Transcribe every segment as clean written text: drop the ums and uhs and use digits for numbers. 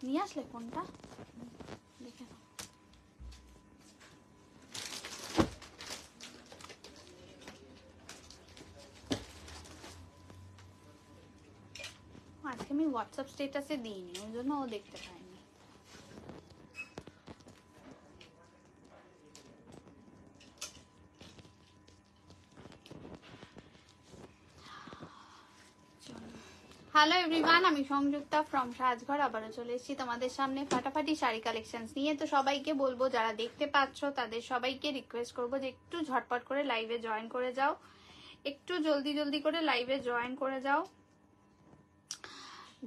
নিয়ে আসলে কোনটা দেখে নাও। আজকে আমি হোয়াটসঅ্যাপ স্ট্যাটাসে দিইনি, ওই জন্য ও দেখতে পায়নি। হ্যালো এভরিওয়ান, আমি সংযুক্তা ফ্রম সাজঘর আবারও চলে এসেছি তোমাদের সামনে ফাটাফাটি শাড়ি কালেকশনস নিয়ে। তো সবাইকে বলবো যারা দেখতে পাচ্ছ তাদের সবাইকে রিকোয়েস্ট করবো যে একটু ঝটপট করে লাইভে জয়েন করে যাও, একটু জলদি জলদি করে লাইভে জয়েন করে যাও।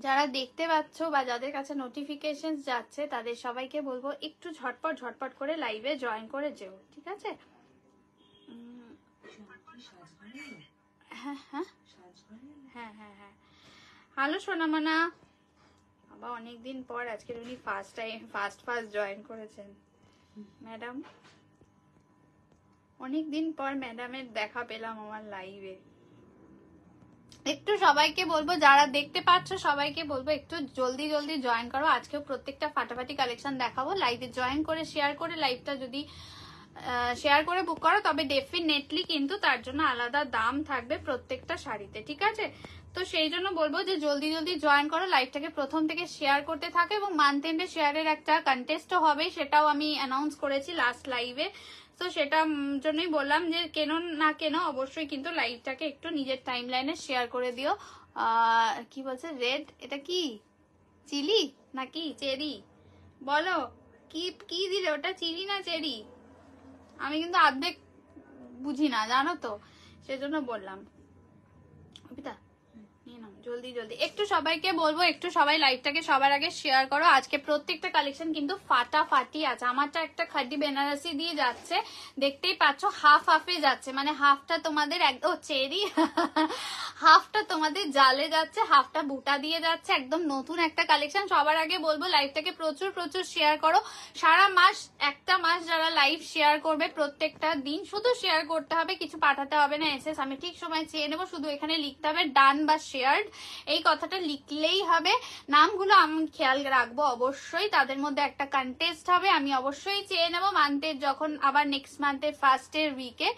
যারা দেখতে পাচ্ছ বা যাদের কাছে নোটিফিকেশন যাচ্ছে তাদের সবাইকে বলবো একটু ঝটপট ঝটপট করে লাইভে জয়েন করে যেও, ঠিক আছে? হ্যাঁ হ্যাঁ হ্যাঁ হ্যাঁ হ্যাঁ। হ্যালো সোনামানা, বাবা অনেকদিন পর আজকে উনি ফার্স্ট জয়েন করেছেন ম্যাডাম। অনেকদিন পর ম্যাডামের দেখা পেলাম আমার লাইভে। একটু সবাইকে বলবো যারা দেখতে পাচ্ছ সবাইকে বলবো একটু জলদি জলদি জয়েন করো। আজকেও প্রত্যেকটা ফাটাফাটি কালেকশন দেখাবো। লাইভে জয়েন করে শেয়ার করে লাইভটা যদি শেয়ার করে বুক করো তবে ডেফিনেটলি কিন্তু তার জন্য আলাদা দাম থাকবে প্রত্যেকটা শাড়িতে, ঠিক আছে? তো সেই জন্য বলবো যে জলদি জলদি জয়েন করো, লাইভটাকে প্রথম থেকে শেয়ার করতে থাকো এবং মান্থ এন্ডে শেয়ারের একটা কন্টেস্টও হবে, সেটাও আমি অ্যানাউন্স করেছি লাস্ট লাইভে। তো সেটার জন্যই বললাম যে কেন না কেন অবশ্যই কিন্তু লাইভটাকে একটু নিজের টাইম লাইনে শেয়ার করে দিও। কি বলছে রেড, এটা কি চিলি নাকি চেরি? বলো কি কি দিলে, ওটা চিলি না চেরি? আমি কিন্তু অর্ধেক বুঝি না জানো তো, সেজন্য বললাম। অবিতা নিয়ে নাও জলদি জলদি। একটু সবাইকে বলবো একটু সবাই লাইভটাকে সবার আগে শেয়ার করো। আজকে প্রত্যেকটা কালেকশন কিন্তু ফাটাফাটি আছে। আমারটা একটা খাড্ডি বেনারসি দিয়ে যাচ্ছে, দেখতেই পাচ্ছ হাফ হাফে যাচ্ছে, মানে হাফটা তোমাদের একদম চেরি হাফটা তোমাদের জালে যাচ্ছে, হাফটা বুটা দিয়ে যাচ্ছে। একদম নতুন একটা কালেকশন। সবার আগে বলবো লাইভটাকে প্রচুর প্রচুর শেয়ার করো। সারা মাস, একটা মাস যারা লাইভ শেয়ার করবে প্রত্যেকটা দিন, শুধু শেয়ার করতে হবে, কিছু পাঠাতে হবে না এসএস, আমি ঠিক সময় চেয়ে নেবো। শুধু এখানে লিখতে হবে ডান বা শেয়ার্ড, এই কথাটা লিখলেই হবে। নামগুলো আমি খেয়াল রাখবো অবশ্যই, তাদের মধ্যে একটা কন্টেস্ট হবে, আমি অবশ্যই চেয়ে নেবো মান্থের যখন আবার নেক্সট মান্থের ফার্স্টের উইকে।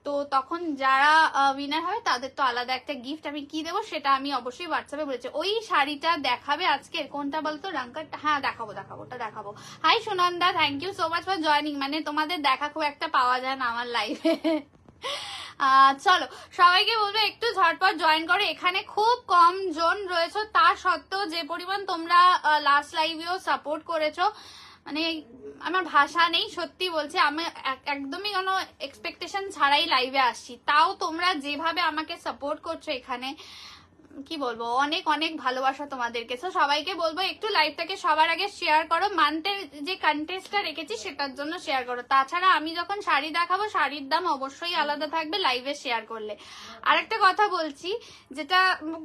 তো তখন যারা উইনার হবে তাদের তো আলাদা একটা গিফট আমি কি দেবো সেটা আমি অবশ্যই হোয়াটসঅ্যাপে বলেছি। ওই শাড়িটা দেখাবে আজকের, কোনটা বলতো রাঙ্কারটা? হ্যাঁ দেখাবো দেখাবো, ওটা দেখাবো। Hi Sunanda, thank you so much for joining. মানে তোমাদের দেখা খুব একটা পাওয়া যায় না আমার লাইফে। চলো সবাইকে বলবো একটু ঝটপট জয়েন করো। এখানে খুব কম জন রয়েছে, তা সত্ত্বেও যে পরিমাণ তোমরা লাস্ট লাইভেও সাপোর্ট করেছো, মানে আমার ভাষা নেই, সত্যি বলছি। আমি একদমই কোনো এক্সপেকটেশন ছাড়াই লাইভে আসছি, তাও তোমরা যেভাবে আমাকে সাপোর্ট করছো এখানে কি বলবো, অনেক অনেক ভালোবাসা তোমাদেরকে। তো সবাইকে বলবো একটু লাইভটাকে সবার আগে শেয়ার করো। মান্থের যে কন্টেস্টটা রেখেছি সেটার জন্য শেয়ার করো। তাছাড়া আমি যখন শাড়ি দেখাবো শাড়ির দাম অবশ্যই আলাদা থাকবে লাইভে শেয়ার করলে। আরেকটা কথা বলছি, যেটা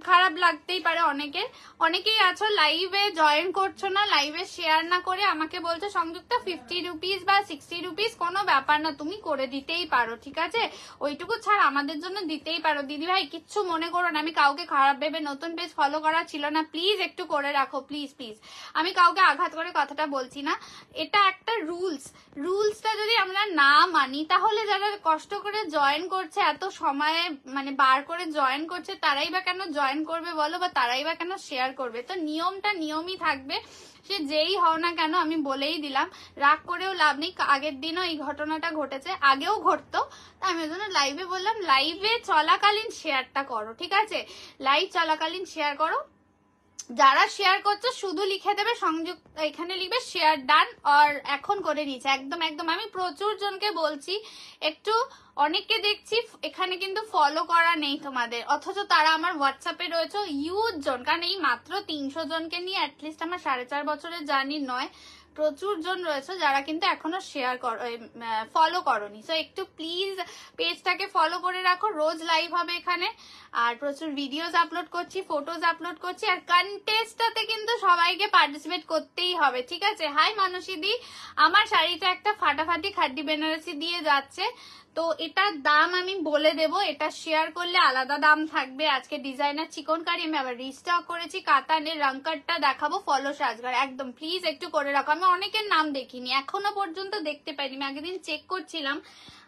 খারাপ লাগতেই পারে অনেকের, অনেকেই আছো লাইভে জয়েন করছো না, লাইভে শেয়ার না করে আমাকে বলছো সংযুক্তা 50 রুপিস বা 60 রুপিস কোনো ব্যাপার না, তুমি করে দিতেই পারো, ঠিক আছে? ওইটুকু ছাড় আমাদের জন্য দিতেই পারো। দিদি ভাই কিচ্ছু মনে করো না, আমি কাউকে খারাপ ভেবে, নতুন পেজ ফলো করা ছিল না, প্লিজ একটু করে রাখো প্লিজ প্লিজ। আমি কাউকে আঘাত করে কথাটা বলছি না, এটা একটা রুলসটা যদি আমরা না মানি তাহলে যারা কষ্ট করে জয়েন করছে, এত সময়ে মানে বার করে জয়েন করছে, তারাই বা কেন জয়েন করবে বলো, বা তারাই বা কেন শেয়ার করবে? তো নিয়মটা নিয়মই থাকবে, সে যেই হও না কেন। আমি বলেই দিলাম, রাগ করেও লাভ নেই। আগের দিনও এই ঘটনাটা ঘটেছে, আগেও ঘটতো, আমি ওই জন্য লাইভে বললাম লাইভে চলাকালীন শেয়ারটা করো, ঠিক আছে? লাইভ চলাকালীন শেয়ার করো। যারা শেয়ার করছো শুধু লিখে দেবে সংযুক্ত, এখানে লিখবে শেয়ার ডান, আর এখন করে নিয়েছে একদম একদম। আমি প্রচুর জনকে বলছি, একটু অনেককে দেখছি এখানে কিন্তু ফলো করা নেই তোমাদের, অথচ তারা আমার হোয়াটসঅ্যাপে রয়েছে ইউজ জন, কারণ এই মাত্র 300 জনকে নিয়ে অ্যাটলিস্ট আমার 4.5 বছরের জার্নি নয়, প্রচুর জন রয়েছে যারা কিন্তু এখনো শেয়ার ফলো করনি। সো একটু প্লিজ পেজটাকে ফলো করে রাখো। রোজ লাইভ হবে এখানে, আর প্রচুর ভিডিওস আপলোড করছি, ফটোজ আপলোড করছি, আর কন্টেস্টটাতে কিন্তু সবাইকে পার্টিসিপেট করতেই হবে, ঠিক আছে? হাই মানসী দি, আমার শাড়িটা একটা ফাটাফাটি খাড্ডি বেনারসি দিয়ে যাচ্ছে, তো এটার দাম আমি বলে দেব, এটা শেয়ার করলে আলাদা দাম থাকবে। আজকে ডিজাইনার চিকনকারি আমি আবার রিস্টক করেছি, কাতানের রংকারটা দেখাবো, ফলো সাজগার একদম প্লিজ একটু করে রাখো। আমি অনেকের নাম দেখিনি, এখনো পর্যন্ত দেখতে পাইনি, আমি আগের দিন চেক করছিলাম,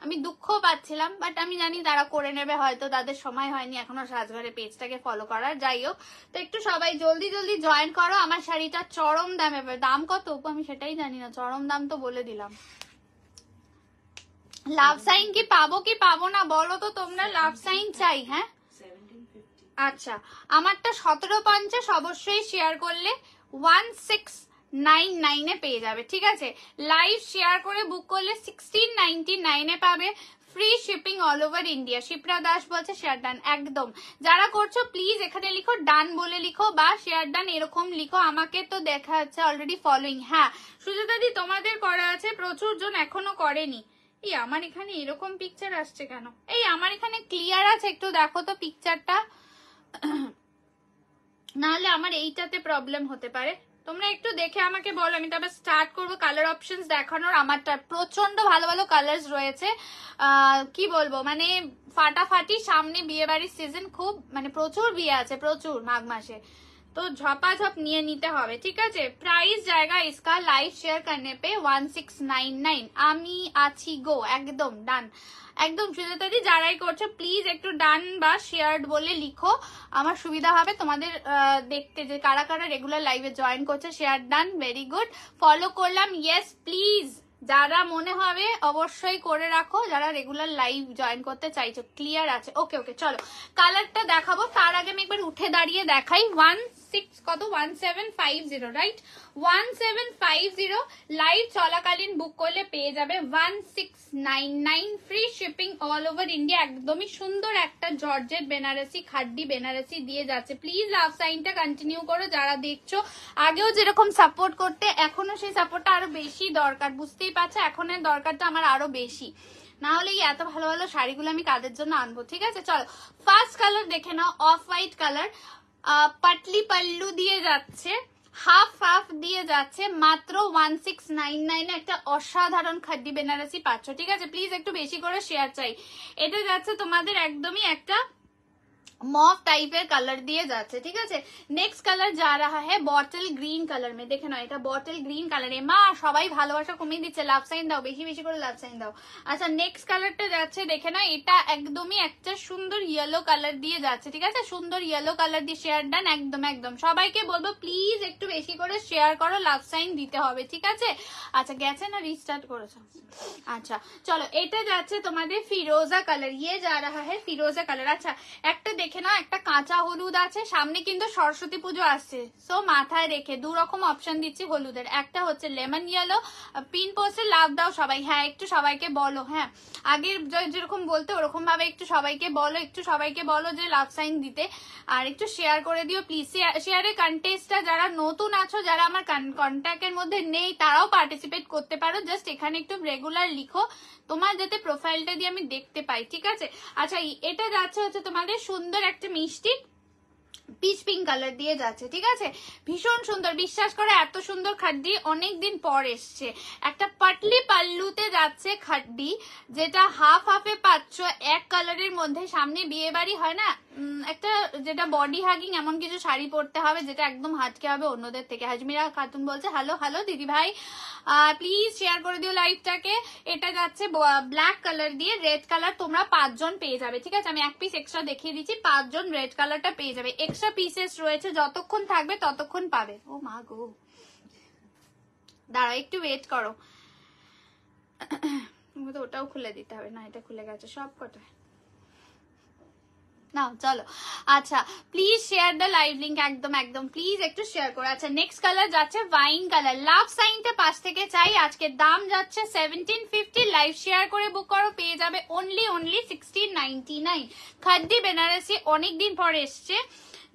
আমি দুঃখ পাচ্ছিলাম, বাট আমি জানি তারা করে নেবে, হয়তো তাদের সময় হয়নি এখনো সাজঘরে পেজটাকে ফলো করার। যাই হোক, তো একটু সবাই জলদি জলদি জয়েন করো। আমার শাড়িটা চরম দামে, দাম কত আমি সেটাই জানি না, চরম দাম তো বলে দিলাম। লাভ সাইন কি পাবো না বলো তো তোমরা, লাভ সাইন চাই। হ্যাঁ আচ্ছা, আমারটা 1750 অবশ্যই শেয়ার করলে 1699 এ পেয়ে যাবে, ঠিক আছে। লাইভ শেয়ার করে বুক করলে 1699 এ পাবে, free shipping all over India. Shipra Das বলছে শেয়ার ডান, একদম। যারা করছো প্লিজ এখানে লিখো ডান বলে লিখো, বা শেয়ার ডান এরকম লিখো। আমাকে তো দেখা যাচ্ছে অলরেডি ফলোইং। হ্যাঁ সুজাতা দি তোমাদের করা আছে, প্রচুর জন এখনো করেনি। এই আমার এখানে এরকম পিকচার আসছে কেন? এই আমার এখানে ক্লিয়ার আছে, একটু দেখো তো পিকচারটা, নাহলে আমার এইটাতে প্রবলেম হতে পারে। তোমরা একটু দেখে আমাকে বলো, আমি তারপর স্টার্ট করবো কালার অপশনস দেখানোর। আমারটা প্রচন্ড ভালো ভালো কালার্স রয়েছে, কি বলবো মানে ফাটাফাটি। সামনে বিয়ে বাড়ির সিজন, খুব মানে প্রচুর বিয়ে আছে, প্রচুর মাঘ মাসে, তো ঝপাঝপ নিয়ে নিতে হবে, ঠিক আছে। প্রাইস জায়গা ইসকা লাইভ শেয়ার করনে পে 1699। আমি আছি গো, একদম ডান, একদম। সুজাতাদি যারাই করছো প্লিজ একটু ডান বা শেয়ার বলে লিখো, আমার সুবিধা হবে তোমাদের দেখতে যে কারা কারা রেগুলার লাইভে জয়েন করছে। Share done, very good, follow করলাম, ইয়েস প্লিজ। যারা মনে হবে অবশ্যই করে রাখো, যারা রেগুলার লাইভ জয়েন করতে চাইছো। ক্লিয়ার আছে? ওকে ওকে, চলো কালারটা দেখাবো। তার আগে আমি একবার উঠে দাঁড়িয়ে দেখাই। 1750 রাইট, 1750 লাইভ চলাকালীন বুক করলে পেয়ে যাবে 1699, free shipping all over India. একদমই সুন্দর একটা জর্জেট বেনারসি, খাড্ডি বেনারসি দিয়ে যাচ্ছে। প্লিজ লাভ সাইনটা কন্টিনিউ করো যারা দেখছো। আগেও যেরকম সাপোর্ট করতে, এখনো সেই সাপোর্টটা আরো বেশি দরকার, বুঝতেই পারছো, এখনের দরকারটা আমার আরো বেশি, না হলে এত ভালো ভালো শাড়িগুলো আমি কাদের জন্য আনবো, ঠিক আছে। চলো ফার্স্ট কালার দেখে নাও, অফ হোয়াইট কালার, পাটলি পাল্লু দিয়ে যাচ্ছে, হাফ হাফ দিয়ে যাচ্ছে, মাত্র 1699 একটা অসাধারণ খাড্ডি বেনারসি পাচ্ছ, ঠিক আছে। প্লিজ একটু বেশি করে শেয়ার চাই। এটা যাচ্ছে তোমাদের একদমই একটা मॉफ टाइपर कलर दिए जाते, ठीक है। नेक्स्ट कलर जा रहा है बॉटल ग्रीन कलर में, देखे ना এটা বটল গ্রিন কালারে। মা সবাই ভালোবাসা কমিয়ে দিচ্ছে, লাভ সাইন দাও, বেশি বেশি করে লাভ সাইন দাও। আচ্ছা নেক্সট কালারটা যাচ্ছে, দেখে না এটা একদমই একটা সুন্দর ইয়েলো কালার দিয়ে যাচ্ছে, ঠিক আছে। সুন্দর ইয়েলো কালার দিয়ে শেয়ার ডান, একদম একদম। সবাইকে বলবো প্লিজ একটু বেশি করে শেয়ার করো, লাভ সাইন দিতে হবে, ঠিক আছে। আচ্ছা গেছে না, রিস্টার্ট করেছো? আচ্ছা চলো, এটা যাচ্ছে তোমাদের ফিরোজা কালার, ইয়ে যা রাহা হ্যায় ফিরোজা কালার। আচ্ছা একটা দেখে না, একটা কাঁচা হলুদ আছে, সামনে কিন্তু সরস্বতী পুজো আসছে, সো মাথায় রেখে দু রকম অপশন দিচ্ছি হলুদের। একটা হচ্ছে লেমন ইয়েলো, পিন পোস্টে লাভ দাও সবাই, হ্যাঁ একটু সবাইকে বলো, হ্যাঁ আগের যেরকম বলতে ওরকম ভাবে একটু সবাইকে বলো, একটু সবাইকে বলো যে লাভ সাইন দিতে, আর একটু শেয়ার করে দিও প্লিজ। শেয়ারের কন্টেস্টটা যারা নতুন আছো, যারা আমার কন্ট্যাক্টের মধ্যে নেই, তারাও পার্টিসিপেট করতে পারো। জাস্ট এখানে একটু রেগুলার লিখো, তোমার যাতে প্রোফাইলটা দিয়ে আমি দেখতে পাই, ঠিক আছে। আচ্ছা এটা যাচ্ছে হচ্ছে তোমাদের সুন্দর একটা মিষ্টি পিচ পিঙ্ক কালার দিয়ে যাচ্ছে, ঠিক আছে। ভীষণ সুন্দর, বিশ্বাস করে এত সুন্দর খাড্ডি অনেকদিন পর এসছে। একটা পাটলি পাল্লুতে যাচ্ছে খাড্ডি, যেটা হাফ হাফে পাচ্ছ এক কালারের মধ্যে। সামনে বিয়ে বাড়ি হয় না, একটা যেটা বডি হাগিং এমন কিছু শাড়ি পরতে হবে, যেটা একদম হাটকে হবে অন্যদের থেকে। হাজমিরা খাতুন বলছে হ্যালো হ্যালো দিদি ভাই, প্লিজ শেয়ার করে দিও লাইভটাকে। এটা যাচ্ছে ব্ল্যাক কালার দিয়ে রেড কালার, তোমরা 5 জন পেয়ে যাবে, ঠিক আছে। আমি এক পিস এক্সট্রা দেখিয়ে দিচ্ছি, 5 জন রেড কালারটা পেয়ে যাবে। এক্সট্রা পিসেস রয়েছে, যতক্ষণ থাকবে ততক্ষণ পাবে। ও মা গো, দাঁড়াও একটু ওয়েট করো, ওটাও খুলে দিতে হবে না, এটা খুলে গেছে সব কটা না। চলো আচ্ছা please share the live link, একদম একদম প্লিজ একটু শেয়ার করো। আচ্ছা নেক্সট কালার যাচ্ছে ওয়াইন কালার, লাভ সাইনটা পাশ থেকে চাই। আজকে দাম যাচ্ছে 1750, লাইভ শেয়ার করে বুক করো, পেয়ে যাবে অনলি 1699। খাদ্দি বেনারসি অনেকদিন পর এসছে,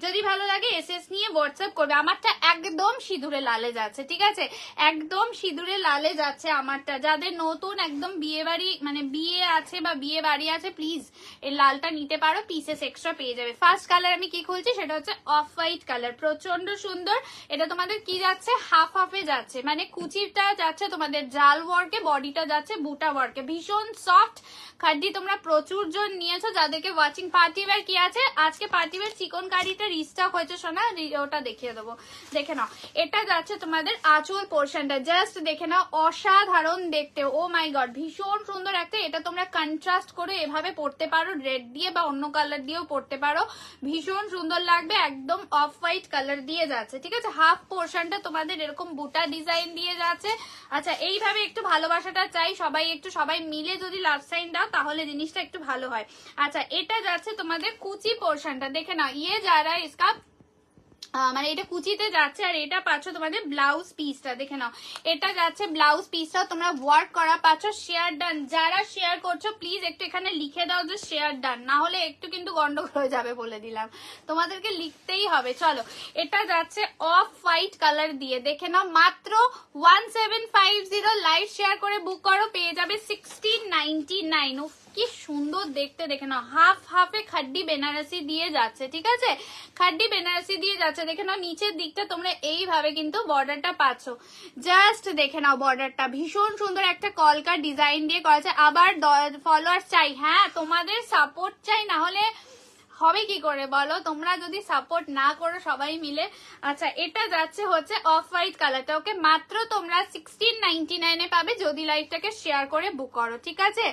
যদি ভালো লাগে এসএস নিয়ে হোয়াটসঅ্যাপ করবে। আমারটা একদম সিঁদুরে লালে যাচ্ছে, ঠিক আছে, একদম সিঁদুরে লালে যাচ্ছে আমারটা। যাদের নতুন একদম বিয়ে বাড়ি মানে বিয়ে আছে বা বিয়ে বাড়ি আছে প্লিজ এই লালটা নিতে পারো, পিসেস এক্সট্রা পেয়ে যাবে। ফার্স্ট কালার আমি কি খুলছি সেটা হচ্ছে অফ হোয়াইট কালার, প্রচন্ড সুন্দর। এটা তোমাদের কি যাচ্ছে হাফ হাফে যাচ্ছে, মানে কুচিটা যাচ্ছে তোমাদের জাল ওয়ার্কে, বডিটা যাচ্ছে বুটা ওয়ার্কে, ভীষণ সফট খাড্ডি। তোমরা প্রচুর জন নিয়েছো যাদেরকে ওয়াচিং। পার্টি ওয়্যার কি আছে আজকে, পার্টি ওয়্যার চিকন কারিটা রিস্টক হয়েছে সোনা, ওটা দেখিয়ে দেবো, দেখে নাও। এটা যাচ্ছে তোমাদের আঁচল পোর্শনটা, জাস্ট দেখে নাও, অসাধারণ দেখতে। ও মাই গড ভীষণ সুন্দর একটা। এটা তোমরা কন্ট্রাস্ট করে এভাবে পড়তে পারো, রেড দিয়ে বা অন্য কালার দিয়েও পড়তে পারো, ভীষণ সুন্দর লাগবে। একদম অফ হোয়াইট কালার দিয়ে যাচ্ছে, ঠিক আছে। হাফ পোর্শনটা তোমাদের এরকম বুটা ডিজাইন দিয়ে যাচ্ছে। আচ্ছা এইভাবে একটু ভালোবাসাটা চাই সবাই, একটু সবাই মিলে যদি লাভ সাইন দাও তাহলে জিনিসটা একটু ভালো হয়। আচ্ছা এটা যাচ্ছে তোমাদের কুচি পোর্শনটা, দেখে নাও, ইয়ে যারা ইসকা মানে এটা কুচিতে যাচ্ছে। আর এটা পাচ্ছ তোমাদের ব্লাউজ পিসটা, দেখে নাও, এটা যাচ্ছে ব্লাউজ পিসটা তোমরা ওয়ার্ক করা পাচ্ছ। শেয়ার ডান, যারা শেয়ার করছো প্লিজ একটু এখানে লিখে দাও যে শেয়ার ডান, না হলে একটু কিন্তু গন্ডগোল হয়ে যাবে বলে দিলাম, তোমাদেরকে লিখতেই হবে। চলো এটা যাচ্ছে অফ হোয়াইট কালার দিয়ে, দেখে নাও, মাত্র 1750 লাইভ শেয়ার করে বুক করো, পেয়ে যাবে 1699। কি সুন্দর দেখতে, দেখে নাও, হাফ হাফে খাড্ডি বেনারসি দিয়ে যাচ্ছে, ঠিক আছে, খাড্ডি বেনারসি দিয়ে যাচ্ছে। দেখে নাও নিচের দিকটা তোমরা এইভাবে কিন্তু বর্ডারটা পাচ্ছ, জাস্ট দেখে নাও বর্ডারটা ভীষণ সুন্দর একটা কলকা ডিজাইন দিয়ে করেছে। আবার ফলোয়ার চাই, হ্যাঁ তোমাদের সাপোর্ট চাই, না হলে হবে কি করে বলো, তোমরা যদি সাপোর্ট না করো সবাই মিলে। আচ্ছা এটা যাচ্ছে হচ্ছে অফ হোয়াইট কালারটা, ওকে, মাত্র তোমরা 1699 পাবে যদি লাইভটাকে শেয়ার করে বুক করো, ঠিক আছে,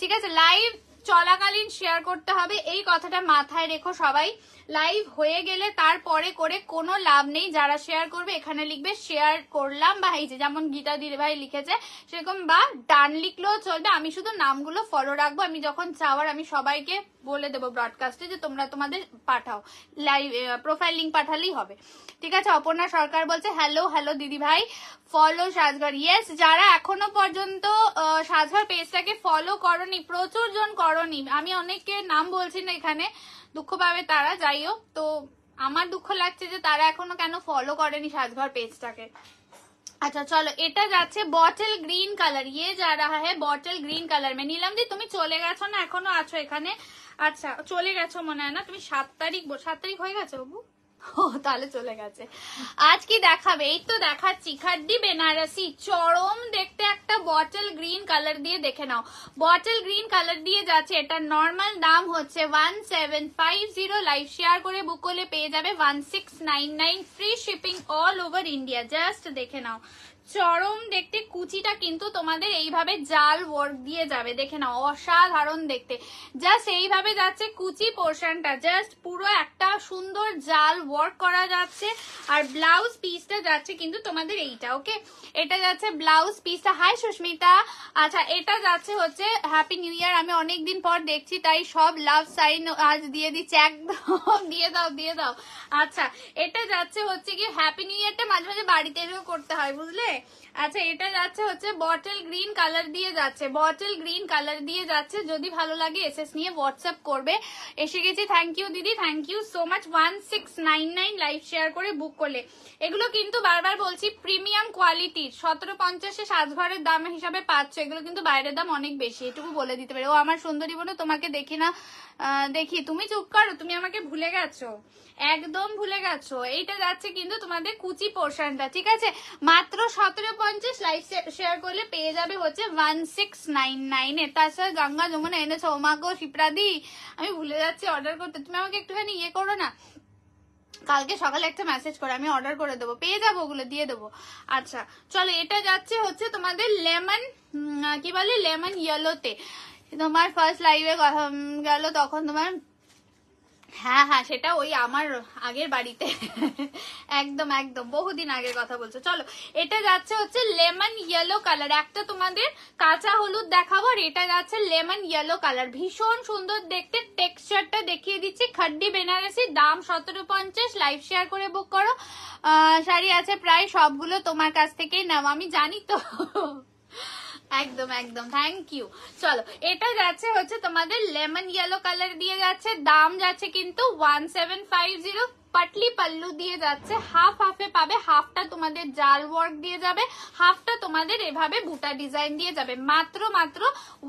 ঠিক আছে। লাইভ চলাকালীন শেয়ার করতে হবে, এই কথাটা মাথায় রেখো সবাই। লাইভ হয়ে গেলে তারপরে করে কোনো লাভ নেই। যারা শেয়ার করবে এখানে লিখবে শেয়ার করলাম, বা এই যে যেমন গীতা দিদি ভাই লিখেছে সেরকম, বা ডান লিখলেও চলবে। আমি শুধু নামগুলো ফলো রাখবো, আমি যখন চাওয়ার আমি সবাইকে বলে দেবো ব্রডকাস্টে যে তোমরা তোমাদের পাঠাও, লাইভ প্রোফাইল লিঙ্ক পাঠালেই হবে, ঠিক আছে। অপর্ণা সরকার বলছে হ্যালো হ্যালো দিদি ভাই, ফলো সাজঘর, ইয়েস। যারা এখনো পর্যন্ত সাজঘর পেজটাকে ফলো করনি, প্রচুর জন করনি, আমি অনেকে নাম বলছি না এখানে, দুঃখ পাবে তারা, যাই হোক, তো আমার দুঃখ লাগছে যে তারা এখনো কেন ফলো করেনি সাজঘর পেজটাকে। अच्छा चलो এটা যাচ্ছে বটল গ্রিন কালার, ये जा रहा है বটল গ্রিন কালার মে। নীলম দি তুমি চলে গেছো না এখনো আছো এখানে? আচ্ছা চলে গেছো মনে হয় না, তুমি 7 তারিখ হয়ে গেছে বাবু, ও তাহলে চলে গেছে। আজ কি দেখাবে? এই তো দেখাচ্ছি, খাড্ডি বেনারসি চরম দেখতে একটা বটল গ্রিন কালার দিয়ে, দেখে নাও বটল গ্রিন কালার দিয়ে যাচ্ছে। এটা নর্মাল দাম হচ্ছে 1750, লাইভ শেয়ার করে বুক করলে পেয়ে যাবে 1699, free shipping all over India. Just দেখে নাও চরম দেখতে, কুচিটা কিন্তু তোমাদের এইভাবে জাল ওয়ার্ক দিয়ে যাবে, দেখে নাও অসাধারণ দেখতে। জাস্ট এইভাবে যাচ্ছে কুচি পোর্শনটা, জাস্ট পুরো একটা সুন্দর জাল ওয়ার্ক করা যাচ্ছে। আর ব্লাউজ পিসটা যাচ্ছে কিন্তু তোমাদের এইটা, ওকে, এটা যাচ্ছে ব্লাউজ পিসটা। হাই সুস্মিতা। আচ্ছা এটা যাচ্ছে হচ্ছে হ্যাপি নিউ ইয়ার, আমি অনেকদিন পর দেখছি তাই সব লাভ সাইন আজ দিয়ে দিচ্ছি, একদম দিয়ে দাও দিয়ে দাও। আচ্ছা এটা যাচ্ছে হচ্ছে কি হ্যাপি নিউ ইয়ারটা মাঝে মাঝে বাড়িতে এসেও করতে হয় বুঝলে। আচ্ছা এটা যাচ্ছে হচ্ছে বটল গ্রিন কালার দিয়ে যাচ্ছে, বটল গ্রিন কালার দিয়ে যাচ্ছে। যদি ভালো লাগে এসএস নিয়ে হোয়াটসঅ্যাপ করবে। এসে গেছি, থ্যাংক ইউ দিদি, thank you so much. 1699 live share করে বুক করলে। এগুলো কিন্তু বারবার বলছি প্রিমিয়াম কোয়ালিটির, 1750 সাজঘরের দাম হিসাবে পাচ্ছ, এগুলো কিন্তু বাইরের দাম অনেক বেশি, এটুকু বলে দিতে পারি। ও আমার সুন্দরী বোন, তোমাকে দেখি না, দেখি, তুমি চুপ করো, তুমি আমাকে ভুলে গেছো, একদম ভুলে গেছো। এইটা যাচ্ছে কিন্তু তোমাদের কুচি পোর্শনটা, ঠিক আছে, মাত্র 1750 লাইভ শেয়ার করলে পেয়ে যাবে হচ্ছে 1699 এ। তাছাড়া গঙ্গা যমুনা এনেছো, ওমাগো শিপ্রাদি, আমি ভুলে যাচ্ছি অর্ডার করতে, তুমি আমাকে একটুখানি ইয়ে করো না, কালকে সকালে একটা মেসেজ করে আমি অর্ডার করে দেবো, পেয়ে যাবো, ওগুলো দিয়ে দেবো। আচ্ছা চলো এটা যাচ্ছে হচ্ছে তোমাদের লেমন, কি বলে লেমন ইয়েলোতে। তোমার ফার্স্ট লাইভে গেল তখন তোমার, হ্যাঁ হ্যাঁ সেটা ওই আমার আগের বাড়িতে একদম একদম বহুদিন আগের কথা বলছো। চলো এটা যাচ্ছে হচ্ছে লেমন ইয়েলো কালার, একটা তোমাদের কাঁচা হলুদ দেখাবো, আর এটা যাচ্ছে লেমন ইয়েলো কালার, ভীষণ সুন্দর দেখতে। টেক্সচারটা দেখিয়ে দিচ্ছি, খাড্ডি বেনারসি, দাম 1750, লাইভ শেয়ার করে বুক করো। শাড়ি আছে প্রায় সবগুলো তোমার কাছ থেকেই নাও, আমি জানি তো একদম একদম, থ্যাংক ইউ। চলো এটা যাচ্ছে হচ্ছে তোমাদের লেমন ইয়েলো কালার দিয়ে যাচ্ছে, দাম যাচ্ছে কিন্তু 1750, পাটলি পাল্লু দিয়ে যাচ্ছে, হাফ হাফে পাবে, হাফটা তোমাদের জাল ওয়ার্ক দিয়ে যাবে, হাফটা তোমাদের এভাবে বুটা ডিজাইন দিয়ে যাবে। মাত্র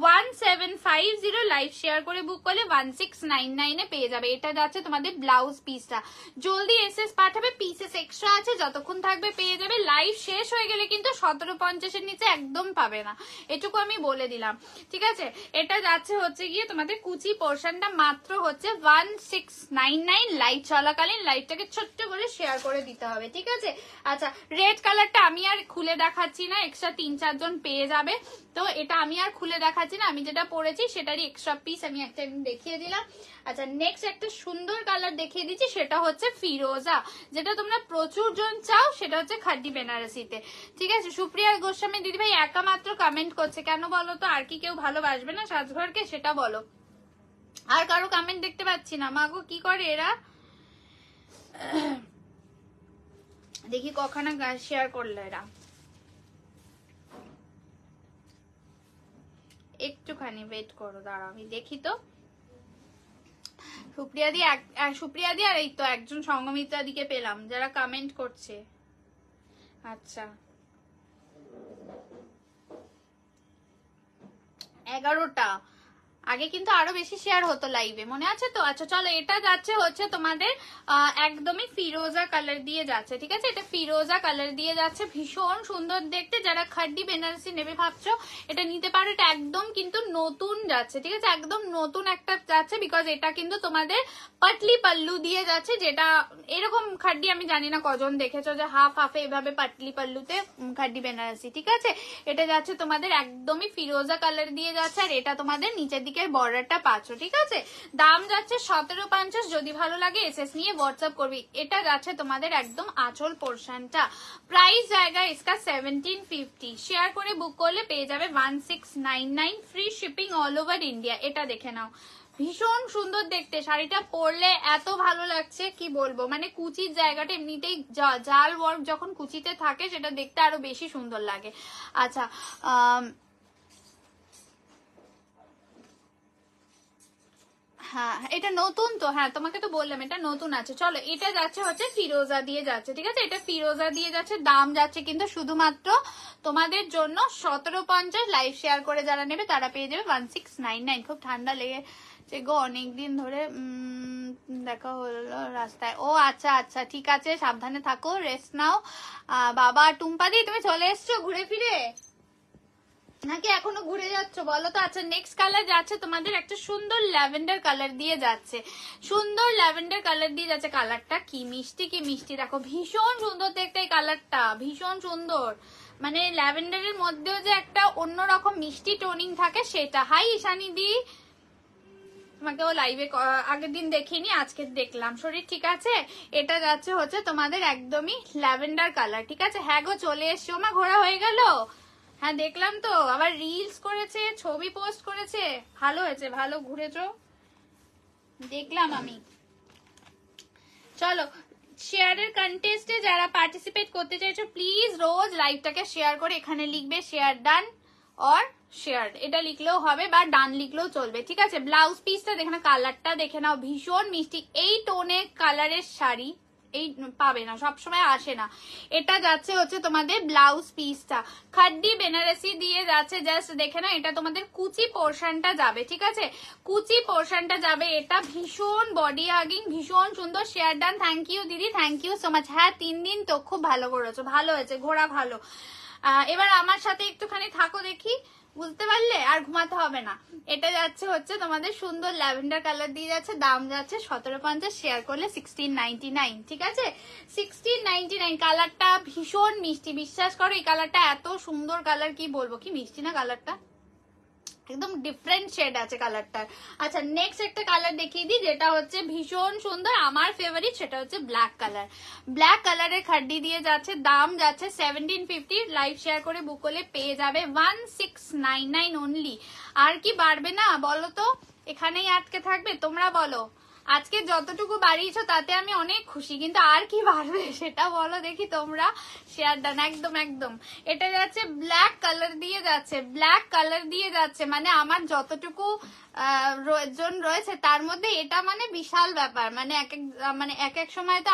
1750, লাইভ শেয়ার করে বুক করলে 1699 এ পেয়ে যাবে। এটা যাচ্ছে তোমাদের ব্লাউজ পিসটা। জলদি এসএস পাঠাবে, পিসেস এক্সট্রা আছে, যতক্ষণ থাকবে পেয়ে যাবে। লাইভ শেষ হয়ে গেলে কিন্তু 1750 নিচে একদম পাবে না, এটুকু আমি বলে দিলাম, ঠিক আছে। এটা যাচ্ছে হচ্ছে গিয়ে তোমাদের কুচি পোর্শনটা মাত্র হচ্ছে 1699। লাইভ চলাকালীন লাইভটাকে ছোট্ট করে শেয়ার করে দিতে হবে, ঠিক আছে। আচ্ছা, রেড কালারটা আমি আর খুলে দেখাচ্ছি না, এক্সট্রা 3-4 জন পেয়ে যাবে, তো এটা আমি আর খুলে দেখাচ্ছি না। আমি যেটা পরেছি সেটারই এক্সট্রা পিস আমি একটা দেখিয়ে দিলাম। আচ্ছা, নেক্সট একটা সুন্দর কালার দেখিয়ে দিচ্ছি, সেটা হচ্ছে ফিরোজা, যেটা তোমরা প্রচুর জন চাও, সেটা হচ্ছে খাড্ডি বেনারসিতে, ঠিক আছে। সুপ্রিয়া গোস্বামী দিদি ভাই একা মাত্র কমেন্ট করছে, কেন বলো তো? আর কি কেউ ভালোবাসবে না সাজঘরকে, সেটা বলো। আর কারো কমেন্ট দেখতে পাচ্ছি না, মাগো কি করে এরা। দেখি কখানা শেয়ার করলো এরা, একটুখানি ওয়েট করো, দাঁড়াও আমি দেখি তো। সুপ্রিয়া দি আর এই তো একজন সঙ্গমিত্রা দিকে পেলাম যারা কমেন্ট করছে। আচ্ছা, 11টা। আগে কিন্তু আরো বেশি শেয়ার হতো লাইভে, মনে আছে তো? আচ্ছা চলো, এটা যাচ্ছে হচ্ছে তোমাদের একদমই ফিরোজা কালার দিয়ে যাচ্ছে, ঠিক আছে। এটা ফিরোজা কালার দিয়ে যাচ্ছে, ভীষণ সুন্দর দেখতে। যারা খাড্ডি বেনারসি নেবে ভাবছো, এটা নিতে পারো। এটা একদম কিন্তু নতুন যাচ্ছে, ঠিক আছে, একদম নতুন একটা যাচ্ছে, বিকজ এটা কিন্তু তোমাদের পাটলি পাল্লু দিয়ে যাচ্ছে, যেটা এরকম খাড্ডি আমি জানি না কজন দেখেছো যে হাফ হাফে এভাবে পাটলি পাল্লুতে খাড্ডি বেনারসি, ঠিক আছে। এটা যাচ্ছে তোমাদের একদমই ফিরোজা কালার দিয়ে যাচ্ছে, আর এটা তোমাদের নিচের দিকে বর্ডারটা পাচ্ছ, ঠিক আছে। দাম যাচ্ছে 1750। যদি ভালো লাগে এসএস নিয়ে হোয়াটসঅ্যাপ করবি। এটা যাচ্ছে তোমাদের একদম আঁচল পোর্শনটা। প্রাইস জায়গা ইসকা 1750। শেয়ার করে বুক করলে পেয়ে যাবে 1699, free shipping all over India. এটা দেখে নাও, ভীষণ সুন্দর দেখতে, শাড়িটা পরলে এত ভালো লাগছে কি বলবো। মানে কুচির জায়গাটা এমনিতেই জাল ওয়ার্ক যখন কুচিতে থাকে সেটা দেখতে আরো বেশি সুন্দর লাগে। আচ্ছা, হ্যাঁ এটা নতুন তো, হ্যাঁ তোমাকে তো বললাম এটা নতুন আছে। চলো, এটা যাচ্ছে হচ্ছে ফিরোজা দিয়ে যাচ্ছে, ঠিক আছে। এটা ফিরোজা দিয়ে যাচ্ছে, দাম যাচ্ছে কিন্তু শুধুমাত্র তোমাদের জন্য 1750। লাইভ শেয়ার করে যারা নেবে তারা পেয়ে যাবে 1699। খুব ঠান্ডা লেগেছে গো অনেকদিন ধরে, দেখা হলো রাস্তায়। ও আচ্ছা আচ্ছা, ঠিক আছে, সাবধানে থাকো, রেস্ট নাও। বাবা টুম্পাদি তুমি চলে এসছো ঘুরে ফিরে, নাকি এখনো ঘুরে যাচ্ছ বলো তো? আচ্ছা, নেক্সট কালার যাচ্ছে তোমাদের একটা সুন্দর ল্যাভেন্ডার কালার দিয়ে যাচ্ছে, সুন্দর ল্যাভেন্ডার কালার দিয়ে যাচ্ছে। কালারটা কি মিষ্টি, কি মিষ্টি দেখো, ভীষণ সুন্দর দেখতে এই কালারটা, ভীষণ সুন্দর। মানে ল্যাভেন্ডারের মধ্যেও যে একটা অন্যরকম মিষ্টি টোনিং থাকে সেটা। হাই ঈশানী দি, তোমাকে ও লাইভে আগের দিন দেখিনি, আজকে দেখলাম। শরীর ঠিক আছে? এটা যাচ্ছে হচ্ছে তোমাদের একদমই ল্যাভেন্ডার কালার, ঠিক আছে। হ্যাঁ গো চলে এসছো, মা ঘোরা হয়ে গেল। হ্যাঁ দেখলাম তো, আবার রিলস করেছে, ছবি পোস্ট করেছে, ভালো হয়েছে, ভালো ঘুরেছো দেখলাম আমি। চলো, শেয়ারের কন্টেস্টে যারা পার্টিসিপেট করতে চাইছো প্লিজ রোজ লাইভটাকে শেয়ার করে এখানে লিখবে শেয়ার ডান অর শেয়ার, এটা লিখলেও হবে বা ডান লিখলেও চলবে, ঠিক আছে। ব্লাউজ পিসটা দেখে না, কালারটা দেখে নাও, ভীষণ মিষ্টি। এই টোনে কালারের শাড়ি এই পাবে না, সবসময় আসে না। এটা যাচ্ছে হচ্ছে তোমাদের ব্লাউজ পিসটা, খাড্ডি বেনারসি দিয়ে যাচ্ছে, জাস্ট দেখে না। এটা তোমাদের কুচি পোর্শনটা যাবে, ঠিক আছে, কুচি পোর্শনটা যাবে। এটা ভীষণ বডি হাগিং, ভীষণ সুন্দর। শেয়ার ডান, থ্যাংক ইউ দিদি, থ্যাংক ইউ সো মাচ। হ্যাঁ 3 দিন তো, খুব ভালো করেছো, ভালো হয়েছে, ঘোরা ভালো। এবার আমার সাথে একটুখানি থাকো দেখি, বুঝতে পারলে? আর ঘুমাতে হবে না। এটা যাচ্ছে হচ্ছে তোমাদের সুন্দর ল্যাভেন্ডার কালার দিয়ে যাচ্ছে, দাম যাচ্ছে 1750, শেয়ার করলে 1699, ঠিক আছে, 1699। কালারটা ভীষণ মিষ্টি, বিশ্বাস করো এই কালারটা এত সুন্দর কালার, কি বলবো, কি মিষ্টি না কালারটা, একদম ডিফারেন্ট শেড আছে কালারটার। আচ্ছা, নেক্সট একটা কালার দেখিয়ে দিই যেটা হচ্ছে ভীষণ সুন্দর, আমার ফেভারিট, সেটা হচ্ছে ব্ল্যাক কালার। ব্ল্যাক কালারের খাড্ডি দিয়ে যাচ্ছে, দাম যাচ্ছে 1750। লাইভ শেয়ার করে বুক করলে পেয়ে যাবে 1699 অনলি। আর কি বাড়বে না বলো তো? এখানেই আটকে থাকবে? তোমরা বলো। আজকে যতটুকু বাড়িয়েছো তাতে আমি অনেক খুশি, কিন্তু আর কি বাড়বে সেটা বলো দেখি তোমরা। শেয়ার ডান, একদম একদম। এটা যাচ্ছে ব্ল্যাক কালার দিয়ে যাচ্ছে, ব্ল্যাক কালার দিয়ে যাচ্ছে, মানে আমার যতটুকু জন রয়েছে তার মধ্যে এটা মানে বিশাল ব্যাপার। মানে এক এক সময় তো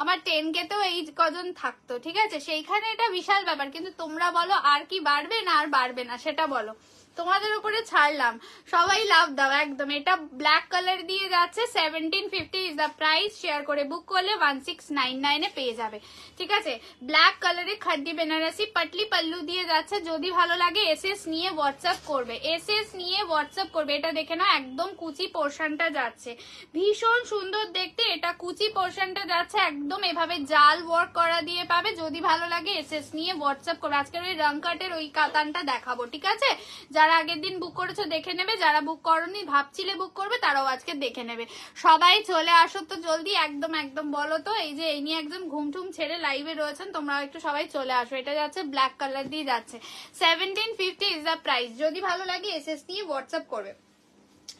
আমার 10K তেও এই কজন থাকতো, ঠিক আছে, সেইখানে এটা বিশাল ব্যাপার। কিন্তু তোমরা বলো আর কি বাড়বে না আর বাড়বে না সেটা বলো, তোমাদের উপরে ছাড়লাম, সবাই লাভ দাও একদম। এটা ব্ল্যাক কালার দিয়ে যাচ্ছে, 1750 ইজ দ্য প্রাইস। শেয়ার করে বুক করলে 1699 এ পেয়ে যাবে, ঠিক আছে। ব্ল্যাক কালারে খাড্ডি বেনারসি পাটলি পাল্লু দিয়ে যাচ্ছে। যদি ভালো লাগে এসএস নিয়ে হোয়াটসঅ্যাপ করবে, এসএস নিয়ে হোয়াটসঅ্যাপ করবে। এটা দেখে নাও, একদম কুচি পোর্শনটা যাচ্ছে, ভীষণ সুন্দর দেখতে। এটা কুচি পোর্শনটা যাচ্ছে একদম এভাবে জাল ওয়ার্ক করা দিয়ে পাবে। যদি ভালো লাগে এসএস নিয়ে হোয়াটসঅ্যাপ করবে। আজকের ওই রং কাটের ওই কাতানটা দেখাবো, ঠিক আছে। যারা আগের দিন বুক করেছো দেখে নেবে, যারা বুক করনি ভাবছিলে বুক করবে তারাও আজকে দেখে নেবে। সবাই চলে আসো তো জলদি, একদম একদম। বলো তো, এই যে এই নিয়ে একদম ঘুমটুম ছেড়ে লাইভে রয়েছেন, তোমরাও একটু সবাই চলে আসো। এটা যাচ্ছে ব্ল্যাক কালার দিয়ে যাচ্ছে, 1750 ইজ দ্য প্রাইস। যদি ভালো লাগে এসএস নিয়ে হোয়াটসঅ্যাপ করবে।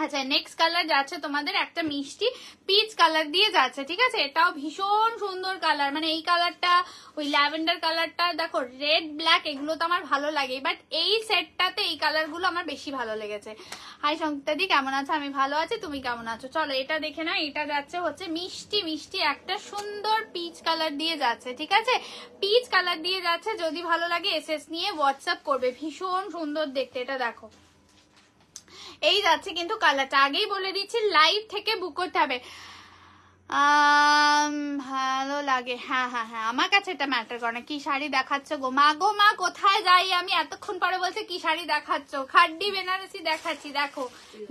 আচ্ছা, নেক্সট কালার যাচ্ছে তোমাদের একটা মিষ্টি পিচ কালার দিয়ে যাচ্ছে, ঠিক আছে। এটাও ভীষণ সুন্দর কালার, মানে এই কালারটা, ওই ল্যাভেন্ডার কালারটা, দেখো রেড ব্ল্যাক এগুলো তো আমার ভালো লাগে, বাট এই সেটটাতে এই কালারগুলো আমার বেশি ভালো লেগেছে। হাই সংগীতাদি, কেমন আছো? আমি ভালো আছি, তুমি কেমন আছো? চলো এটা দেখে না। এটা যাচ্ছে হচ্ছে মিষ্টি মিষ্টি একটা সুন্দর পিচ কালার দিয়ে যাচ্ছে, ঠিক আছে, পিচ কালার দিয়ে যাচ্ছে। যদি ভালো লাগে এসএস নিয়ে হোয়াটসঅ্যাপ করবে। ভীষণ সুন্দর দেখতে, এটা দেখো এই যাচ্ছে। কিন্তু কালারটা আগেই বলে দিচ্ছি, লাইভ থেকে বুক করতে হবে। ভালো লাগে, হ্যাঁ হ্যাঁ হ্যাঁ, আমার কাছে এটা ম্যাটার করে না। কি শাড়ি দেখাচ্ছ গো মা? গো মা কোথায় যাই আমি? এতক্ষণ পরে বলছে কি শাড়ি দেখাচ্ছ? খাড্ডি বেনারসি দেখাচ্ছি, দেখো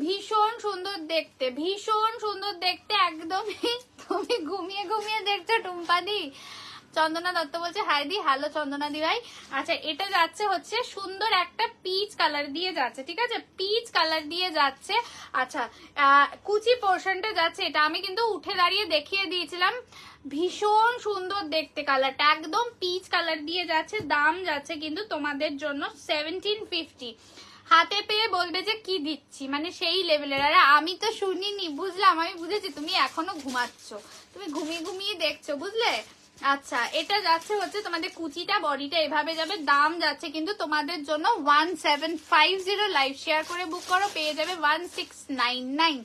ভীষণ সুন্দর দেখতে, ভীষণ সুন্দর দেখতে একদমই। তুমি ঘুমিয়ে ঘুমিয়ে দেখছো টুম্পাদি? চন্দনা দত্ত বলছে হাই দি, হ্যালো চন্দনা দি ভাই। আচ্ছা, এটা যাচ্ছে হচ্ছে সুন্দর একটা পিচ কালার দিয়ে যাচ্ছে, ঠিক আছে, পিচ কালার দিয়ে যাচ্ছে। আচ্ছা, কুচি পোর্শনটা যাচ্ছে। এটা আমি কিন্তু উঠে দাঁড়িয়ে দেখিয়ে দিয়েছিলাম, ভীষণ সুন্দর দেখতে কালারটা, একদম পিচ কালার দিয়ে যাচ্ছে। দাম যাচ্ছে কিন্তু তোমাদের জন্য 1750। হাতে পেয়ে বলবে যে কি দিচ্ছি, মানে সেই লেভেলের। আরে আমি তো শুনিনি, বুঝলাম, আমি বুঝেছি তুমি এখনো ঘুমাচ্ছ, তুমি ঘুমিয়ে ঘুমিয়ে দেখছো, বুঝলে। আচ্ছা, এটা যাচ্ছে হচ্ছে তোমাদের কুচিটা বডিটা এভাবে যাবে। দাম যাচ্ছে কিন্তু তোমাদের জন্য 1750। লাইভ শেয়ার করে বুক করো, পেয়ে যাবে 1699।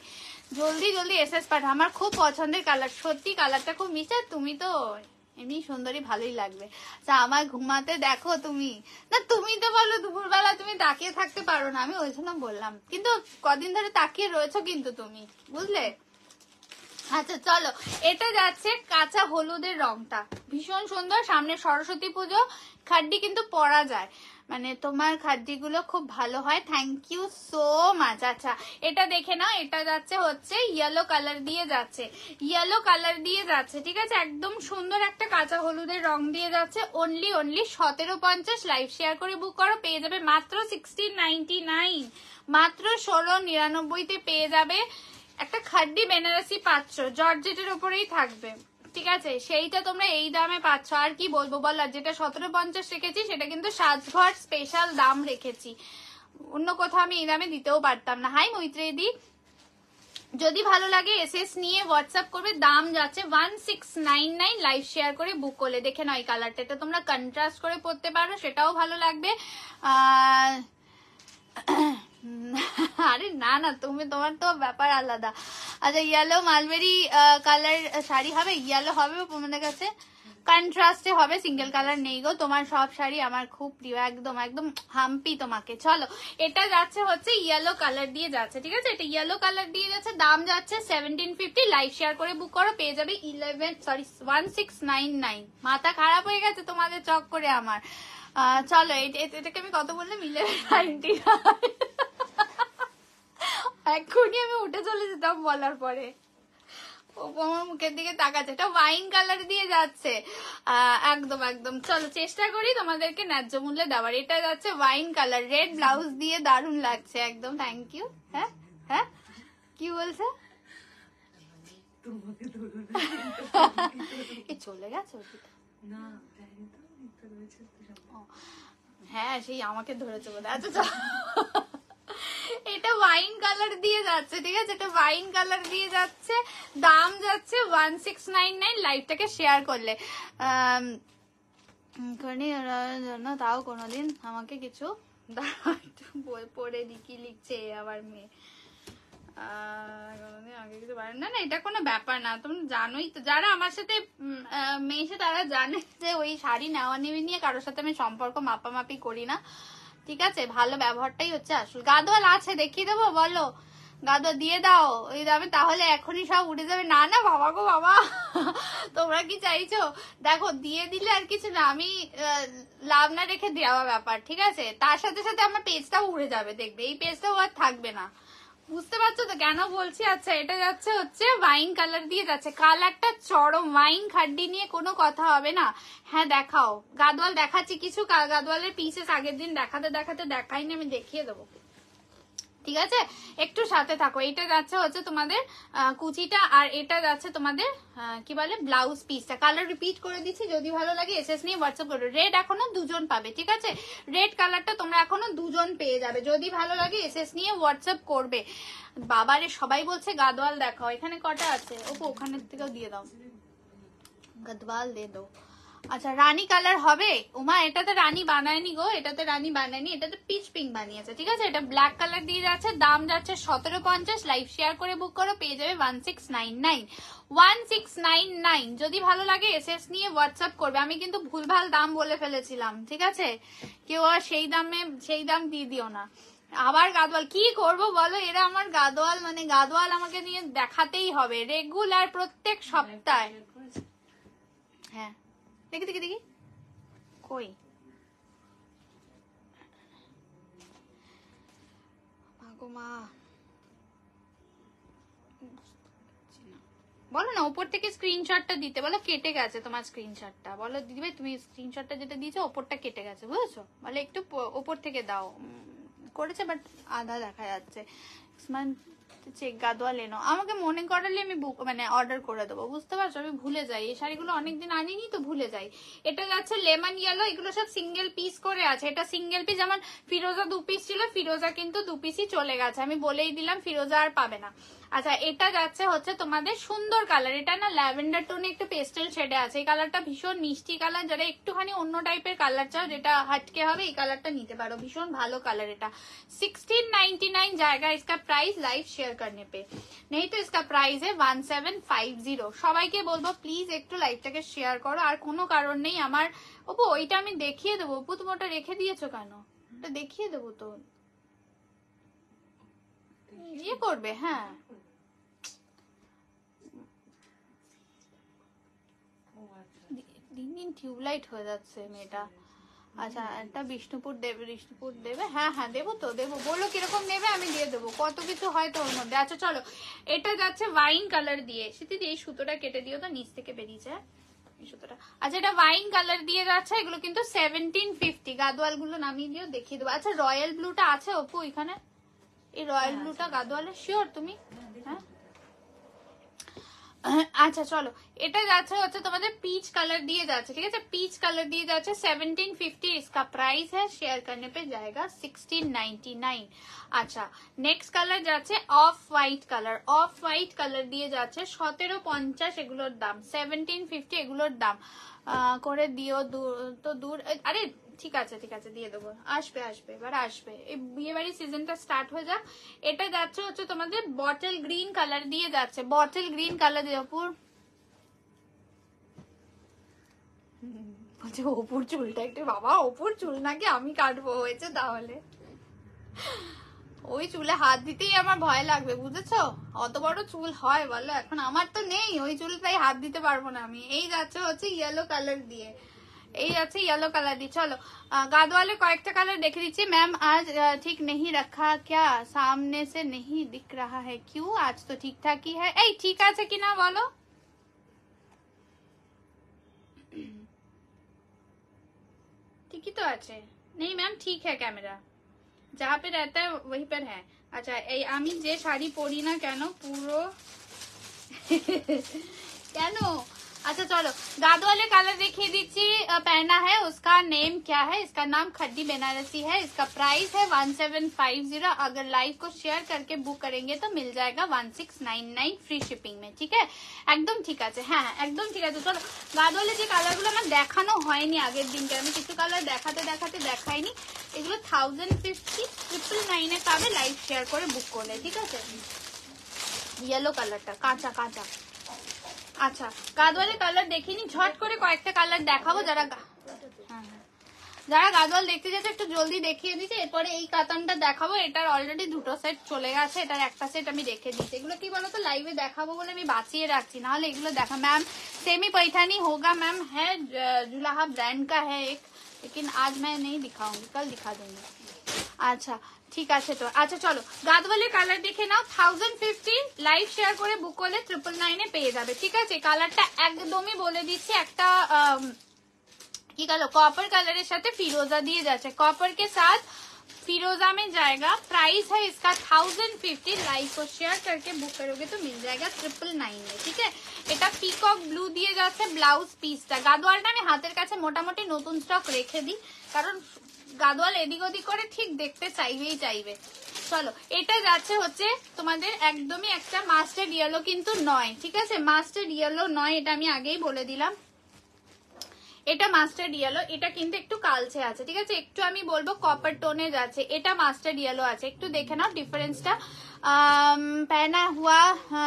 জলদি জলদি এসএস পাঠাও। আমার খুব পছন্দের কালার, সত্যি কালারটা খুব মিষ্টি। তুমি তো এমনি সুন্দরী, ভালোই লাগবে। আচ্ছা, আমার ঘুমাতে দেখো তুমি না, তুমি তো বলো দুপুরবেলা তুমি তাকিয়ে থাকতে পারো না, আমি ওই জন্য বললাম। কিন্তু কদিন ধরে তাকিয়ে রয়েছো কিন্তু তুমি, বুঝলে। আচ্ছা চলো, এটা যাচ্ছে কাঁচা হলুদের রংটা, ভীষণ সুন্দর। সামনে সরস্বতী পুজো, খাড্ডি কিন্তু পরা যায়, মানে তোমার খাড্ডিগুলো খুব ভালো হয়। Thank you so much. আচ্ছা, এটা দেখে নাও। এটা যাচ্ছে হচ্ছে ইয়েলো কালার দিয়ে যাচ্ছে, ইয়েলো কালার দিয়ে যাচ্ছে, ঠিক আছে, একদম সুন্দর একটা কাঁচা হলুদের রং দিয়ে যাচ্ছে। অনলি 1750। লাইভ শেয়ার করে বুক করো, পেয়ে যাবে মাত্র 1699, মাত্র 1699 পেয়ে যাবে। একটা খাড্ডি বেনারসি পাচ্ছ, জর্জেটের উপরেই থাকবে, ঠিক আছে, সেইটা তোমরা এই দামে পাচ্ছ। আর কি বলবো বল, আর যেটা 1750 রেখেছি সেটা কিন্তু সাজঘর স্পেশাল দাম রেখেছি, অন্য কোথাও আমি এই দামে দিতেও পারতাম না। হাই মৈত্রেয়দি, যদি ভালো লাগে এসএস নিয়ে হোয়াটসঅ্যাপ করবে। দাম যাচ্ছে 1699। লাইভ শেয়ার করে বুক করলে দেখে নাও এই কালারটা, এটা তোমরা কন্ট্রাস্ট করে পরতে পারো, সেটাও ভালো লাগবে। আরে না না, তোমার তো ব্যাপার আলাদা। আচ্ছা, ইয়েলো মালবেরি কালার শাড়ি হবে, ইয়েলো হবে তোমাদের কাছে, কন্ট্রাস্টে হবে, সিঙ্গেল কালার নেই গো। তোমার সব শাড়ি আমার খুব প্রিয়, একদম একদম হাম্পি তোমাকে। চলো, এটা যাচ্ছে হচ্ছে ইয়েলো কালার দিয়ে যাচ্ছে, ঠিক আছে, এটা ইয়েলো কালার দিয়ে যাচ্ছে। দাম যাচ্ছে 1750। লাইভ শেয়ার করে বুক করো, পেয়ে যাবে 1699। মাথা খারাপ হয়ে গেছে তোমাদের চক করে আমার। চলো, এটাকে আমি কত বললাম? 1190। এক্ষুনি আমি উঠে চলে যেতাম বলার পরে। আমার মুখের দিকে তাকাচ্ছে। এটা ওয়াইন কালার দিয়ে যাচ্ছে, একদম একদম। চলো, চেষ্টা করি তোমাদেরকে ন্যায্য মূল্যে দেওয়ার। এটা যাচ্ছে ওয়াইন কালার, রেড ব্লাউজ দিয়ে দারুণ লাগছে একদম। Thank you. হ্যাঁ হ্যাঁ, কি বলছে? চলে গেছে হ্যাঁ, সেই আমাকে ধরেছে বোধ হয়। আচ্ছা, এটা ওয়াইন কালার দিয়ে যাচ্ছে, ঠিক আছে, এটা ওয়াইন কালার দিয়ে যাচ্ছে, দাম যাচ্ছে 1699। লাইভটাকে শেয়ার করলে তাও কোনোদিন আমাকে কিছু পড়ে কি লিখছে আবার মেয়ে, আগে কিছু না না, এটা কোনো ব্যাপার না। তুমি জানোই তো, যারা আমার সাথে মেয়েছে তারা জানে যে ওই শাড়ি নেওয়া নেওয়া নিয়ে কারোর সাথে আমি সম্পর্ক মাপামাপি করি না, ঠিক আছে। ভালো ব্যবহারটাই হচ্ছে আসল। গাদোয়াল আছে, দেখিয়ে দেবো, বলো গাদোয়াল দিয়ে দাও ওই দামে, তাহলে এখনই সব উঠে যাবে। না না বাবা গো বাবা, তোমরা কি চাইছো? দেখো দিয়ে দিলে আর কিছু না, আমি লাভ না রেখে দেওয়া ব্যাপার, ঠিক আছে। তার সাথে সাথে আমার পেজটাও উড়ে যাবে, দেখবে এই পেজটাও আর থাকবে না, বুঝতে পারছো তো কেন বলছি। আচ্ছা এটা যাচ্ছে হচ্ছে ওয়াইন কালার দিয়ে যাচ্ছে, কালারটা চরম, ওয়াইন খাড্ডি নিয়ে কোনো কথা হবে না। হ্যাঁ দেখাও গাদোয়াল, দেখাচ্ছি কিছু গাদোয়ালের পিসেস, আগের দিন দেখাতে দেখাতে দেখাইনি, আমি দেখিয়ে দেবো, ঠিক আছে, একটু সাথে থাকো। এটা যাচ্ছে হচ্ছে তোমাদের কুচিটা, আর এটা যাচ্ছে তোমাদের কি বলে ব্লাউজ পিসটা। কালার রিপিট করে দিচ্ছি, যদি ভালো লাগে এসএস নিয়ে হোয়াটসঅ্যাপ করো। রেড এখনো দুজন পাবে, ঠিক আছে, রেড কালারটা তোমরা এখনো দুজন পেয়ে যাবে, যদি ভালো লাগে এসএস নিয়ে হোয়াটসঅ্যাপ করবে। বাবারে সবাই বলছে গাদোয়াল দেখাও, এখানে কটা আছে ওপো, ওখানের থেকেও দিয়ে দাও, গাদোয়াল দিয়ে দাও। আচ্ছা রানী কালার হবে উমা, এটাতে রানী বানায়নি গো, এটাতে রানী বানায়নি, এটাতে পিচ পিঙ্ক বানিয়েছে, ঠিক আছে। এটা ব্ল্যাক কালার দিয়ে যাচ্ছে, দাম যাচ্ছে 1750। লাইভ শেয়ার করে বুক করো, পেয়ে যাবে 1699, 1699। যদি ভালো লাগে এসএস নিয়ে হোয়াটসঅ্যাপ করবে। আমি কিন্তু ভুলভাল দাম বলে ফেলেছিলাম, ঠিক আছে, কেউ আর সেই দাম দিয়ে দিও না। আবার গাদোয়াল কি করব বলো, এরা আমার গাদোয়াল, মানে গাদোয়াল আমাকে নিয়ে দেখাতেই হবে রেগুলার, প্রত্যেক সপ্তাহে। হ্যাঁ দেখি দেখি দেখি কই, মা বলো না, উপর থেকে স্ক্রিনশটটা দিতে বলো, কেটে গেছে তোমার স্ক্রিনশটটা, বলো দিদি ভাই তুমি স্ক্রিনশটটা যেটা দিয়েছো ওপরটা কেটে গেছে, বুঝেছো, বলে একটু ওপর থেকে দাও, করেছে বাট আধা দেখা যাচ্ছে। চেক গাদোয়াল এনো, আমাকে মনে করালে আমি মানে অর্ডার করে দেবো, বুঝতে পারছো, আমি ভুলে যাই, এই শাড়িগুলো অনেকদিন আনিনি তো ভুলে যাই। এটা যাচ্ছে লেমন ইয়েলো, এগুলো সব সিঙ্গেল পিস করে আছে, এটা সিঙ্গেল পিস। আমার ফিরোজা 2 পিস ছিল, ফিরোজা কিন্তু 2 পিসই চলে গেছে, আমি বলেই দিলাম ফিরোজা আর পাবে না। আচ্ছা এটা যাচ্ছে হচ্ছে তোমাদের সুন্দর কালার, এটা না ল্যাভেন্ডার টোনে একটু পেস্টেল শেডে আছে, এই কালারটা ভীষণ মিষ্টি কালার, যারা একটুখানি অন্য টাইপের কালার চাও যেটা হাটকে হবে এই কালারটা নিতে পারো, ভীষণ ভালো কালার। এটা 1699 জায়গা इसका प्राइस लाइव शेयर करने पे, नहीं तो इसका प्राइस है 1750। সবাইকে বলবো প্লিজ একটু লাইভটাকে শেয়ার করো, আর কোনো কারণ নেই আমার ওপো, ওইটা আমি দেখিয়ে দেবো। ওপো তুমি ওটা রেখে দিয়েছো কেন, ওটা দেখিয়ে দেবো তো, ইয়ে করবে, হ্যাঁ দিন দিন টিউবলাইট হয়ে যাচ্ছে মেয়েটা। আচ্ছা একটা বিষ্ণুপুর দেবে, হ্যাঁ হ্যাঁ দেবো তো, দেবো, বলো কিরকম নেবে আমি দিয়ে দেবো, কত কিছু হয় তো ওর মধ্যে। আচ্ছা চলো এটা যাচ্ছে ওয়াইন কালার দিয়ে, সেটি এই সুতোটা কেটে দিও তো, নিচ থেকে বেরিয়েছে এই সুতোটা। আচ্ছা এটা ওয়াইন কালার দিয়ে যাচ্ছে, এগুলো কিন্তু 1750। গাদোয়াল গুলো নামিয়ে দিও, দেখিয়ে দেবো। আচ্ছা রয়্যাল ব্লুটা আছে অপু এখানে, এই রয়্যাল ব্লুটা গাদোয়ালের শিওর তুমি? হ্যাঁ আচ্ছা চলো এটা যাচ্ছে হচ্ছে তোমাদের পিচ কালার দিয়ে যাচ্ছে, ঠিক আছে, পিচ কালার দিয়ে যাচ্ছে 1750। इसका प्राइस है शेयर करने पे जाएगा 1699। আচ্ছা নেক্সট কালার যাচ্ছে of white colour, of white colour দিয়ে যাচ্ছে 1750, এগুলোর দাম 1750, এগুলোর দাম করে দিও তো দূর। আরে ঠিক আছে ঠিক আছে দিয়ে দেবো, আসবে আসবে এবার আসবে, এই বিয়ে বাড়ির সিজনটা স্টার্ট হয়ে যাক। এটা যাচ্ছে হচ্ছে তোমাদের বটল গ্রিন কালার দিয়ে যাচ্ছে, বটল গ্রিন কালার দিয়ে অপুর বলছে অপুর চুলটা একটু, বাবা অপুর চুল নাকি আমি কাটবো হয়েছে তাহলে, ওই চুলে হাত দিতেই আমার ভয় লাগবে, বুঝেছো, অত বড় চুল হয় বলো, এখন আমার তো নেই ওই চুল, তাই হাত দিতে পারবো না আমি। এই যাচ্ছে হচ্ছে ইয়েলো কালার দিয়ে, এই আছে ইয়েলো কালার দিয়ে। চলো গাদোয়ালে কয়েকটা কালার দেখে দিচ্ছি। ম্যাম আজ ঠিক नहीं रखा क्या, सामने से नहीं दिख रहा है क्यों, आज तो ठीक ठाक ही है। এই ঠিক আছে কিনা বলো, ঠিকই তো আছে। नहीं मैम ठीक है कैमरा, जहाँ पे रहता है वहीं पर है। আচ্ছা এই আমি যে শাড়ি পরি না কেন পুরো কেন अच्छा चलो गादवाले कलर देखिए दीजिए पहना है, उसका नेम क्या है? इसका नाम खड्डी बनारसी है। इसका प्राइस है 1750। अगर लाइव को शेयर करके बुक करेंगे तो मिल जाएगा 1699 फ्री शिपिंग में। ठीक है একদম ঠিক আছে। হ্যাঁ একদম ঠিক আছে। চলো গাদওয়ালে যে কালারগুলো আমার দেখানো হয়নি আগের দিনকে, আমি কিছু কালার দেখাতে দেখাতে দেখাইনি, এগুলো 1050 999 এ পাবে লাইভ শেয়ার করে বুক করলে। ঠিক আছে ইয়েলো কালারটা কাঁচা কাঁচা। আচ্ছা গাদওয়ালের কালার দেখিনি, ঝট করে কয়েকটা কালার দেখাবো। যারা যারা গাদওয়াল দেখতে যাচ্ছে একটু জলদি দেখিয়ে দিচ্ছে, এরপরে এই কাতানটা দেখাবো। এটার অলরেডি দুটো সেট চলে গেছে, এটার একটা সেট আমি রেখে দিচ্ছি। এগুলো কি বলতো লাইভে দেখাবো বলে আমি বাঁচিয়ে রাখছি, নাহলে এগুলো দেখা। मैम सेमी पैठानी होगा मैम, है जुलाहा ब्रांड का है एक, लेकिन आज मैं नहीं दिखाऊंगी, कल दिखा दूंगी। আচ্ছা ঠিক আছে। তো আচ্ছা চলো গাদওয়ালের কালার দেখে নাও। 1050 লাইভ শেয়ার করে বুক করলে 999 এ পেয়ে যাবে। ঠিক আছে কালারটা একদমই বলে দিচ্ছি, একটা কি কালার, कॉपर कलर साथ फिरोजा दिए जाते, कॉपर के साथ फिरोजा में जाएगा। प्राइस है इसका 1050। लाइव को शेयर करके बुक करोगे तो मिल जाएगा 999 में। ठीक है এটা পিকক ব্লু দিয়ে যাচ্ছে ব্লাউজ পিসটা। গাদওয়ালটা আমি হাতের কাছে মোটামুটি নতুন স্টক রেখে দিই, কারণ গাদওয়াল এদিক ওদিক করে ঠিক দেখতে চাইবেই চাইবে। চলো এটা যাচ্ছে হচ্ছে তোমাদের একদমই একটা মাস্টার্ড ইয়েলো কিন্তু নয়। ঠিক আছে মাস্টার্ড ইয়েলো নয়, এটা আমি আগেই বলে দিলাম। এটা মাস্টার্ড ইয়েলো, এটা কিন্তু একটু কালচে আছে। ঠিক আছে একটু আমি বলবো কপার টোনে যাচ্ছে, এটা মাস্টার্ড ইয়েলো আছে। একটু দেখে নাও ডিফারেন্সটা। पहना हुआ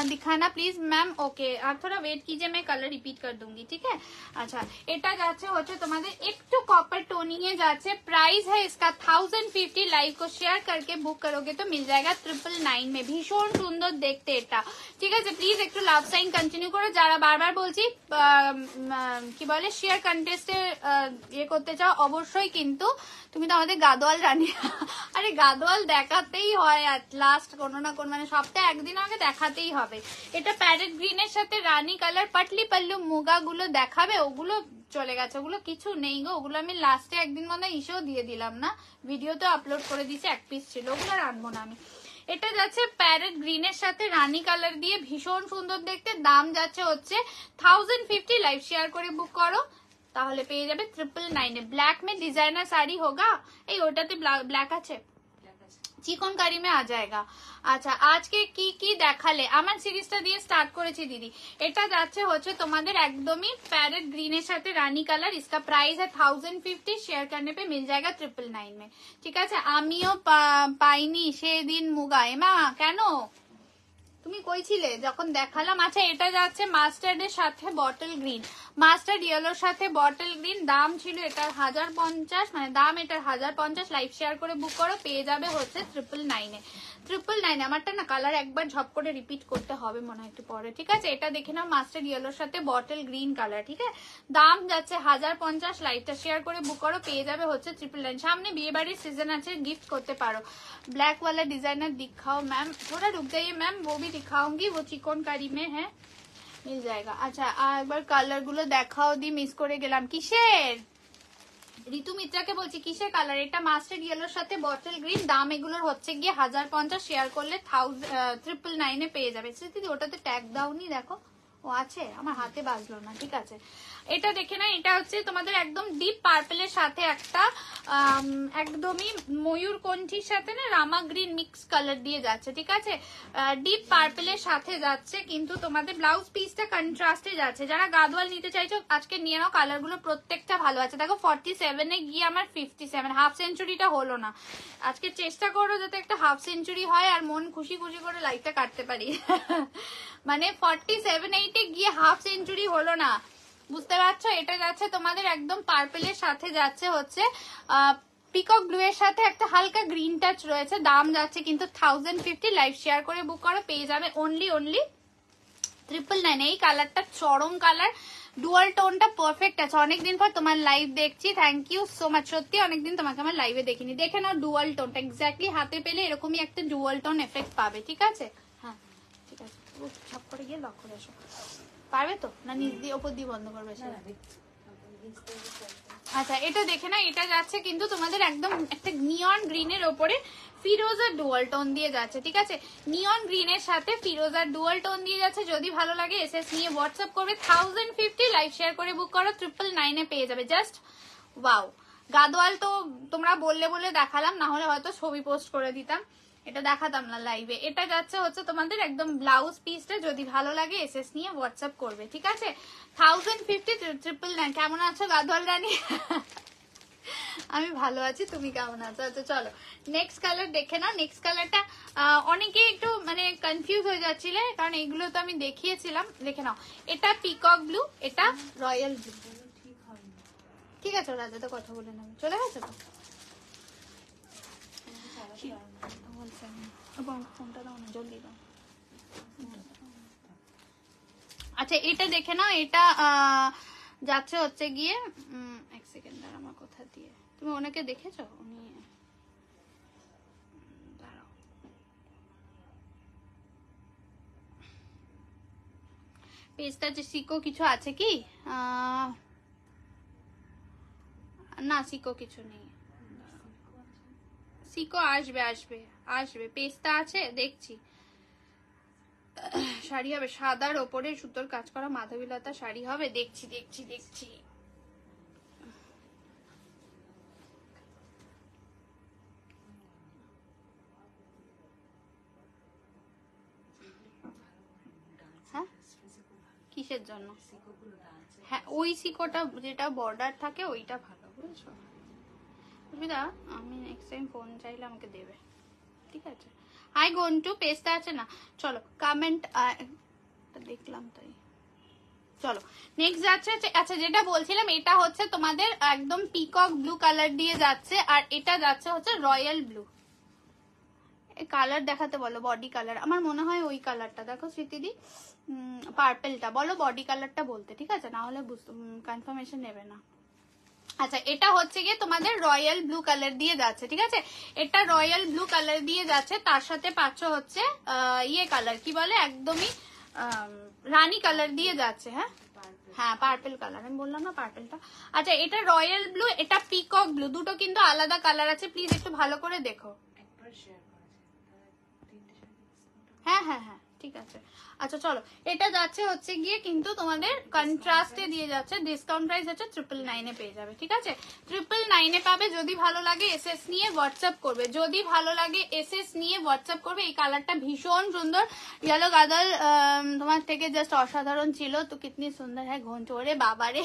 दिखाना प्लीज मैम। ओके आप थोड़ा वेट कीजिए, मैं कलर रिपीट कर दूंगी। ठीक है अच्छा এটা যাচ্ছে হচ্ছে তোমাদের একটু কপার টোনিং এ যাচ্ছে। प्राइस है इसका 1050। लाइव को शेयर करके बुक करोगे तो मिल जाएगा 999 में। ভীষণ সুন্দর দেখতে এটা। ঠিক আছে প্লিজ একটু লাভ সাইন কন্টিনিউ করো। যারা বারবার বলছি কি বলে শেয়ার কন্টেস্টে ইয়ে করতে চাও, অবশ্যই কিন্তু তুমি তো আমাদের গাদওয়াল রানী। আরে গাদওয়াল দেখাতেই হয় অ্যাট লাস্ট, কোনো না কোন মানে সপ্তাহে একদিন আগে দেখাতেই হবে। এটা প্যারেট গ্রিনের সাথে রানী কালার পাটলি পাল্লু মুগা গুলো দেখাবে, ওগুলো চলে গেছে, ওগুলো কিছু নেই গো। ওগুলো আমি লাস্টে একদিন মনে হয় ইস্যু দিয়ে দিলাম না, ভিডিওতে আপলোড করে দিয়েছি, এক পিস ছিল, ওগুলো রাখবো না আমি। এটা যাচ্ছে প্যারেট গ্রিনের সাথে রানী কালার দিয়ে, ভীষণ সুন্দর দেখতে। দাম যাচ্ছে হচ্ছে 1050। লাইভ শেয়ার করে বুক করো তাহলে পেয়ে যাবে 999 এ। ব্ল্যাক में डिजाइनर साड़ी होगा, এই ওটাতে ব্ল্যাক আছে, চিকনকারি में आ जाएगा। আচ্ছা আজকে কি কি দেখালে, আমার সিরিজটা দিয়ে স্টার্ট করেছি দিদি। এটা যাচ্ছে হচ্ছে তোমাদের একদমই প্যারেট গ্রিনের সাথে রানী কালার। इसका प्राइस है 1050। शेयर करने पे मिल जाएगा 999 में। ঠিক আছে আমিও পাইনি সেদিন মুগা। এমা কেন তুমি কই ছিলে যখন দেখালাম? আচ্ছা এটা যাচ্ছে মাস্টার্ডের সাথে বটল গ্রিন, মাস্টার্ড ইয়েলোর সাথে বটল গ্রিন। দাম ছিল এটার 1050, মানে দাম এটার 1050। লাইভ শেয়ার করে বুক করো পেয়ে যাবে হচ্ছে 999 এ। 999 আমারটা না কালার একবার ঝপ করে রিপিট করতে হবে মনে হয় একটু পরে। ঠিক আছে এটা দেখে নাও মাস্টার্ড ইয়েলোর সাথে বটল গ্রিন কালার। ঠিক আছে দাম যাচ্ছে 1050। লাইভটা শেয়ার করে বুক করো পেয়ে যাবে হচ্ছে 999। সামনে বিয়ে বাড়ির সিজন আছে, গিফট করতে পারো। ब्लैक वाला डिजाइनर दिखाओ मैम, थोड़ा रुक जाइए मैम, वो भी दिखाऊंगी, वो चिकनकारी में है, मिल जाएगा। अच्छा एक बार কালার গুলো দেখাও দি, মিস করে গেলাম। কিসের ঋতু মিত্রাকে বলছি কিসের কালার? এটা মাস্টার্ড ইয়েলোর সাথে বটল গ্রিন। দাম এগুলোর হচ্ছে গিয়ে 1050। শেয়ার করলে 999 এ পেয়ে যাবে। দিদি ওটাতে ট্যাগ দাওনি, দেখো ও আছে, আমার হাতে বাজলো না। ঠিক আছে এটা দেখে না, এটা হচ্ছে তোমাদের একদম ডিপ পার্পেলের সাথে একটা একদমই ময়ূর কণ্ঠির সাথে না রামা গ্রিন মিক্স কালার দিয়ে যাচ্ছে। ঠিক আছে ডিপ পার্পেলের সাথে যাচ্ছে, কিন্তু তোমাদের ব্লাউজ পিসটা কন্ট্রাস্টে যাচ্ছে। যারা গাদওয়াল নিতে চাইছো আজকে নিয়ে নাও, কালারগুলো প্রত্যেকটা ভালো আছে। দেখো 47 এ গিয়ে আমার 57, হাফ সেঞ্চুরিটা হলো না। আজকে চেষ্টা করো যাতে একটা হাফ সেঞ্চুরি হয় আর মন খুশি খুশি করে লাইফটা কাটতে পারি। মানে 47-8 এ গিয়ে হাফ সেঞ্চুরি হলো না, বুঝতে পারছো? এটা যাচ্ছে তোমাদের একদম পার্পেলের সাথে যাচ্ছে হচ্ছে পিকক ব্লু এর সাথে একটা হালকা গ্রিন টাচ রয়েছে। দাম যাচ্ছে কিন্তু 1050। লাইভ শেয়ার করে বুক করো পেয়ে যাবে অনলি 999। এই কালারটা চরম কালার, ডুয়াল টোনটা পারফেক্ট আছে। অনেকদিন পর তোমার লাইভ দেখছি, থ্যাংক ইউ সো মাচ। সত্যি অনেকদিন তোমাকে আমার লাইভে দেখিনি। দেখে নাও ডুয়াল টোনটা এক্স্যাক্টলি হাতে পেলে এরকমই একটা ডুয়াল টোন এফেক্ট পাবে। ঠিক আছে হ্যাঁ ঠিক আছে সব করে গিয়ে লক করে এসো। পারবে তো না নিচ দিয়ে ওপর দিয়ে বন্ধ করবে? আচ্ছা এটা দেখে না, এটা যাচ্ছে কিন্তু তোমাদের একদম একটা নিয়ন গ্রিনের ওপরে ফিরোজার ডুয়াল টোন দিয়ে যাচ্ছে, ঠিক আছে? নিয়ন গ্রিনের সাথে ফিরোজার ডুয়াল টোন দিয়ে যাচ্ছে। যদি ভালো লাগে এসএস নিয়ে হোয়াটসঅ্যাপ করবে। 1050 লাইভ শেয়ার করে বুক করো, 999 পেয়ে যাবে। Just wow. গাদোয়াল তো তোমরা বললে বলে দেখালাম, না হলে হয়তো ছবি পোস্ট করে দিতাম, এটা দেখাতাম না লাইভে। এটা যাচ্ছে হচ্ছে তোমাদের একদম ব্লাউজ পিসটা। যদি ভালো লাগে এসএস নিয়ে হোয়াটসঅ্যাপ করবে, ঠিক আছে? 1050 999। কেমন আছো গাদোয়াল রানী? আমি ভালো আছি, তুমি কেমন আছো? আচ্ছা চলো নেক্সট কালার দেখে নাও। নেক্সট কালারটা অনেকে একটু মানে কনফিউজ হয়ে যাচ্ছিলে, কারণ এগুলো তো আমি দেখিয়েছিলাম। দেখে নাও, এটা পিকক ব্লু, এটা রয়্যাল ব্লু। ঠিক আছে, রাজা তো কথা বলে নেবে, চলে গেছে তো। ফোনটা দাও না, জলদি দাও। আচ্ছা এটা দেখে নাও, এটা যাচ্ছে হচ্ছে গিয়ে এক সেকেন্ড দাঁড়া, আমার কোথা দিয়ে তুমি ওনাকে দেখেছো? উনি দাঁড়াও, পেজটা যে সিকো কিছু আছে কি? না সিকো কিছু নেই। সিকো আসবে আসবে আসবে, পেজটা আছে দেখছি। শাড়ি হবে সাদার ওপরে সুতোর কাজ করা মাধবীলতা শাড়ি হবে, দেখছি দেখছি দেখছি। হ্যাঁ কিসের জন্য? হ্যাঁ ওই সিকোটা যেটা বর্ডার থাকে ওইটা ভালো, বুঝছো? সুবিধা আমি নেক্সট টাইম ফোন চাইলে আমাকে দেবে, ঠিক আছে? হাই গন্টু, পেজটা আছে না? চলো কমেন্ট দেখলাম তাই। চলো নেক্সট যাচ্ছে। আচ্ছা যেটা বলছিলাম, এটা হচ্ছে তোমাদের একদম পিকক ব্লু কালার দিয়ে যাচ্ছে, আর এটা যাচ্ছে হচ্ছে রয়্যাল ব্লু। কালার দেখাতে বলো, বডি কালার। আমার মনে হয় ওই কালারটা দেখো স্মৃতিদি, পার্পেলটা বলো বডি কালারটা বলতে, ঠিক আছে? না হলে কনফার্মেশন নেবে না। আচ্ছা এটা হচ্ছে গিয়ে তোমাদের রয়্যাল ব্লু কালার দিয়ে যাচ্ছে, ঠিক আছে? এটা রয়্যাল ব্লু কালার দিয়ে যাচ্ছে, তার সাথে পাচ্ছ হচ্ছে ইয়ে কালার কি বলে, একদমই রানী কালার দিয়ে যাচ্ছে। হ্যাঁ হ্যাঁ পার্পেল কালার, আমি বললাম না পার্পেলটা। আচ্ছা এটা রয়্যাল ব্লু, এটা পিকক ব্লু, দুটো কিন্তু আলাদা কালার আছে। প্লিজ একটু ভালো করে দেখো। হ্যাঁ হ্যাঁ হ্যাঁ ঠিক আছে। আচ্ছা চলো এটা যাচ্ছে হচ্ছে গিয়ে কিন্তু তোমাদের কন্ট্রাস্টে দিয়ে যাচ্ছে। ডিসকাউন্ট প্রাইস হচ্ছে 999 পেয়ে যাবে, ঠিক আছে? 999 পাবে। যদি ভালো লাগে এসএস নিয়ে হোয়াটসঅ্যাপ করবে, যদি ভালো লাগে এসএস নিয়ে হোয়াটসঅ্যাপ করবে। এই কালারটা ভীষণ সুন্দর, ইয়েলো গাদল তোমার থেকে জাস্ট অসাধারণ ছিল। তো কিতনি সুন্দর হ্যাঁ ঘন্টু, ওরে বাবারে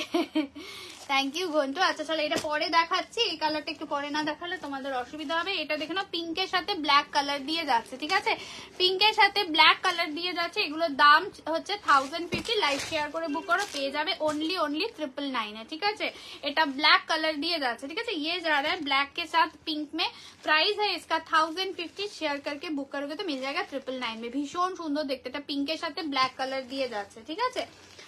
থ্যাংক ইউ ঘন্টু। আচ্ছা চলো এটা পরে দেখাচ্ছি, এই কালারটা একটু পরে না দেখালে তোমাদের অসুবিধা হবে। এটা দেখে নাও, পিঙ্কের সাথে ব্ল্যাক কালার দিয়ে যাচ্ছে, ঠিক আছে? পিঙ্কের সাথে ব্ল্যাক কালার দিয়ে যাচ্ছে। এগুলোর দাম হচ্ছে 1050। লাইভ শেয়ার করে বুক করো, পেয়ে যাবে ओनली 999, ঠিক আছে? এটা ব্ল্যাক কালার দিয়ে যাচ্ছে, ঠিক আছে? ये जा रहा है ब्लैक के साथ पिंक में। प्राइस है इसका 1050। शेयर करके बुक करोगे तो मिल जाएगा 999 में। ভীষণ সুন্দর দেখতে, এটা পিঙ্কের সাথে ব্ল্যাক কালার দিয়ে যাচ্ছে, ঠিক আছে?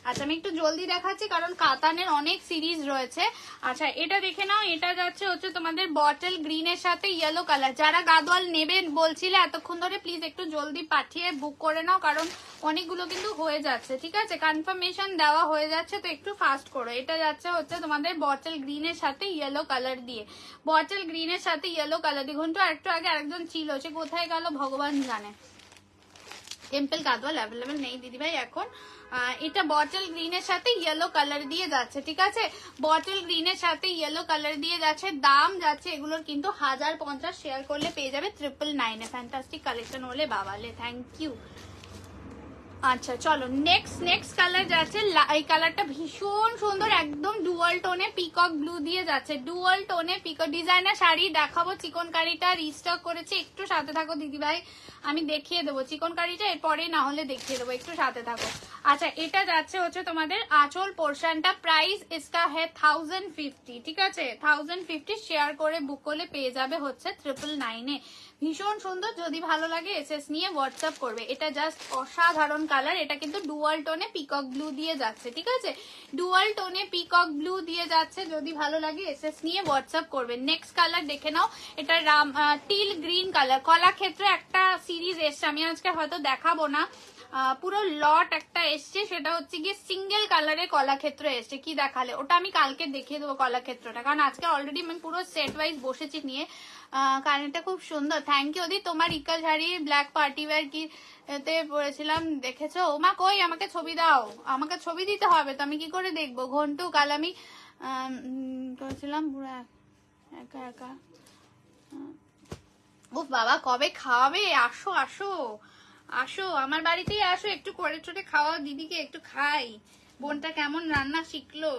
আচ্ছা আমি একটু জলদি দেখাচ্ছি কারণ কাতানের অনেক সিরিজ রয়েছে। আচ্ছা এটা দেখে নাও, এটা যাচ্ছে হচ্ছে তোমাদের বটল গ্রিনের সাথে ইয়েলো কালার। যারা গাদোয়াল নেবেন বলছিলে এতক্ষণ ধরে, প্লিজ একটু জলদি পাঠিয়ে বুক করে নাও, কারণ অনেকগুলো কিন্তু হয়ে যাচ্ছে, ঠিক আছে? কনফার্মেশন দেওয়া হয়ে যাচ্ছে, তো একটু ফাস্ট করো। এটা যাচ্ছে হচ্ছে তোমাদের বটল গ্রিনের সাথে ইয়েলো কালার দিয়ে, বটল গ্রিনের সাথে ইয়েলো কালার দিয়ে। ঘন্টু একটু আগে আরেকজন ছিল, সে কোথায় গেল ভগবান জানে। টেম্পল গাদোয়াল অ্যাভেলেবেল নেই দিদি ভাই এখন। এটা বটল গ্রিনের সাথে ইয়েলো কালার দিয়ে যাচ্ছে, ঠিক আছে? বটল গ্রিনের সাথে ইয়েলো কালার দিয়ে যাচ্ছে। দাম যাচ্ছে এগুলোর কিন্তু 1050। শেয়ার করলে পেয়ে যাবে 999। ফ্যান্টাস্টিক কালেকশন হলে বাবালে, থ্যাংক ইউ। আচ্ছা চলো নেক্সট কালার যাচ্ছে। এই কালারটা ভীষণ সুন্দর, একদম ডুয়াল টোনে পিকক ব্লু দিয়ে যাচ্ছে। ডুয়াল টোনে পিকক ডিজাইনার শাড়ি দেখাবো। চিকনকারিটা রিস্টক করেছে, একটু সাথে থাকো দিদি ভাই, আমি দেখিয়ে দেবো চিকনকারিটা এরপরে, না হলে দেখিয়ে দেবো, একটু সাথে থাকো। আচ্ছা এটা যাচ্ছে হচ্ছে তোমাদের আঁচল পোর্শনটা। প্রাইস ইসকা है 1050, ঠিক আছে? 1050। শেয়ার করে বুক করলে পেয়ে যাবে হচ্ছে 999 ভীষণ সুন্দর। যদি ভালো লাগে এসএস নিয়ে হোয়াটসঅ্যাপ করবে। এটা জাস্ট অসাধারণ কালার। এটা কিন্তু ডুয়াল টোনে পিকক ব্লু দিয়ে যাচ্ছে, ঠিক আছে? ডুয়াল টোনে পিকক ব্লু দিয়ে যাচ্ছে। যদি ভালো লাগে এসএস নিয়ে হোয়াটসঅ্যাপ করবে। নেক্সট কালার দেখে নাও, এটা টিল গ্রিন কালার। কলাক্ষেত্রে একটা সিরিজ এসছে, আমি আজকে হয়তো দেখাবো না। পুরো লট একটা এসছে, সেটা হচ্ছে গিয়ে সিঙ্গেল কালারের কলাক্ষেত্র এসছে। কি দেখালে ওটা আমি কালকে দেখিয়ে দেবো কলাক্ষেত্রটা, কারণ আজকে অলরেডি আমি পুরো সেট ওয়াইজ বসেছি নিয়ে। কানেরটা খুব সুন্দর, থ্যাংক ইউ দি। তোমার ইকা শাড়ি ব্ল্যাক পার্টি ওয়্যার কি এতে পরেছিলাম দেখেছো? ও মা কই, আমাকে ছবি দাও, আমাকে ছবি দিতে হবে তো, আমি কি করে দেখবো? ঘন্টু কাল আমি করেছিলাম পুরো একা একা। ও বাবা কবে খাওয়াবে? আসো আসো আসো, আমার বাড়িতেই আসো, একটু করে টোরে খাওয়াও দিদিকে, একটু খাই। বোনটা কেমন রান্না শিখলো,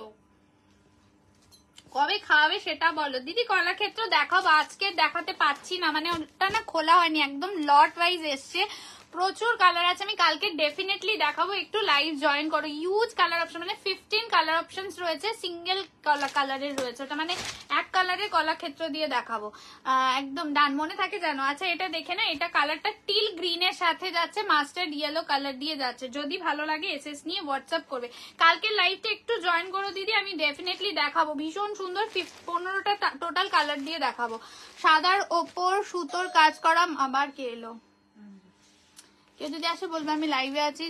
কবে খাওয়াবে সেটা বলো দিদি। কলাক্ষেত্র দেখাবো, আজকে দেখাতে পারছি না, মানে ওটা না খোলা হয়নি, একদম লট ওয়াইজ এসছে, প্রচুর কালার আছে। আমি কালকে ডেফিনেটলি দেখাবো, একটু লাইভ জয়েন করো। ইউজ কালার অপশন, মানে 15 কালার অপশনস রয়েছে, সিঙ্গেল কালারের রয়েছে, ওটা মানে এক কালারের কলাক্ষেত্র দিয়ে দেখাবো। একদম ডান, মনে থাকে জানো। আচ্ছা এটা দেখে না, এটা কালারটা টিল গ্রিনের সাথে যাচ্ছে, মাস্টার্ড ইয়েলো কালার দিয়ে যাচ্ছে। যদি ভালো লাগে এসএস নিয়ে হোয়াটসঅ্যাপ করবে। কালকে লাইভটা একটু জয়েন করো দিদি, আমি ডেফিনেটলি দেখাবো। ভীষণ সুন্দর 15টা টোটাল কালার দিয়ে দেখাবো। সাদার ওপর সুতোর কাজ করা। আবার কে এলো? কেউ যদি আসে বলবে আমি লাইভে আছি,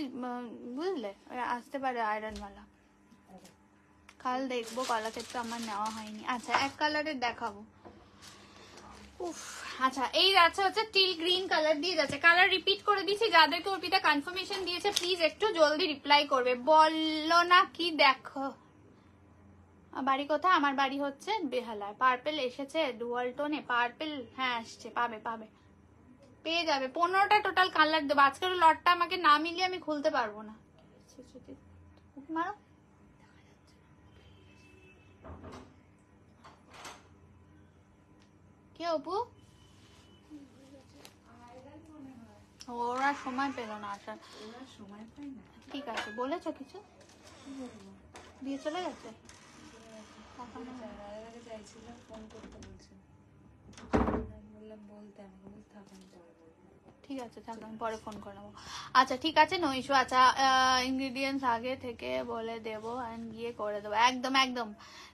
বুঝলে, আসতে পারে আয়রনওয়ালা। কাল দেখবো, কলাক্ষেত্র আমার নেওয়া হয়নি। আচ্ছা এক কালারের দেখাবো। উফ, আচ্ছা এই যাচ্ছে হচ্ছে টিল গ্রিন কালার দিয়ে যাচ্ছে। কালার রিপিট করে দিচ্ছি, যাদেরকে অর্পিতা কনফার্মেশন দিয়েছে প্লিজ একটু জলদি রিপ্লাই করবে। বলো না কি দেখো বাড়ি কোথায়? আমার বাড়ি হচ্ছে বেহালায়। পার্পেল এসেছে ডুয়াল টোনে, পার্পেল হ্যাঁ আসছে, পাবে পাবে, পেয়ে যাবে। 15টা টোটাল কালার দেবো। আজকের লটটা আমাকে না মিলিয়ে আমি খুলতে পারবো না। মারো, কে অপু? ওরা সময় পেল না আসার। ঠিক আছে, বলেছো কিছু দিয়ে চলে গেছে? ঠিক আছে থাক, আমি পরে ফোন করে নেবো। আচ্ছা ঠিক আছে নো ইস্যু। আচ্ছা ইনগ্রিডিয়েন্টস আগে থেকে বলে দেবো এন্ড গিয়ে করে দেবো। একদম একদম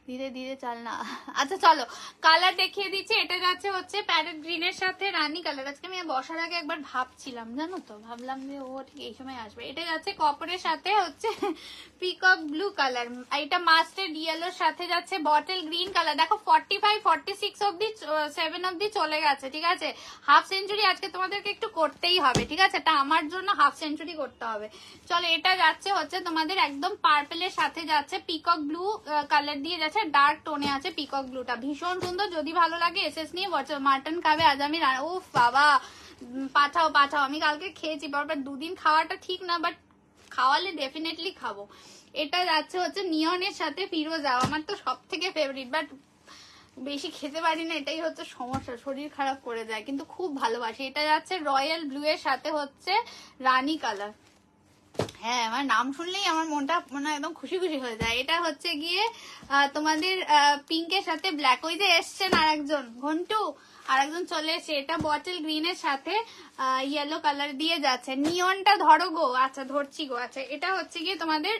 ধীরে ধীরে চাল না। আচ্ছা চলো কালার দেখিয়ে দিচ্ছি। এটা যাচ্ছে হচ্ছে প্যারেট গ্রিনের সাথে রানী কালার। আজকে আমি বসার আগে একবার ভাবছিলাম জানো তো, ভাবলাম যে ও ঠিক এই সময় আসবে। এটা যাচ্ছে কপারের সাথে হচ্ছে পিকক ব্লু কালার। এটা মাস্টার্ড ইয়েলোর সাথে যাচ্ছে বটল গ্রিন কালার। দেখো 45 46 অব্দি 7 অব্দি চলে গেছে, ঠিক আছে। হাফ সেঞ্চুরি আজকে তোমাদেরকে একটু করতেই হবে, ঠিক আছে, এটা আমার জন্য হাফ সেঞ্চুরি করতে হবে। চলো এটা যাচ্ছে হচ্ছে তোমাদের একদম পার্পেলের সাথে যাচ্ছে পিকক ব্লু কালার দিয়ে যাচ্ছে, ডার্ক টোনে আছে পিকক ব্লুটা, ভীষণ সুন্দর। যদি ভালো লাগে এসএস নিয়ে মাটন খাবে আজ আমি। ও বাবা পাঠাও পাঠাও, আমি কালকে খেয়েছি, বারবার দুদিন খাওয়াটা ঠিক না, বাট খাওয়ালে ডেফিনেটলি খাবো। এটা যাচ্ছে হচ্ছে নিয়নের সাথে ফিরোজা, আমার তো সব থেকে ফেভারিট, বাট বেশি খেতে পারি না, এটাই হচ্ছে সমস্যা, শরীর খারাপ করে যায়, কিন্তু খুব ভালোবাসি। এটা যাচ্ছে রয়্যাল ব্লু এর সাথে হচ্ছে রানী কালার। হ্যাঁ আমার নাম শুনলেই আমার মনটা মানে একদম খুশি খুশি হয়ে যায়। এটা হচ্ছে গিয়ে তোমাদের পিঙ্কের সাথে ব্ল্যাক, ওই যে এসছেন আর একজন ঘন্টু, আর একজন চলে এসছে। এটা বটল গ্রিনের সাথে ইয়েলো কালার দিয়ে যাচ্ছে। নিয়নটা ধরো গো, আচ্ছা ধরছি গো। আচ্ছা এটা হচ্ছে গিয়ে তোমাদের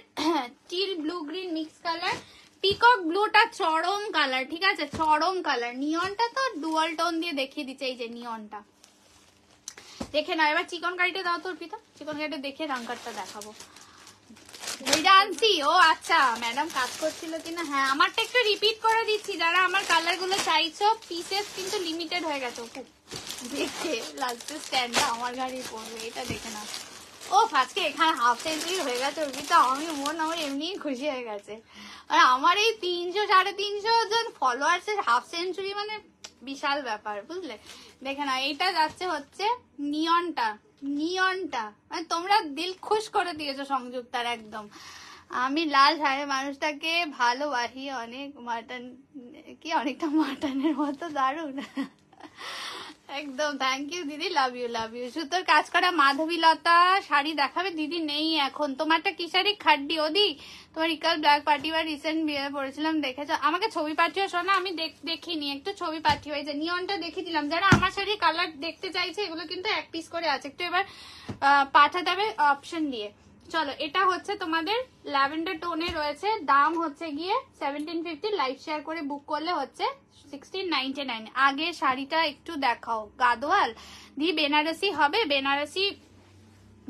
teal blue green mix colour, peacock ব্লুটা চরম কালার, ঠিক আছে, চরম কালার। নিয়নটা তো ডুয়াল টোন দিয়ে দেখিয়ে দিচ্ছে, এই যে নিয়নটা দেখে না। এবার চিকন কারিটা দাও তোর পিতা, চিকন কারিটা দেখে রাঙ্কারটা দেখাবো। ও আচ্ছা ম্যাডাম কাজ করছিল কিনা। হ্যাঁ আমারটা একটু রিপিট করে দিচ্ছি, যারা আমার কালার গুলো চাইছো, পিসেস কিন্তু লিমিটেড হয়ে গেছে। ওকে দেখে লাস্ট স্ট্যান্ডটা আমার গাড়ি পড়বে, এটা দেখে না। ও আজকে এখানে হাফ সেঞ্চুরি হয়ে গেছে অর্পিতা, আমি আমার এমনি খুশি হয়ে গেছে। আর আমার এই 300 350 জন ফলোয়ার্সের হাফ সেঞ্চুরি মানে বিশাল ব্যাপার, বুঝলে। দেখে না এইটা যাচ্ছে হচ্ছে নিয়নটা, নিয়নটা মানে তোমরা দিল খুশ করে দিয়েছো সংযুক্তার একদম। আমি লাল শাড়ি মানুষটাকে ভালোবাসি অনেক, মাটন কি অনেকটা মাটনের মতো, দারুণ একদম। থ্যাংক ইউ দিদি, লাভ ইউ লাভ ইউ। সুতোর কাজ করা মাধবীলতা শাড়ি দেখাবে দিদি, নেই এখন। তোমারটা কি শাড়ি? খাড্ডি ওদি, তোমার ইকাল ব্ল্যাক পার্টি বা রিসেন্ট বিয়ে পড়েছিলাম দেখেছো? আমাকে ছবি পাঠিও শোনা, আমি দেখিনি, একটু ছবি পাঠিও। এই যে নিয়নটা দেখিয়ে দিলাম। যারা আমার শাড়ির কালার দেখতে চাইছে এগুলো কিন্তু এক পিস করে আছে, একটু এবার পাঠাতে হবে অপশন দিয়ে। চলো এটা হচ্ছে তোমাদের ল্যাভেন্ডার টোনে রয়েছে, দাম হচ্ছে গিয়ে 1750, লাইভ শেয়ার করে বুক করলে হচ্ছে 1699। আগে শাড়িটা একটু দেখাও, গাদোয়াল দি বেনারসি হবে, বেনারসি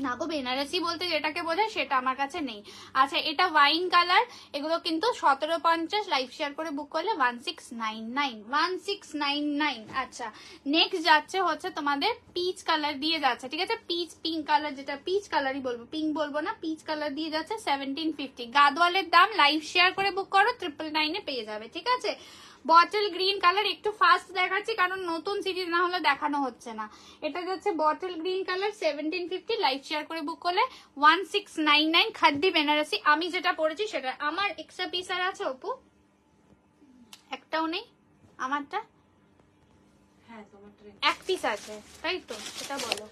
না গো, বেনারসি বলতে যেটাকে বোঝায় সেটা আমার কাছে নেই। আচ্ছা, এটা ওয়াইন কালার, এগুলো কিন্তু 1750, লাইভ শেয়ার করে বুক করলে 1699। আচ্ছা, নেক্সট যাচ্ছে হচ্ছে তোমাদের পিচ কালার দিয়ে যাচ্ছে, ঠিক আছে, পিঙ্ক কালার, যেটা পিচ কালারই বলবো, পিঙ্ক বলবো না, পিচ কালার দিয়ে যাচ্ছে 1750। গাদওয়ালের দাম লাইভ শেয়ার করে বুক করো 999 পেয়ে যাবে, ঠিক আছে। বটল গ্রিন কালার, একটু ফাস্ট দেখাচ্ছি কারণ নতুন সিরিজ না হলে দেখানো হচ্ছে না। এটা যাচ্ছে bottle green colour 1750, live share করে বুক করলে 1699। খাদ্দি বেনারসি, আমি যেটা পরেছি সেটা। আমার এক্সট্রা পিস আর আছে অপু? একটাও নেই আমারটা? হ্যাঁ, তোমারটা এক পিস আছে, তাই তো, সেটা বলো।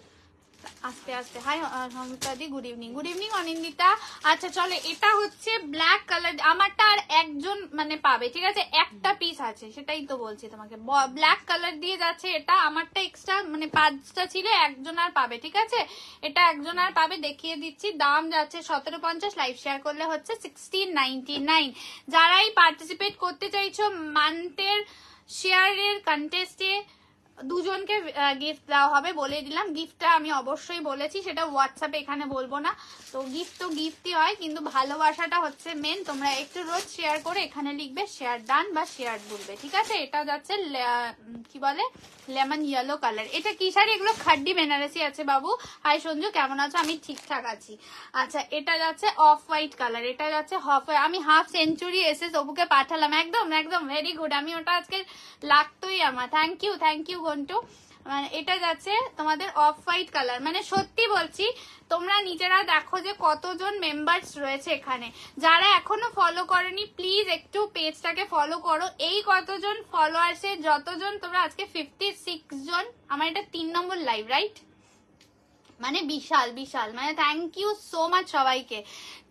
আস্তে আস্তে। হাই সংযুক্তাদি, good evening. Good evening Anindita. আচ্ছা চলো, এটা হচ্ছে ব্ল্যাক কালার, আমারটা আর একজন মানে পাবে, ঠিক আছে, একটা পিস আছে, সেটাই তো বলছি তোমাকে। ব্ল্যাক কালার দিয়ে যাচ্ছে এটা, আমারটা এক্সট্রা মানে 5টা ছিল, একজন আর পাবে, ঠিক আছে, এটা একজন আর পাবে, দেখিয়ে দিচ্ছি। দাম যাচ্ছে 1750, লাইভ শেয়ার করলে হচ্ছে 1699। যারাই পার্টিসিপেট করতে চাইছো মান্থের শেয়ারের কন্টেস্টে, দুজনকে গিফট দেওয়া হবে, বলে দিলাম। গিফটটা আমি অবশ্যই বলেছি, সেটা হোয়াটসঅ্যাপে এখানে বলবো না। তো গিফটই হয়, কিন্তু ভালোবাসাটা হচ্ছে মেন। তোমরা একটু রোজ শেয়ার করে এখানে লিখবে শেয়ার ডান বা শেয়ার বলবে, ঠিক আছে। এটা যাচ্ছে কি বলে, লেমন ইয়েলো কালার। এটা কি শাড়ি? এগুলো খাড্ডি বেনারসি আছে বাবু। হাই সঞ্জু, কেমন আছো? আমি ঠিকঠাক আছি। আচ্ছা, এটা যাচ্ছে অফ হোয়াইট কালার, এটা যাচ্ছে আমি হাফ সেঞ্চুরি এসে সবুকে পাঠালাম, একদম একদম ভেরি গুড। আমি ওটা আজকে লাগতোই আমার, থ্যাংক ইউ ঘন্টু। মানে এটা যাচ্ছে তোমাদের অফ হোয়াইট কালার। মানে সত্যি বলছি, তোমরা নিজেরা দেখো যে কতজন মেম্বার্স রয়েছে এখানে। যারা এখনো ফলো করনি প্লিজ একটু পেজটাকে ফলো করো। এই কতজন ফলোয়ার্সে যতজন তোমরা, আজকে 56 জন। আমার এটা 3 নম্বর লাইভ, রাইট? মানে বিশাল বিশাল, মানে থ্যাংক ইউ সো মাচ সবাইকে।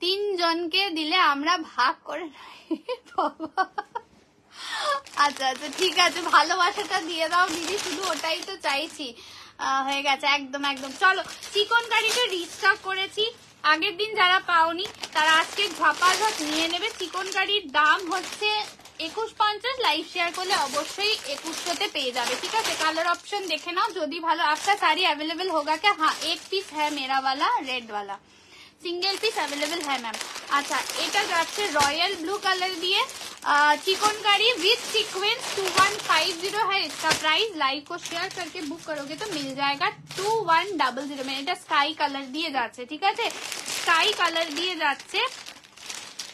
3 জনকে দিলে আমরা ভাগ করে বাবা। আচ্ছা আচ্ছা, ঠিক আছে, ভালোবাসাটা দিয়ে দাও দিদি, শুধু ওটাই তো চাইছি। হয়ে গেছে, একদম একদম। চলো, চিকন কারিটা রিস্টক করেছি, আগের দিন যারা পাওনি তারা আজকে ঝপাঝপ নিয়ে নেবে। চিকন কারির দাম হচ্ছে 2150, লাইভ শেয়ার করলে অবশ্যই 2100তে পেয়ে যাবে, ঠিক আছে। কালার অপশন দেখে নাও যদি ভালো। आपका साड़ी अवेलेबल होगा क्या? हाँ, एक पीस है मेरा वाला, रेड वाला सिंगल पीस अवेलेबल है मैम। अच्छा, এটা যাচ্ছে রয়্যাল ব্লু কালার দিয়ে चिकनकारी विथ सीक्वेंस 2150 है इसका प्राइस। लाइव को शेयर करके बुक करोगे तो मिल जाएगा 2100 में। এটা স্কাই কালার দিয়ে যাচ্ছে, ঠিক আছে, স্কাই কালার দিয়ে যাচ্ছে,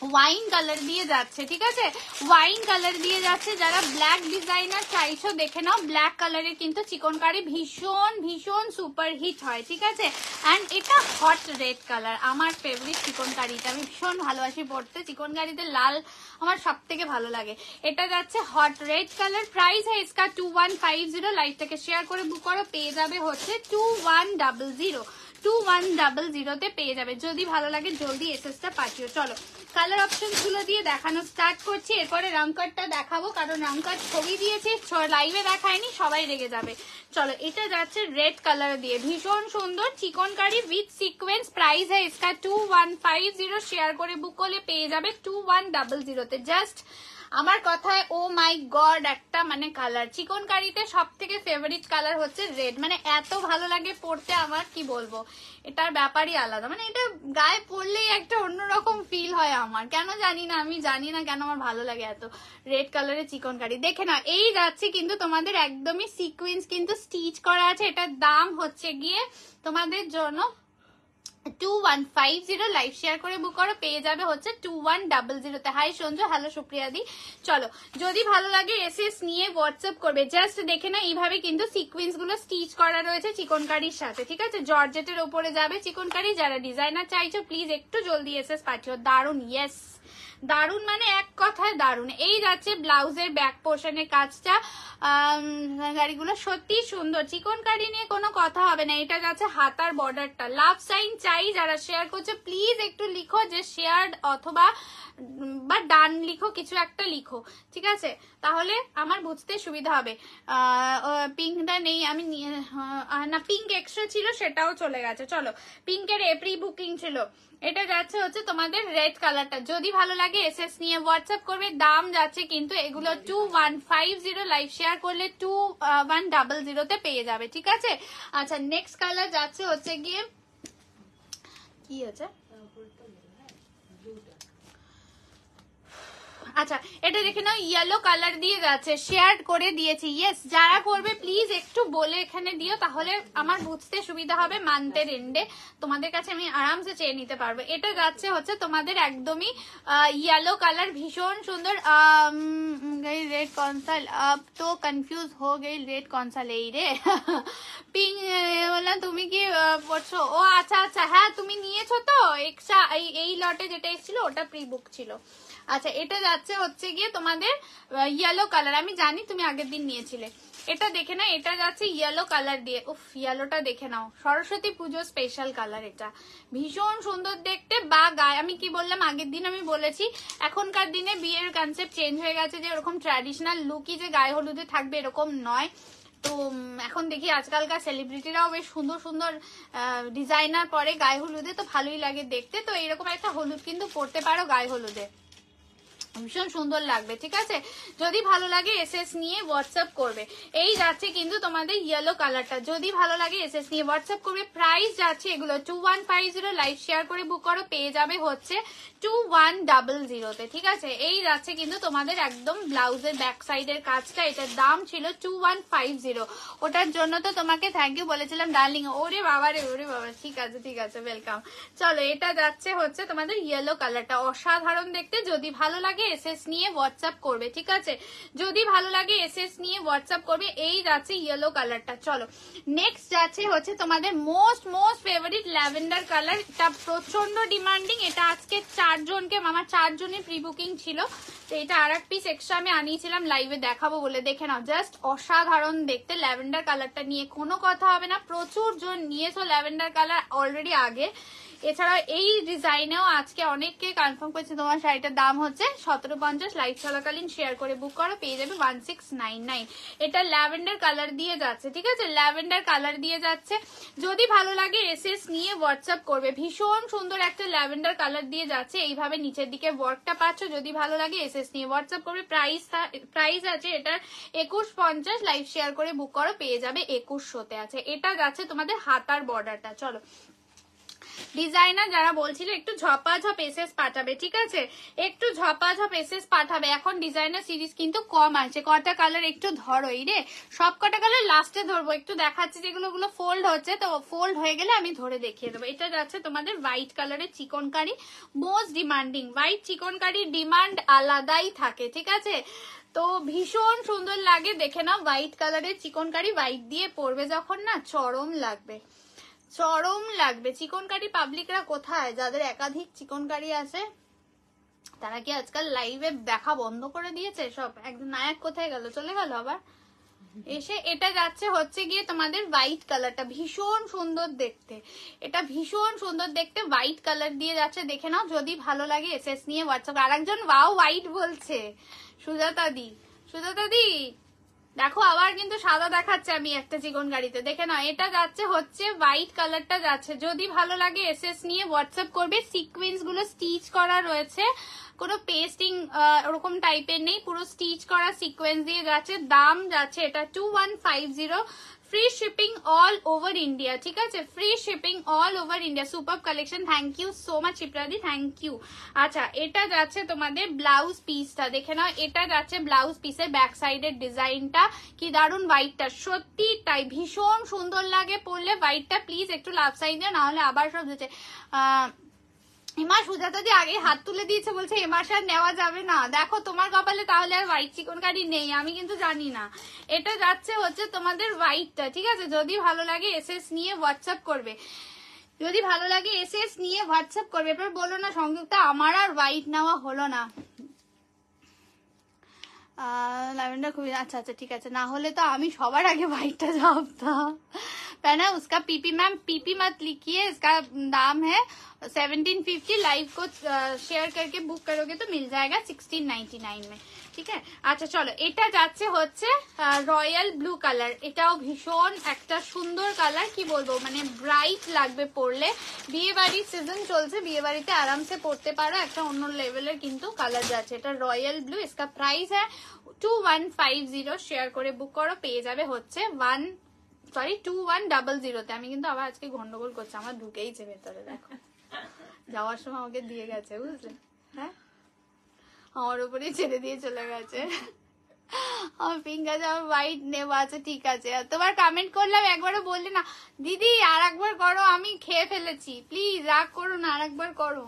ওয়াইন কালার দিয়ে যাচ্ছে, ঠিক আছে, ওয়াইন কালার দিয়ে যাচ্ছে। যারা ব্ল্যাক ডিজাইনার চাইছো দেখে নাও, ব্ল্যাক কালারের কিন্তু চিকনকারি ভীষণ ভীষণ সুপার হিট হয়, ঠিক আছে। অ্যান্ড এটা হট রেড কালার, আমার ফেভারিট চিকনকারিটা, আমি ভীষণ ভালোবাসি পড়তে। চিকনকারিতে লাল আমার সব থেকে ভালো লাগে। এটা যাচ্ছে হট রেড কালার, প্রাইস है इसका 2150। লাইভটাকে শেয়ার করে বুক করো, পেয়ে যাবে হচ্ছে 2100তে পেয়ে যাবে। যদি ভালো লাগে জলদি এসএসটা পাঠিও। চলো, কালার অপশন গুলো দিয়ে দেখানো স্টার্ট করছি, এরপরে রংকারটা দেখাবো, কারণ রংকার ছবি দিয়েছি লাইভে দেখায়নি, সবাই রেগে যাবে। চলো, এটা যাচ্ছে রেড কালার দিয়ে, ভীষণ সুন্দর চিকনকারি উইথ সিকোয়েন্স। প্রাইস है इसका 2150, শেয়ার করে বুক করলে পেয়ে যাবে 2100তে। জাস্ট আমার কথায় ও মাই গড একটা মানে কালার, চিকনকারিতে সব থেকে ফেভারিট কালার হচ্ছে রেড। মানে এত ভালো লাগে পরতে, আমার কি বলবো, এটার ব্যাপারই আলাদা। মানে এটা গায়ে পরলেই একটা অন্যরকম ফিল হয় আমার, কেন জানি না, আমি জানি না কেন আমার ভালো লাগে এত রেড কালারের চিকনকারি। দেখে না, এই যাচ্ছে কিন্তু তোমাদের একদমই সিকোয়েন্স কিন্তু স্টিচ করা আছে। এটার দাম হচ্ছে গিয়ে তোমাদের জন্য 2150, লাইভ শেয়ার করে বুক করো, পেয়ে যাবে হচ্ছে 2100তে। হাই সঞ্জু, হ্যালো সুপ্রিয়া দি। চলো, যদি ভালো লাগে এসএস নিয়ে হোয়াটসঅ্যাপ করবে। জাস্ট দেখে না, এইভাবে কিন্তু সিকোয়েন্স গুলো স্টিচ করা রয়েছে চিকনকারির সাথে, ঠিক আছে। জর্জেটের ওপরে যাবে চিকনকারি। যারা ডিজাইনার চাইছো প্লিজ একটু জলদি এসএস পাঠিও। দারুন, ইয়েস দারুন, মানে এক কথায় দারুন। এই যাচ্ছে ব্লাউজের ব্যাক পোর্শনের কাজটা, গাড়িগুলো সত্যি সুন্দর, চিকনকারি নিয়ে কোনো কথা হবে না। এটা যাচ্ছে হাতার বর্ডারটা, লাভ সাইন চাই যারা শেয়ার করছে প্লিজ একটু লিখো যে শেয়ার অথবা বা ডান লিখো, কিছু একটা লিখো, ঠিক আছে, তাহলে আমার বুঝতে সুবিধা হবে। পিঙ্কটা নেই, আমি না, পিঙ্ক এক্সট্রা ছিল সেটাও চলে গেছে। চলো, পিঙ্কের প্রি বুকিং ছিল। এটা যাচ্ছে হচ্ছে তোমাদের রেড কালারটা, যদি ভালো লাগে এসএস নিয়ে হোয়াটসঅ্যাপ করবে। দাম যাচ্ছে কিন্তু এগুলো 2150, লাইভ শেয়ার করলে 2100তে পেয়ে যাবে, ঠিক আছে। আচ্ছা, নেক্সট কালার যাচ্ছে হচ্ছে গিয়ে কি আছে? আচ্ছা এটা দেখে নাও, ইয়েলো কালার দিয়ে যাচ্ছে, শেয়ার করে দিয়েছি। ইয়েস, যারা করবে প্লিজ একটু বলে এখানে দিও, তাহলে আমার বুঝতে সুবিধা হবে। মান্থের এন্ডে তোমাদের কাছে আমি আরামসে চেয়ে নিতে পারবো। এটা যাচ্ছে হচ্ছে তোমাদের একদমই येलो कलर, भीषण सुंदर। गई रेड कौन सा, अब तो कंफ्यूज हो गई, रेड कौन सा ले रे। পিঙ্ক বললাম, তুমি কি পড়ছো? ও আচ্ছা আচ্ছা, হ্যাঁ তুমি নিয়েছো তো এক্সট্রা, এই লটে যেটা এসেছিল ওটা প্রি বুক ছিল। আচ্ছা এটা যাচ্ছে হচ্ছে গিয়ে তোমাদের ইয়েলো কালার, আমি জানি তুমি আগের দিন নিয়েছিলে। এটা দেখে না, এটা যাচ্ছে ইয়েলো কালার দিয়ে। উফ, ইয়েলোটা দেখে নাও, সরস্বতী পুজো স্পেশাল কালার, এটা ভীষণ সুন্দর দেখতে। বা গায়ে, আমি কি বললাম আগের দিন, আমি বলেছি এখনকার দিনে বিয়ের কনসেপ্ট চেঞ্জ হয়ে গেছে, যে ওরকম ট্র্যাডিশনাল লুকই যে গায়ে হলুদে থাকবে এরকম নয়। তো এখন দেখি আজকালকার সেলিব্রিটিরাও বেশ সুন্দর সুন্দর ডিজাইনার পরে গায়ে হলুদে, তো ভালোই লাগে দেখতে। তো এরকম একটা হলুদ কিন্তু পরতে পারো গায়ে হলুদে, ভীষণ সুন্দর লাগবে। ঠিক আছে, যদি ভালো লাগে এসএস নিয়ে হোয়াটসঅ্যাপ করবে। এই যাচ্ছে কিন্তু তোমাদের ইয়েলো কালারটা, যদি ভালো লাগে এসএস নিয়ে হোয়াটসঅ্যাপ করবে। প্রাইস যাচ্ছে এগুলো 2150, লাইভ শেয়ার করে বুক করো, পেয়ে যাবে হচ্ছে 2100-তে। ঠিক আছে, এই যাচ্ছে কিন্তু তোমাদের একদম ব্লাউজের ব্যাক সাইডের কাজটা, এটার দাম ছিল 2150। ওটার জন্য তো তোমাকে থ্যাংক ইউ বলেছিলাম ডার্লিং। ওরে বাবা রে, ওরে বাবা, ঠিক আছে ঠিক আছে, ওয়েলকাম। চলো এটা যাচ্ছে হচ্ছে তোমাদের ইয়েলো কালারটা, অসাধারণ দেখতে। যদি ভালো লাগে এসএস নিয়ে হোয়াটসঅ্যাপ করবে। ঠিক আছে, যদি ভালো লাগে এসএস নিয়ে হোয়াটসঅ্যাপ করবে। এই যাচ্ছে ইয়েলো কালারটা। চলো নেক্সট যাচ্ছে হচ্ছে তোমাদের মোস্ট ফেভারিট ল্যাভেন্ডার কালার, এটা প্রচন্ড ডিমান্ডিং। এটা আজকে 4 জনকে, আমার 4 জনের প্রি বুকিং ছিল, তো এটা আর এক পিস এক্সট্রা আমি আনিয়েছিলাম লাইভে দেখাবো বলে। দেখে নাও, জাস্ট অসাধারণ দেখতে। ল্যাভেন্ডার কালারটা নিয়ে কোনো কথা হবে না, প্রচুর জন নিয়েছো ল্যাভেন্ডার কালার অলরেডি আগে। এছাড়া এই ডিজাইনেও আজকে অনেককে কনফার্ম করেছে তোমার শাড়িটার দাম হচ্ছে 1750। লাইভ চলাকালীন শেয়ার করে বুক করো, পেয়ে যাবে 1699। এটা ল্যাভেন্ডার কালার দিয়ে যাচ্ছে। ঠিক আছে, ল্যাভেন্ডার কালার দিয়ে যাচ্ছে। যদি ভালো লাগে এসএস নিয়ে হোয়াটসঅ্যাপ করবে। ভীষণ সুন্দর একটা ল্যাভেন্ডার কালার দিয়ে যাচ্ছে, এইভাবে নিচের দিকে ওয়ার্কটা পাচ্ছ। যদি ভালো লাগে এসএস নিয়ে হোয়াটসঅ্যাপ করবে। প্রাইস আছে এটার 2150, লাইভ শেয়ার করে বুক করো, পেয়ে যাবে 2100-তে আছে। এটা যাচ্ছে তোমাদের হাতার বর্ডারটা। চলো ডিজাইনার যারা বলছিল একটু ঝপাঝপ এসএস পাঠাবে, ঠিক আছে, একটু ঝপাঝপ এসএস পাঠাবে। এখন ডিজাইনার সিরিজ কিন্তু কম আছে, কটা কালার একটু ধরো। এই রে, সব কটা কালার লাস্টে ধরবো, একটু দেখাচ্ছি যেগুলো ফোল্ড হচ্ছে, তো ফোল্ড হয়ে গেলে আমি ধরে দেখিয়ে দেবো। এটা যাচ্ছে তোমাদের হোয়াইট কালারের চিকনকারি, মোস্ট ডিমান্ডিং। হোয়াইট চিকনকারির ডিমান্ড আলাদাই থাকে। ঠিক আছে, তো ভীষণ সুন্দর লাগে, দেখে নাও। হোয়াইট কালারের চিকনকারি হোয়াইট দিয়ে পরবে যখন না, চরম লাগবে, চরম লাগবে। চিকনকারি পাবলিকরা কোথায়, যাদের একাধিক চিকনকারি আছে তারা কি আজকাল লাইভে দেখা বন্ধ করে দিয়েছে? সব একদম নায়ক কোথায় গেল, চলে গেল আবার এসে। এটা যাচ্ছে হচ্ছে গিয়ে তোমাদের হোয়াইট কালারটা, ভীষণ সুন্দর দেখতে, এটা ভীষণ সুন্দর দেখতে। হোয়াইট কালার দিয়ে যাচ্ছে, দেখে নাও। যদি ভালো লাগে এসএস নিয়ে হোয়াটসঅ্যাপ। আর একজন ওয়াও হোয়াইট বলছে, সুজাতা দি, সুজাতা দি দেখো আবার কিন্তু সাদা দেখাচ্ছে আমি একটা চিকন গাড়িতে, দেখে না। এটা যাচ্ছে হচ্ছে হোয়াইট কালারটা যাচ্ছে। যদি ভালো লাগে এসএস নিয়ে হোয়াটসঅ্যাপ করবে। সিকোয়েন্স গুলো স্টিচ করা রয়েছে, কোনো পেস্টিং ওরকম টাইপের নেই, পুরো স্টিচ করা সিকোয়েন্স দিয়ে যাচ্ছে। দাম যাচ্ছে এটা 2150, free shipping all over India. ঠিক আছে, free shipping all over India. Super collection, thank you so much চিপ্রাদি, থ্যাংক ইউ। আচ্ছা এটা যাচ্ছে তোমাদের ব্লাউজ পিসটা, দেখে নাও। এটা যাচ্ছে ব্লাউজ পিসের ব্যাক সাইডের ডিজাইনটা, কি দারুন। হোয়াইটটা সত্যি তাই ভীষণ সুন্দর লাগে পরলে। হোয়াইটটা প্লিজ একটু লাভ সাইড দিও, নাহলে আবার সব হচ্ছে। এমা সুজাতা দি আগে হাত তুলে দিয়েছে, বলছে এ মাসে আর নেওয়া যাবে না। দেখো তোমার কপালে তাহলে আর হোয়াইট চিকনকারি নেই, আমি কিন্তু জানি না। এটা যাচ্ছে হচ্ছে তোমাদের হোয়াইটটা। ঠিক আছে, যদি ভালো লাগে এসএস নিয়ে হোয়াটসঅ্যাপ করবে। যদি ভালো লাগে এসএস নিয়ে হোয়াটসঅ্যাপ করবে। এবার বলো না সংযুক্তা আমার আর হোয়াইট নেওয়া হলো না। ল্যাভেন্ডার খুবই अच्छा अच्छा ठीक है, ना होले तो आमी सबार आगे व्हाइटটা ভাবতাম। ना उसका पीपी मैम पीपी मत लिखिए, इसका दाम है 1750। लाइव को शेयर करके बुक करोगे तो मिल जाएगा 1699 में। ঠিক আছে, আচ্ছা চলো এটা যাচ্ছে হচ্ছে রয়্যাল ব্লু কালার। এটাও ভীষণ একটা সুন্দর কালার, কি বলবো মানে ব্রাইট লাগবে পরলে। বিয়ে বাড়ির সিজন চলছে, বিয়ে বাড়িতে আরামসে পরতে পারো, একটা অন্য লেভেলের কিন্তু কালার যাচ্ছে। এটা রয়্যাল ব্লু, इसका प्राइस है 2150। শেয়ার করে বুক করো, পেয়ে যাবে হচ্ছে 2100-তে। আমি কিন্তু আবার আজকে গন্ডগোল করছি, আমার ঢুকেইছে ভেতরে, দেখো যাওয়ার সময় আমাকে দিয়ে গেছে, বুঝলে? হ্যাঁ, আমার উপরে ছেড়ে দিয়ে চলে গেছে। আমার পিঙ্ক আছে, আমার হোয়াইট নেওয়া আছে, ঠিক আছে। তোমার কমেন্ট করলাম, একবারও বললে না দিদি আর একবার করো, আমি খেয়ে ফেলেছি, প্লিজ রাগ করো না, আর একবার করো,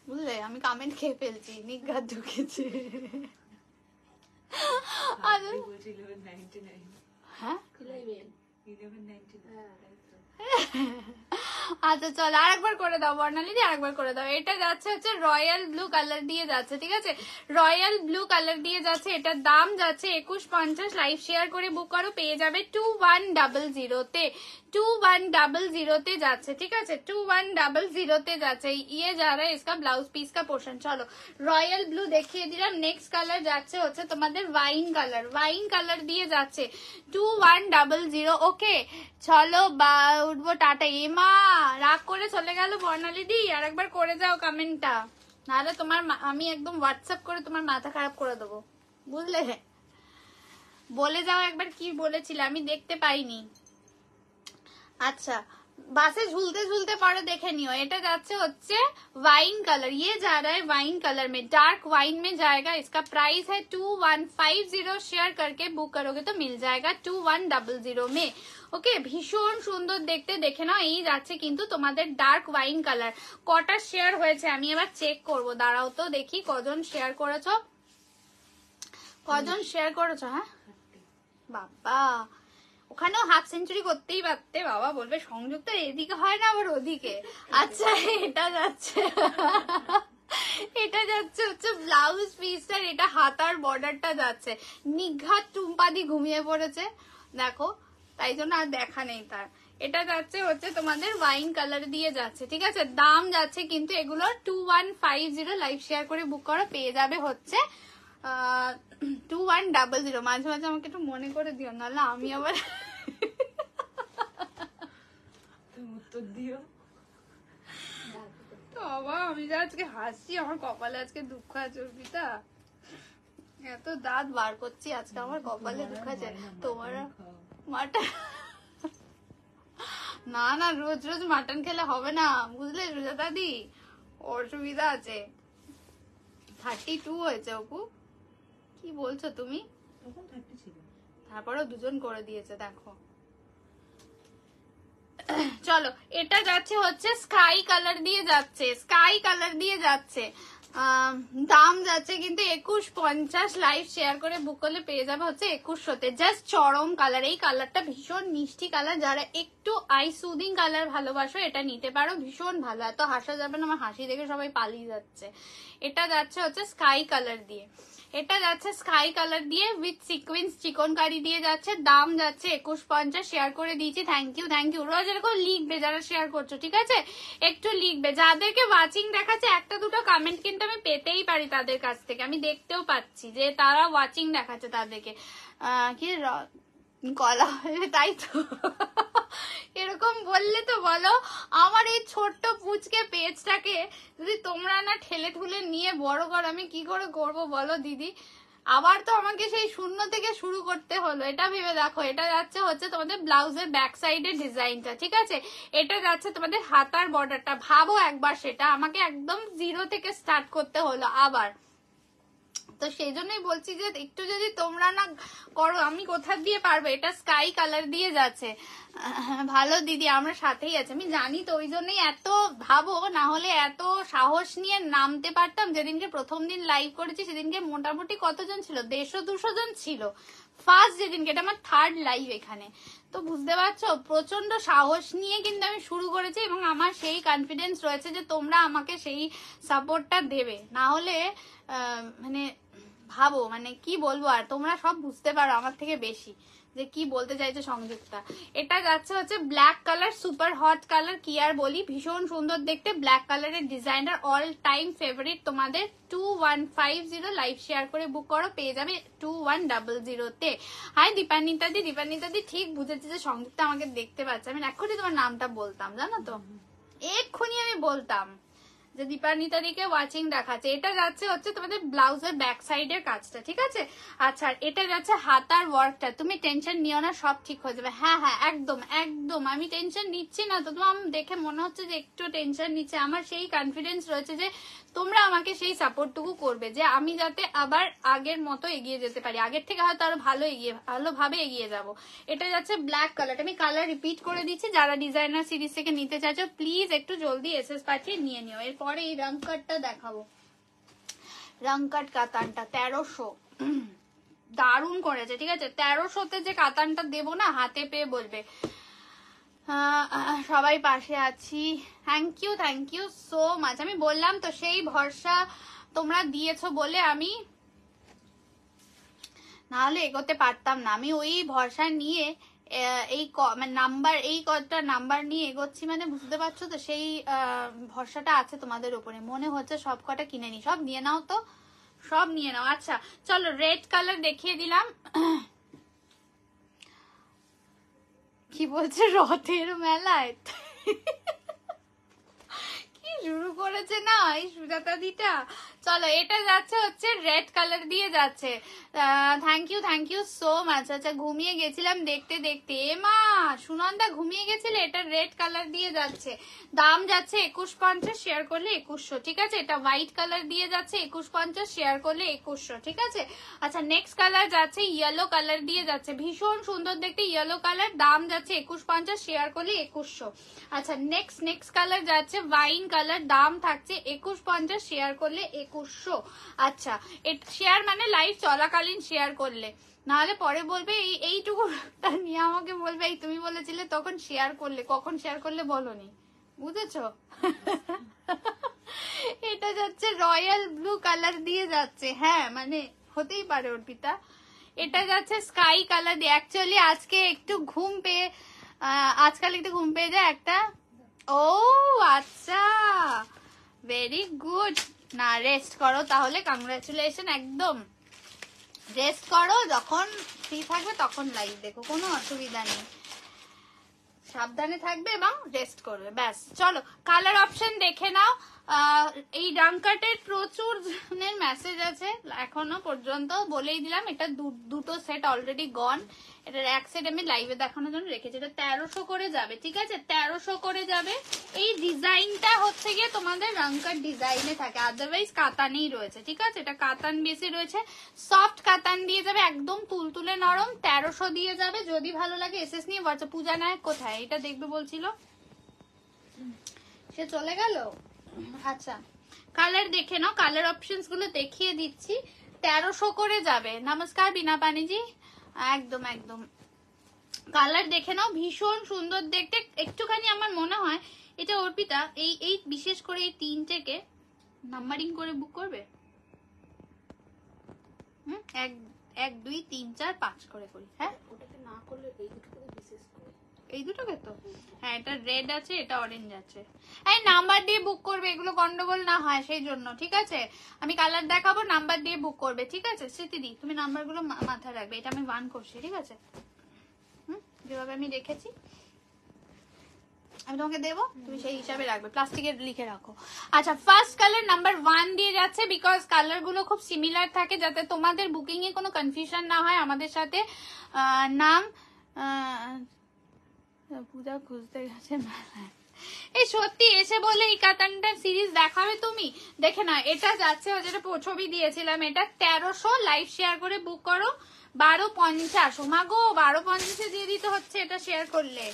বুঝলে? আমি কমেন্ট খেয়ে ফেলছি, নিঘাত ঢুকেছে। হ্যাঁ, আচ্ছা চল আরেকবার করে দাও বর্ণালী, আরেকবার করে দাও। এটা যাচ্ছে হচ্ছে রয়্যাল ব্লু কালার দিয়ে যাচ্ছে, ঠিক আছে? রয়্যাল ব্লু কালার দিয়ে যাচ্ছে, এটার দাম যাচ্ছে 2150। লাইভ শেয়ার করে বুক করো, পেয়ে যাবে 2100 তে। 2100 তে যাচ্ছে, ঠিক আছে? 2100 তে যাচ্ছে। ইয়ে যা রা इसका ব্লাউজ পিস का पोर्शन। চলো রয়্যাল ব্লু দেখিয়ে দিলাম। নেক্সট কালার যাচ্ছে হচ্ছে তোমাদের ওয়াইন কালার। ওয়াইন কালার দিয়ে যাচ্ছে 2100। ওকে চলো বা উঠবো, টাটা। এমা রাগ করে চলে গেল বর্ণালী দি, আর একবার করে যাও কমেন্টটা, নাহলে তোমার আমি একদম হোয়াটসঅ্যাপ করে তোমার মাথা খারাপ করে দেবো, বুঝলে? বলে যাও একবার কি বলেছিলে, আমি দেখতে পাইনি। अच्छा बासे झूलते झूलते पड़े देखे नहीं हो। এটা যাচ্ছে হচ্ছে वाइन कलर, ये जा रहा है वाइन कलर में, डार्क वाइन में जाएगा। इसका प्राइस है 2150। शेयर करके बुक करोगे तो मिल जाएगा 2100 में। ওকে ভীষণ সুন্দর দেখতে, দেখে নাও। এই যাচ্ছে কিন্তু তোমাদের ডার্ক ওয়াইন কালার। কটা শেয়ার হয়েছে আমি এবার চেক করব, দাঁড়াও তো দেখি কজন শেয়ার করেছো, কজন শেয়ার করেছো। হ্যাঁ বাবা, ওখানেও হাফ সেঞ্চুরি করতেই পারতে, বাবা বলবে সংযুক্ত এদিকে হয় না আবার ওদিকে। আচ্ছা এটা যাচ্ছে এটা যাচ্ছে হচ্ছে ব্লাউজ পিসটার, এটা হাতার বর্ডারটা যাচ্ছে। নিঘাত টুম্পাদি ঘুমিয়ে পড়েছে দেখো, তাই জন্য আর দেখা নেই তার। এটা যাচ্ছে হচ্ছে তোমাদের ওয়াইন কালার দিয়ে যাচ্ছে, ঠিক আছে? দাম যাচ্ছে কিন্তু এগুলোর 2150। লাইভ শেয়ার করে বুক করো, পেয়ে যাবে হচ্ছে 2100। মাঝে মাঝে আমাকে একটু মনে করে দিও, নাহলে আমি আবার উত্তর দিও। বাবা আমি যা আজকে হাসছি, আমার কপালে আজকে দুঃখ আছে অর্পিতা, এত দাঁত বার করছি আজকে, আমার কপালে দুঃখ আছে। তোমার মাটন না না, রোজ রোজ মাটন খেলে হবে না, বুঝলে রোজা দাদি, অসুবিধা আছে। 32 হয়েছে অপু, কি বলছো তুমি? তারপরেও দুজন করে দিয়েছে দেখো। চলো এটা যাচ্ছে হচ্ছে স্কাই কালার দিয়ে যাচ্ছে, স্কাই কালার দিয়ে যাচ্ছে। দাম যাচ্ছে কিন্তু 2150। লাইভ শেয়ার করে বুক করলে পেয়ে যাবে হচ্ছে 2100-তে। জাস্ট চরম কালার, এই কালারটা ভীষণ মিষ্টি কালার। যারা একটু আই সুদিং কালার ভালোবাসো এটা নিতে পারো, ভীষণ ভালো। এত হাসা যাবে না, আমার হাসি দেখে সবাই পালিয়ে যাচ্ছে। এটা যাচ্ছে হচ্ছে স্কাই কালার দিয়ে, এটা যাচ্ছে স্কাই কালার দিয়ে উইথ সিকোয়েন্স চিকনকারি দিয়ে যাচ্ছে। দাম যাচ্ছে 2150। শেয়ার করে দিয়েছি, থ্যাংক ইউ থ্যাংক ইউ। রোজ এরকম লিখবে যারা শেয়ার করছো, ঠিক আছে? একটু লিখবে। যাদেরকে ওয়াচিং দেখাচ্ছে একটা দুটো কমেন্ট কিন্তু আমি পেতেই পারি তাদের কাছ থেকে, আমি দেখতেও পাচ্ছি যে তারা ওয়াচিং দেখাচ্ছে তাদেরকে। কি গলা হবে তাই তো এরকম বললে তো বলো। আমার এই ছোট্ট পুচকে পেজটাকে যদি তোমরা না ঠেলে ঠুলে নিয়ে বড় করো, আমি কি করে করবো বলো দিদি? আবার তো আমাকে সেই শূন্য থেকে শুরু করতে হলো। এটা ভেবে দেখো, এটা যাচ্ছে হচ্ছে তোমাদের ব্লাউজের ব্যাক সাইডের ডিজাইনটা, ঠিক আছে? এটা যাচ্ছে তোমাদের হাতার বর্ডারটা। ভাবো একবার সেটা, আমাকে একদম জিরো থেকে স্টার্ট করতে হলো আবার। তো সেই জন্যই বলছি যে একটু যদি তোমরা না করো আমি কোথা দিয়ে পারবো। এটা স্কাই কালার দিয়ে যাচ্ছে। ভালো দিদি, আমরা সাথেই আছি, আমি জানি তো, ওই জন্যই এত ভাবো, না হলে এত সাহস নিয়ে নামতে পারতাম। যেদিনকে প্রথম দিন লাইভ করেছি সেদিনকে মোটামুটি কতজন ছিল, 150-200 জন ছিল ফার্স্ট যেদিনকে। এটা আমার থার্ড লাইভ এখানে, তো বুঝতে পারছো প্রচন্ড সাহস নিয়ে কিন্তু আমি শুরু করেছি, এবং আমার সেই কনফিডেন্স রয়েছে যে তোমরা আমাকে সেই সাপোর্টটা দেবে। না হলে মানে ভাবো মানে কি বলবো, আর তোমরা সব বুঝতে পারো আমার থেকে বেশি যে কি বলতে চাইছে সংযুক্তা। এটা যাচ্ছে হচ্ছে black colour, super hot colour, কি আর বলি, ভীষণ সুন্দর দেখতে। ব্ল্যাক কালারের ডিজাইনার, অল টাইম ফেভারিট তোমাদের। 2150। লাইভ শেয়ার করে বুক করো, পেয়ে যাবে 2100-তে। হাই দীপান্বিতা দি, দীপান্বিতা দি ঠিক বুঝেছি যে সংযুক্তা আমাকে দেখতে পাচ্ছে। আমি এক্ষুনি তোমার নামটা বলতাম, জানো তো, এক্ষুনি আমি বলতাম যে দীপানিতাদিকে ওয়াচিং দেখাচ্ছে। এটা যাচ্ছে হচ্ছে তোমাদের ব্লাউজের ব্যাক সাইডের কাজটা, ঠিক আছে? আচ্ছা, এটা যাচ্ছে হাতার ওয়ার্কটা। তুমি টেনশন নিও না, সব ঠিক হয়ে যাবে। হ্যাঁ হ্যাঁ, একদম একদম, আমি টেনশন নিচ্ছি না তো। তোমার দেখে মনে হচ্ছে যে একটু টেনশন নিচ্ছে। আমার সেই কনফিডেন্স রয়েছে যে তোমরা আমাকে সেই সাপোর্টটুকু করবে, যে আমি যাতে আবার আগের মতো এগিয়ে যেতে পারি, আগের থেকে হয়তো আরো ভালোভাবে এগিয়ে যাব। এটা যাচ্ছে ব্ল্যাক কালার। আমি কালার রিপিট করে দিচ্ছি, যারা ডিজাইনার সিরিজ থেকে নিতে চাইছো প্লিজ একটু জলদি এসএস পাঠিয়ে নিয়ে নিও। এরপরে এই রং কাটটা দেখাবো, রং কাট কাতানটা 1300, দারুণ করেছে, ঠিক আছে? 1300তে যে কাতানটা দেবো না, হাতে পেয়ে বলবে সবাই পাশে আছি। Thank you so much. আমি বললাম তো, সেই ভরসা তোমরা দিয়েছো বলে আমি নাহলে এগোতে পারতাম না। আমি ওই ভরসা নিয়ে এই নাম্বার, এই কটা নাম্বার নিয়ে এগোচ্ছি, মানে বুঝতে পারছো তো? সেই ভরসাটা আছে তোমাদের উপরে। মনে হচ্ছে সব কটা কিনে নি, সব নিয়ে নাও তো, সব নিয়ে নাও। আচ্ছা চলো, রেড কালার দেখিয়ে দিলাম। কি বলছে, রথের মেলায় কি শুরু করেছে না এই সুজাতা দিটা। চলো, এটা যাচ্ছে হচ্ছে রেড কালার দিয়ে যাচ্ছে। Thank you so much. আচ্ছা, ঘুমিয়ে গেছিলাম দেখতে দেখতে। মা সুনন্দা ঘুমিয়ে গেছিলে। এটা রেড কালার দিয়ে যাচ্ছে, দাম যাচ্ছে 2150, শেয়ার করলে 2100, ঠিক আছে? এটা হোয়াইট কালার দিয়ে যাচ্ছে 2150, শেয়ার করলে 2100, ঠিক আছে? আচ্ছা, নেক্সট কালার যাচ্ছে ইয়েলো কালার দিয়ে যাচ্ছে, ভীষণ সুন্দর দেখতে ইয়েলো কালার, দাম যাচ্ছে 2150, শেয়ার করলে 2100। আচ্ছা, নেক্সট কালার যাচ্ছে ওয়াইন কালার, দাম থাকছে 2150, শেয়ার করলে 2100। আচ্ছা, শেয়ার মানে লাইভ চলাকালীন শেয়ার করলে, নাহলে পরে বলবে এইটুকু নিয়ে আমাকে বলবে এই তুমি বলেছিলে তখন শেয়ার করলে, কখন শেয়ার করলে বলনি, বুঝেছো? এটা যাচ্ছে রয়্যাল ব্লু কালার দিয়ে যাচ্ছে। হ্যাঁ মানে হতেই পারে অর্পিতা। এটা যাচ্ছে স্কাই কালার দিয়ে। অ্যাকচুয়ালি আজকে একটু ঘুম পেয়ে, আজকাল একটু ঘুম পেয়ে যায় একটা। ও আচ্ছা, ভেরি গুড। না, রেস্ট করো তাহলে, কংগ্রাচুলেশন। একদম রেস্ট করো, যখন ফ্রি থাকবে তখন লাইভ দেখো, কোনো অসুবিধা নেই। সাবধানে থাকবে এবং রেস্ট করবে, ব্যাস। চলো, কালার অপশন দেখে নাও। এই ডাঙ্কাটের প্রচুর জনের মেসেজ আছে এখনো পর্যন্ত, বলেই দিলাম। এটা দুটো সেট অলরেডি গন। এটার এক সেট আমি লাইভে দেখানোর জন্য রেখেছি। এটা 1300 করে যাবে, ঠিক আছে? 1300 করে যাবে। এই ডিজাইনটা হচ্ছে গিয়ে তোমাদের রাঙ্কার ডিজাইনে থাকে, আদারওয়াইজ কাতানেই রয়েছে, ঠিক আছে? এটা কাতান বেশি রয়েছে, সফট কাতান দিয়ে যাবে, একদম তুলতুলে নরম। 1300 দিয়ে যাবে। যদি ভালো লাগে এসএস নিয়ে হোয়াটসঅ্যাপ। পূজা নায়ক কোথায়? এটা দেখবে বলছিল, সে চলে গেল। আচ্ছা, কালার দেখে নাও, কালার অপশনস গুলো দেখিয়ে দিচ্ছি। 1300 করে যাবে। নমস্কার বিনা পানিজি, একদম একদম। কালার দেখে নাও, ভীষণ সুন্দর দেখতে। একটুখানি আমার মনে হয় এটা অর্পিতা এই বিশেষ করে এই তিনটেকে নাম্বারিং করে বুক করবে। 1 2 3 4 5 করে করি। হ্যাঁ, ওটাকে না করলে এই দুটোকে বিশেষ করে, এই দুটোকে তো। হ্যাঁ, এটা রেড আছে, এটা অরেঞ্জ আছে। এই নাম্বার দিয়ে বুক করবে, এগুলো গন্ডগোল না হয় সেই জন্য, ঠিক আছে? আমি কালার দেখাবো, নাম্বার দিয়ে বুক করবে, ঠিক আছে? স্মৃতিদি, তুমি নাম্বারগুলো মাথায় রাখবে। এটা আমি 1 করছি, ঠিক আছে? যেভাবে আমি রেখেছি আমি তোমাকে দেবো, তুমি সেই হিসাবে রাখবে, প্লাস্টিকের লিখে রাখো। আচ্ছা, ফার্স্ট কালার নাম্বার 1 দিয়ে যাচ্ছে, বিকজ কালার গুলো খুব সিমিলার থাকে, যাতে তোমাদের বুকিং এ কোনো কনফিউশন না হয় আমাদের সাথে। নাম পূজা খুঁজতে গেছে মেলায়। এই সত্যি এসে বলে এই কাতানটা সিরিজ দেখাবে তুমি, দেখে না। এটা যাচ্ছে, যেটা ছবি দিয়েছিলাম, এটা 1300, লাইভ শেয়ার করে বুক করো। 1250, ওমাগো 1250 দিয়ে দিতে হচ্ছে এটা শেয়ার করলে।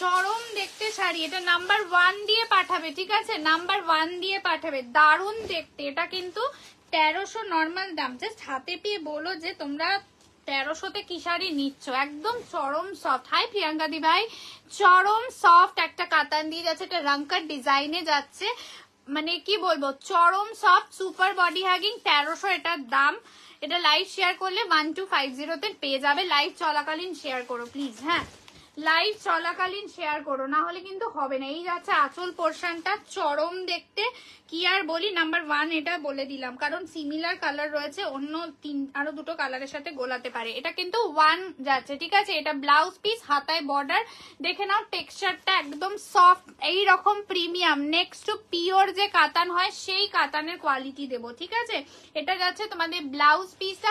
চরম দেখতে শাড়ি, এটা নাম্বার 1 দিয়ে পাঠাবে, ঠিক আছে? নাম্বার 1 দিয়ে পাঠাবে, দারুণ দেখতে। এটা কিন্তু 1300 নর্মাল দাম। জাস্ট হাতে পেয়ে বলো যে তোমরা 1300তে কি শাড়ি নিচ্ছ। একদম চরম সফট। হাই প্রিয়াঙ্কা দি ভাই, চরম সফট একটা কাতান দিয়ে যাচ্ছে, এটা রাঙ্কার ডিজাইনে যাচ্ছে, মানে কি বলবো, চরম সফট, সুপার বডি হ্যাগিং। 1300 এটার দাম। এটা লাইভ শেয়ার করলে 1250 তে পেয়ে যাবে। লাইভ চলাকালীন শেয়ার করো প্লিজ। হ্যাঁ, লাইভ চলাকালীন শেয়ার করো, না হলে কিন্তু হবে না। এই যাচ্ছে আঁচল পোর্শনটা, চরম দেখতে, কি আর বলি। নাম্বার 1 এটা বলে দিলাম, কারণ সিমিলার কালার রয়েছে, অন্য আরো দুটো কালারের সাথে গোলাতে পারে। এটা কিন্তু 1 যাচ্ছে, ঠিক আছে। এটা ব্লাউজ পিস, হাতায় বর্ডার, দেখে নাও টেক্সচারটা একদম সফট, এই রকম প্রিমিয়াম, নেক্সট টু পিওর যে কাতান হয় সেই কাতানের কোয়ালিটি দেবো, ঠিক আছে। এটা যাচ্ছে তোমাদের ব্লাউজ পিসটা,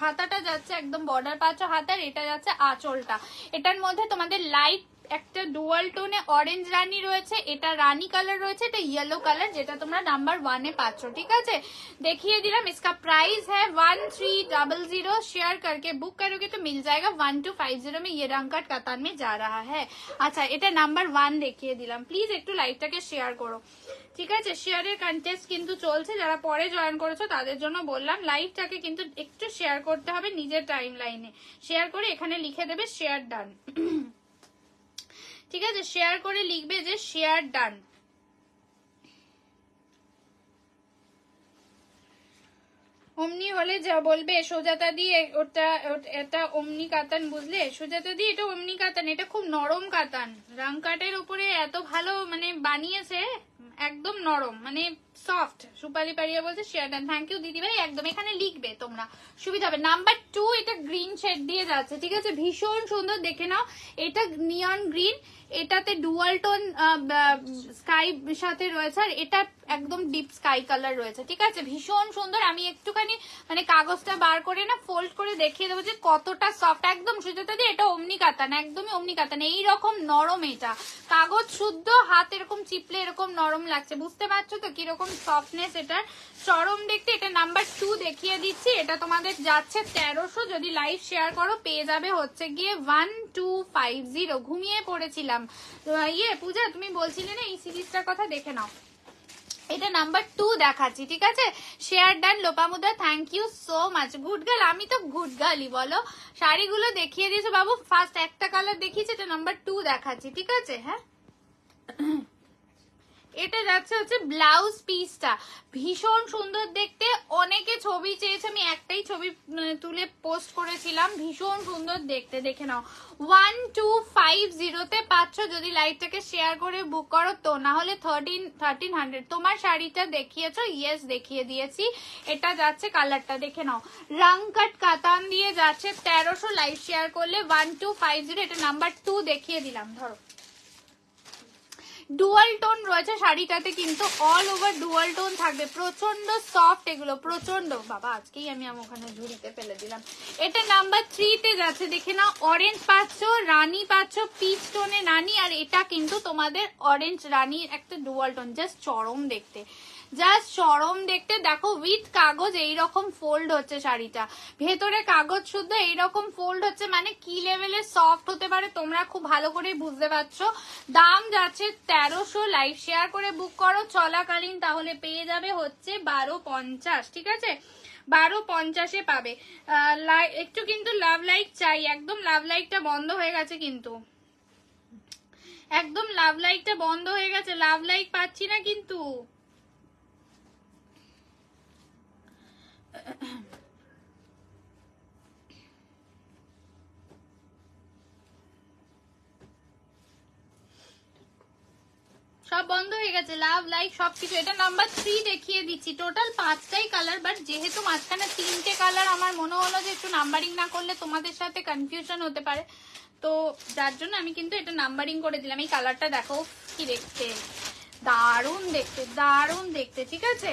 হাতাটা যাচ্ছে একদম বর্ডার পাচ্ছ হাতার, এটা যাচ্ছে আঁচলটা। এটার মধ্যে তোমাদের লাইট একটা ডুয়াল টোনে অরেঞ্জ রানী রয়েছে, এটা রানী কালার রয়েছে, এটা येलो কালার, যেটা তোমরা নাম্বার 1 এ পাচ্ছ, ঠিক আছে। देखिए दिलम, इसका प्राइस है 1300। शेयर करके बुक करोगे तो मिल जाएगा 1250 में। ये रंग कट कातान में जा रहा है। अच्छा, এটা নাম্বার 1 দেখিয়ে দিলাম। প্লিজ একটু লাইভটাকে শেয়ার করো, ঠিক আছে। শেয়ারের কন্টেস্ট কিন্তু চলছে, যারা পরে জয়েন করেছো তাদের জন্য বললাম, লাইভটাকে কিন্তু একটু শেয়ার করতে হবে নিজের টাইম লাইনে। শেয়ার করে এখানে লিখে দেবে শেয়ার ডান, ঠিক আছে। শেয়ার করে লিখবে যে শেয়ার ডান। অমনি হলে যা বলবে সুজাতা দি, এটা অমনি কাতান, বুঝলে সুজাতা দি, এটা অমনি কাতান, এটা খুব নরম কাতান, রাং কাটের উপরে এত ভালো মানে বানিয়েছে, একদম নরম মানে সফট। সুপারি পারিয়া বলছে শেয়ার ডান, থ্যাংক ইউ দিদি ভাই। একদম এখানে লিখবে তোমরা, সুবিধা হবে। নাম্বার 2 এটা গ্রিন শেড দিয়ে যাচ্ছে, ঠিক আছে, ভীষণ সুন্দর, দেখে নাও। এটা নিয়ন গ্রিন, এটাতে ডুয়াল টোন স্কাই সাথে রয়েছে, আর এটা একদম ডিপ স্কাই কালার রয়েছে, ঠিক আছে, ভীষণ সুন্দর। আমি একটুখানি মানে কাগজটা বার করে না ফোল্ড করে দেখিয়ে দেবো যে কতটা সফট, একদম সুজাতা দিয়ে এটা অমনি কাতান, একদমই অমনি কাতান, এইরকম নরম, এটা কাগজ শুদ্ধ, হাত এরকম চিপলে এরকম নরম লাগছে, বুঝতে পারছো তো কিরকম সফটনেস এটার, চরম দেখতে। এটা নাম্বার 2 দেখিয়ে দিচ্ছি, এটা তোমাদের যাচ্ছে 1300, যদি লাইভ শেয়ার করো পেয়ে যাবে হচ্ছে গিয়ে 1250। ঘুমিয়ে পড়েছিলাম পূজা, তুমি বলছিলে না এই সিরিজটার কথা, দেখে নাও। এটা নাম্বার 2 দেখাচ্ছি, ঠিক আছে। Share done Lopamudra, thank you so much. Good girl, আমি তো গুড গার্লই বলো। শাড়িগুলো দেখিয়ে দিয়েছো বাবু, ফার্স্ট একটা কালার দেখিয়েছি, এটা নাম্বার 2 দেখাচ্ছি, ঠিক আছে। হ্যাঁ, এটা যাচ্ছে হচ্ছে ব্লাউজ পিসটা, ভীষণ সুন্দর দেখতে, অনেকে ছবি চেয়েছে, আমি একটাই ছবি তুলে পোস্ট করেছিলাম, ভীষণ সুন্দর দেখতে, দেখে নাও। 1250 পাচ্ছ যদি লাইভটাকে শেয়ার করে বুক করো, তো না হলে 1300। তোমার শাড়িটা দেখিয়েছো, ইয়েস দেখিয়ে দিয়েছি। এটা যাচ্ছে কালারটা দেখে নাও, রং কাট কাতান দিয়ে যাচ্ছে 1300, লাইভ শেয়ার করলে 1250। এটা নাম্বার 2 দেখিয়ে দিলাম। ধরো, ডুয়াল টোন রয়েছে শাড়িটাতে, কিন্তু অল ওভার ডুয়াল টোন থাকবে, প্রচন্ড সফট এগুলো, প্রচন্ড। বাবা আজকেই আমি ওখানে ঝুড়িতে ফেলে দিলাম। এটা নাম্বার 3 তে যাচ্ছে, দেখে নাও, অরেঞ্জ পাচ্ছ, রানী পাচ্ছ, পিচ টোনে রানী, আর এটা কিন্তু তোমাদের অরেঞ্জ রানীর একটা ডুয়াল টোন, জাস্ট চরম দেখতে, জাস্ট চরম দেখতে। দেখো উইথ কাগজ এইরকম ফোল্ড হচ্ছে শাড়িটা, ভেতরে কাগজ শুদ্ধ এইরকম ফোল্ড হচ্ছে, মানে কি লেভেলের সফট হতে পারে তোমরা খুব ভালো করে বুঝতে পারছো। দাম যাচ্ছে 1300, লাইভ শেয়ার করে বুক করো চলাকালীন, তাহলে পেয়ে যাবে হচ্ছে 1250, ঠিক আছে, 1250-এ পাবে। একটু কিন্তু লাভ লাইক চাই, একদম লাভ লাইকটা বন্ধ হয়ে গেছে, কিন্তু একদম লাভ লাইকটা বন্ধ হয়ে গেছে, লাভ লাইক পাচ্ছি না কিন্তু। সব বন্ধ হয়ে গেছে, লাভ লাইক সবকিছু। এটা নাম্বার 3 দেখিয়ে দিচ্ছি, টোটাল 5টাই কালার, বাট যেহেতু মাঝখানে 3টে কালার, আমার মনে হলো যে একটু নাম্বারিং না করলে তোমাদের সাথে কনফিউশন হতে পারে, তো যার জন্য আমি কিন্তু এটা নাম্বারিং করে দিলাম। এই কালারটা দেখো কি দেখতে, দারুণ দেখতে, দারুণ দেখতে, ঠিক আছে,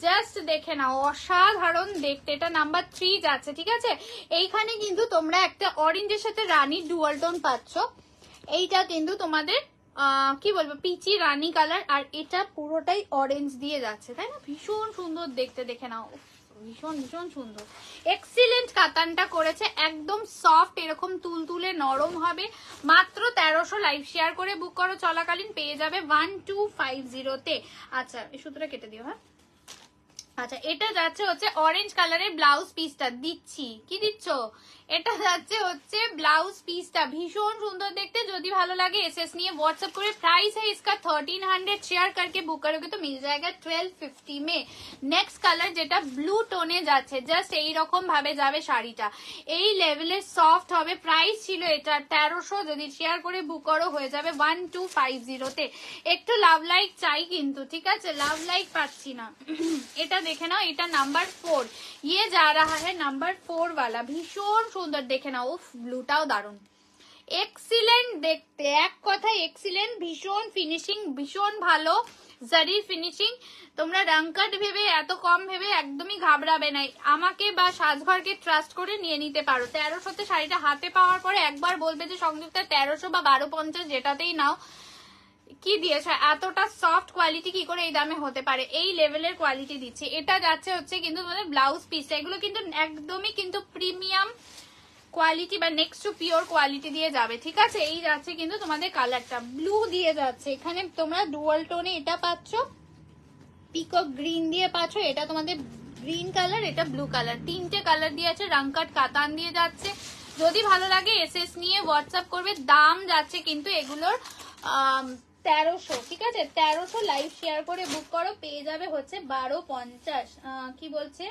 জাস্ট দেখে নাও, অসাধারণ দেখতে। এটা নাম্বার 3 যাচ্ছে, ঠিক আছে। এইখানে কিন্তু তোমরা একটা অরেঞ্জের সাথে রানী ডুয়াল টোন পাচ্ছ, এইটা কিন্তু তোমাদের কি বলবো পিচি রানী কালার, আর এটা পুরোটাই অরেঞ্জ দিয়ে যাচ্ছে, তাই না, ভীষণ সুন্দর দেখতে, দেখে নাও, ভীষণ ভীষণ সুন্দর, এক্সিলেন্ট কাতানটা করেছে, একদম সফট এরকম তুলতুলে নরম হবে, মাত্র 1300, লাইভ শেয়ার করে বুক করো চলাকালীন পেয়ে যাবে 1250-তে। আচ্ছা এই সুতোটা কেটে দিও। হ্যাঁ, আচ্ছা এটা যাচ্ছে হচ্ছে অরেঞ্জ কালারের ব্লাউজ পিসটা দিচ্ছি, কি দিচ্ছ, এটা যাচ্ছে হচ্ছে ब्लाउज পিসটা, ভীষণ সুন্দর দেখতে। যদি ভালো লাগে এসএস নিয়ে व्हाट्सएप করে। प्राइस है इसका 1300, शेयर करके बुक करोगे तो मिल जाएगा 1250 में। नेक्स्ट कलर যেটা ব্লু টোনে যাচ্ছে, জাস্ট এই রকম ভাবে যাবে শাড়িটা, এই লেভেলের সফট হবে। প্রাইস ছিল এটা 1300, যদি শেয়ার করে বুক করো হয়ে যাবে 1250 তে। একটু লাভ লাইক চাই কিন্তু, ঠিক আছে, লাভ লাইক পাচ্ছি না। এটা দেখে নাও, এটা নাম্বার 4, ये जा रहा है नंबर 4 वाला, ভীষণ সুন্দর দেখে নাও। উফ, ব্লুটাও দারুন, এক্সিলেন্ট দেখতে, এক কথা এক্সিলেন্ট, ভীষণ ফিনিশিং, ভীষণ ভালো জারির ফিনিশিং। তোমরা রংকাট ভেবে, এত কম ভেবে একদমই ঘাবড়াবে না, আমাকে বা সাজঘরকে ট্রাস্ট করে নিয়ে নিতে পারো। 1300 তে শাড়িটা হাতে পাওয়ার পরে একবার বলবে যে সংযুক্তা 1300 বা 1250 যেটাতেই নাও কি দিয়েছে, এতটা সফট কোয়ালিটি কি করে এই দামে হতে পারে, এই লেভেলের কোয়ালিটি দিচ্ছে। এটা যাচ্ছে হচ্ছে কিন্তু তোমাদের ব্লাউজ পিস, এগুলো কিন্তু একদমই কিন্তু প্রিমিয়াম কোয়ালিটি বা নেক্সট টু পিওর কোয়ালিটি দিয়ে যাবে, ঠিক আছে। এই যাচ্ছে কিন্তু তোমাদের কালারটা ব্লু দিয়ে যাচ্ছে, এখানে তোমরা ডুয়াল টোনে এটা পাচ্ছ, পিকক গ্রিন দিয়ে পাচ্ছ, এটা তোমাদের গ্রিন কালার, এটা ব্লু কালার, তিনটে কালার দিয়ে আছে। রংকাট কাতান দিয়ে যাচ্ছে। যদি ভালো লাগে এসএস নিয়ে হোয়াটসঅ্যাপ করবে। দাম যাচ্ছে কিন্তু এগুলোর 1300, ঠিক আছে, 1300। লাইভ শেয়ার করে বুক করো, পেয়ে যাবে হচ্ছে 1250। কি বলছে,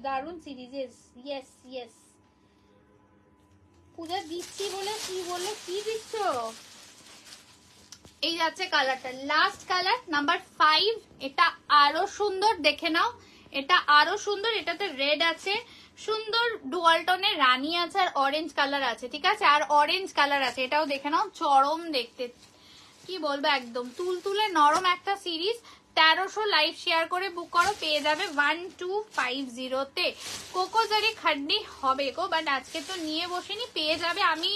দারুন সিরিজেস, ইয়েস ইয়েস। পূজা দিচ্ছি বলে কি বললো, কি দিচ্ছ? এই যাচ্ছে কালারটা, লাস্ট কালার নাম্বার 5, এটা আরো সুন্দর, দেখে নাও, এটা আরো সুন্দর। এটাতে রেড আছে, সুন্দর ডুয়াল টোনের রানী আছে, আর অরেঞ্জ কালার আছে, ঠিক আছে, আর অরেঞ্জ কালার আছে, এটাও দেখে নাও, চরম দেখতে, কি বলবো, একদম তুলতুলে নরম একটা সিরিজ। 1300 লাইভ শেয়ার করে বুক করো, পেয়ে যাবে 1250 তে। কোকোজারি খাড্ডি হবে গো, বাট আজকে তো নিয়ে বসিনি, পেয়ে যাবে। আমি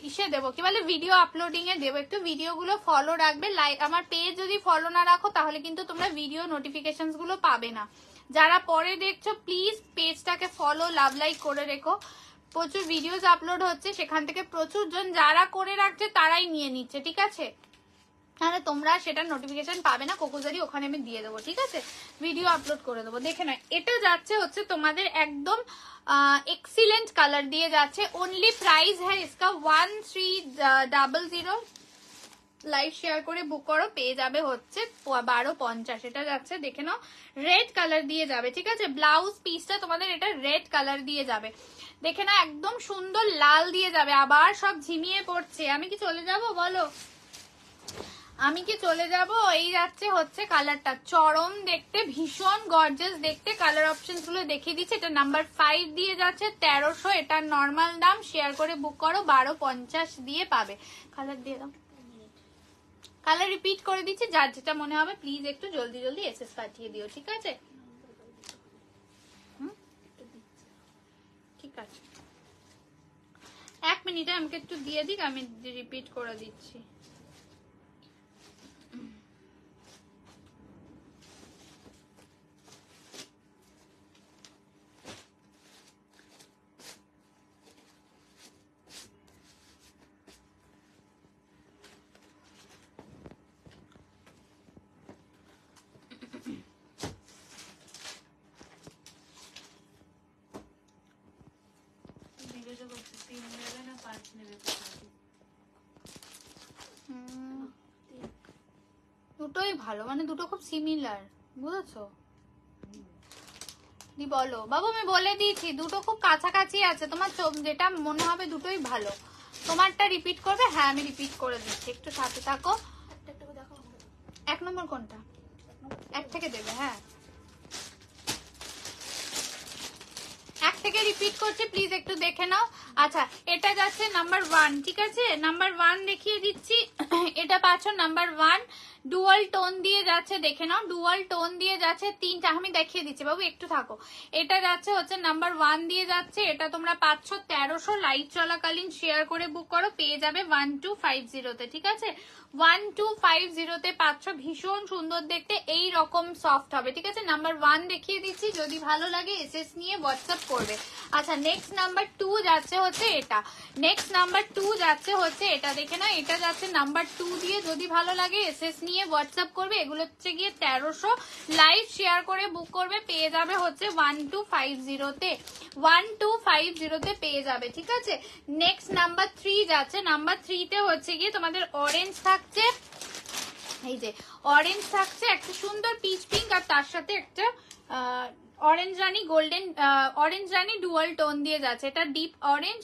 ইসে দেবো, কি বলে, ভিডিও আপলোডিং এ দেবো, একটু ভিডিওগুলো ফলো রাখবে। লাইক, আমার পেজ যদি ফলো না রাখো তাহলে কিন্তু তোমরা ভিডিও নোটিফিকেশন গুলো পাবে না। যারা পরে দেখছো প্লিজ পেজটাকে ফলো, লাভ লাইক করে রেখো। প্রচুর ভিডিওস আপলোড হচ্ছে, সেখান থেকে প্রচুর জন যারা করে রাখছে তারাই নিয়ে নিচ্ছে, ঠিক আছে, তাহলে তোমরা সেটা নোটিফিকেশন পাবে না। কোকোজারি ওখানে আমি দিয়ে দেবো, ঠিক আছে, ভিডিও আপলোড করে দেবো, দেখে নাও। এটা যাচ্ছে হচ্ছে তোমাদের একদম एक्सीलेंट कलर दिए जाच्छे। ओनली प्राइस है इसका 1300। लाइव शेयर करे बुक करो, पेয়ে যাবে হচ্ছে 1250। এটা যাচ্ছে, দেখে নাও, রেড কালার দিয়ে যাবে, ঠিক আছে। ব্লাউজ পিসটা তোমাদের এটা রেড কালার দিয়ে যাবে, দেখে নাও, একদম সুন্দর লাল দিয়ে যাবে। আবার সব ঝিমিয়ে পড়ছে, আমি কি চলে যাব বলো, আমি কি চলে যাব? এই যাচ্ছে হচ্ছে কালারটা, চরম দেখতে, ভীষণ গর্জিয়াস দেখতে। কালার অপশন গুলো দেখিয়ে দিচ্ছি। এটা নাম্বার 5 দিয়ে যাচ্ছে 1300, এটা নর্মাল দাম। শেয়ার করে বুক করো, 1250 দিয়ে পাবে। কালার দিয়ে দাও, কালার রিপিট করে দিচ্ছি, যার যেটা মনে হবে প্লিজ একটু জলদি জলদি এসএস পাঠিয়ে দিও, ঠিক আছে, ঠিক আছে। 1 মিনিটে আমাকে একটু দিয়ে দিক, আমি রিপিট করে দিচ্ছি। দুটোই ভালো, মানে দুটো খুব সিমিলার, বুঝেছো? দি বলো বাবু, আমি বলে দিয়েছি দুটো খুব কাছাকাছি আছে, তোমার যেটা মনে হবে দুটোই ভালো। তোমারটা রিপিট করবে? হ্যাঁ আমি রিপিট করে দিচ্ছি, একটু সাথে থাকো। 1 নম্বর কোনটা? 1 থেকে দেবে, হ্যাঁ 1 থেকে রিপিট করছে, প্লিজ একটু দেখে নাও। আচ্ছা, এটা যাচ্ছে নাম্বার 1, ঠিক আছে, নাম্বার 1 দেখিয়ে দিচ্ছি। এটা পাচ্ছ নাম্বার 1, ডুয়াল টোন দিয়ে যাচ্ছে, দেখে নাও, ডুয়াল টোন দিয়ে যাচ্ছে, 3টা আমি দেখিয়ে দিচ্ছি বাবু, একটু থাকো। এটা যাচ্ছে হচ্ছে নাম্বার 1 দিয়ে যাচ্ছে, এটা তোমরা পাচ্ছ 1300। লাইভ চলাকালীন শেয়ার করে বুক করো, পেয়ে যাবে 1250 তে, ঠিক আছে, 1250 তে পাচ্ছ। ভীষণ সুন্দর দেখতে, এই রকম সফট হবে, ঠিক আছে। নাম্বার 1 দেখিয়ে দিচ্ছি, যদি ভালো লাগে এসএস নিয়ে হোয়াটসঅ্যাপ করবে। যাবে। আচ্ছা নেক্সট নাম্বার 2 যাচ্ছে হচ্ছে এটা, নেক্সট নাম্বার 2 যাচ্ছে হচ্ছে এটা, দেখে না এটা যাচ্ছে নাম্বার 2 দিয়ে। যদি ভালো লাগে এসএস নিয়ে হোয়াটসঅ্যাপ করবে। এগুলো হচ্ছে গিয়ে 1300, লাইভ শেয়ার করে বুক করবে, পেয়ে যাবে হচ্ছে 1250-তে, 1250-তে পেয়ে যাবে, ঠিক আছে। নেক্সট নাম্বার 3 যাচ্ছে, নাম্বার 3-তে হচ্ছে গিয়ে তোমাদের অরেঞ্জ থাকছে, এই যে অরেঞ্জ থাকছে, একটা সুন্দর পিচ পিঙ্ক, আর তার সাথে একটা orange rani golden, orange rani dual tone দিয়ে যাচ্ছে। এটা ডিপ অরেঞ্জ,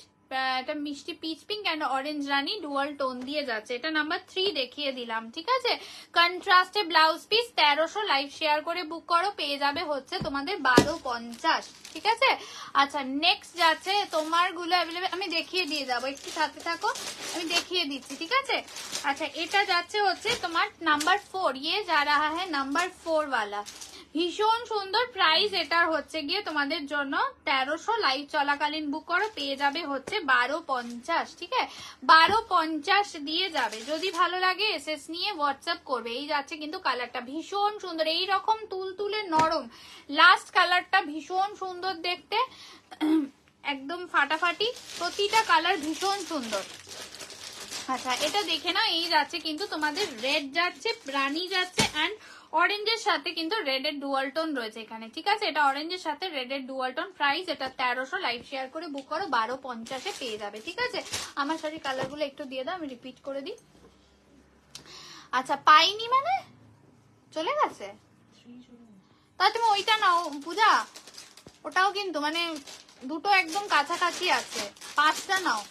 এটা মিষ্টি peach pink and orange rani dual tone দিয়ে যাচ্ছে। এটা নাম্বার 3 দেখিয়ে দিলাম, ঠিক আছে। কন্ট্রাস্টে ব্লাউজ পিস 1300, লাইভ শেয়ার করে বুক করো, পেয়ে যাবে হচ্ছে তোমাদের 1250, ঠিক আছে। আচ্ছা নেক্সট যাচ্ছে তোমার গুলো অ্যাভেলেবেল, আমি দেখিয়ে দিয়ে যাবো, একটু সাথে থাকো, আমি দেখিয়ে দিচ্ছি, ঠিক আছে। আচ্ছা এটা যাচ্ছে হচ্ছে তোমার নাম্বার 4, ये जा रहा है নাম্বার 4 वाला, ভীষণ সুন্দর প্রাইস এটার হচ্ছে গিয়ে তোমাদের জন্য 1300, লাইভ চলাকালীন বুক করো, পেয়ে যাবে হচ্ছে 1250, ঠিক আছে। 1250 দিয়ে যাবে। যদি ভালো লাগে এসএস নিয়ে হোয়াটসঅ্যাপ করবে। এই যাচ্ছে কিন্তু কালারটা ভীষণ সুন্দর, এই রকম তুলতুলে নরম, লাস্ট কালারটা ভীষণ সুন্দর দেখতে, একদম ফাটাফাটি, প্রতিটা কালার ভীষণ সুন্দর। আচ্ছা এটা দেখে না, এই যাচ্ছে কিন্তু তোমাদের রেড যাচ্ছে, রানি যাচ্ছে এন্ড অরেঞ্জের সাথে কিন্তু রেড এর ডুয়াল টোন রয়েছে এখানে, ঠিক আছে। এটা অরেঞ্জের সাথে রেড এর ডুয়াল টোন, প্রাইস এটা 1300, লাইভ শেয়ার করে বুক করো, 1250-এ পেয়ে যাবে, ঠিক আছে। আমার শাড়ির কালার গুলো একটু দিয়ে দাও, আমি রিপিট করে দিই। আচ্ছা পাইনি মানে চলে গেছে, তা তুমি ওইটা নাও পূজা, ওটাও কিন্তু মানে দুটো একদম কাছাকাছি আছে, 5টা নাও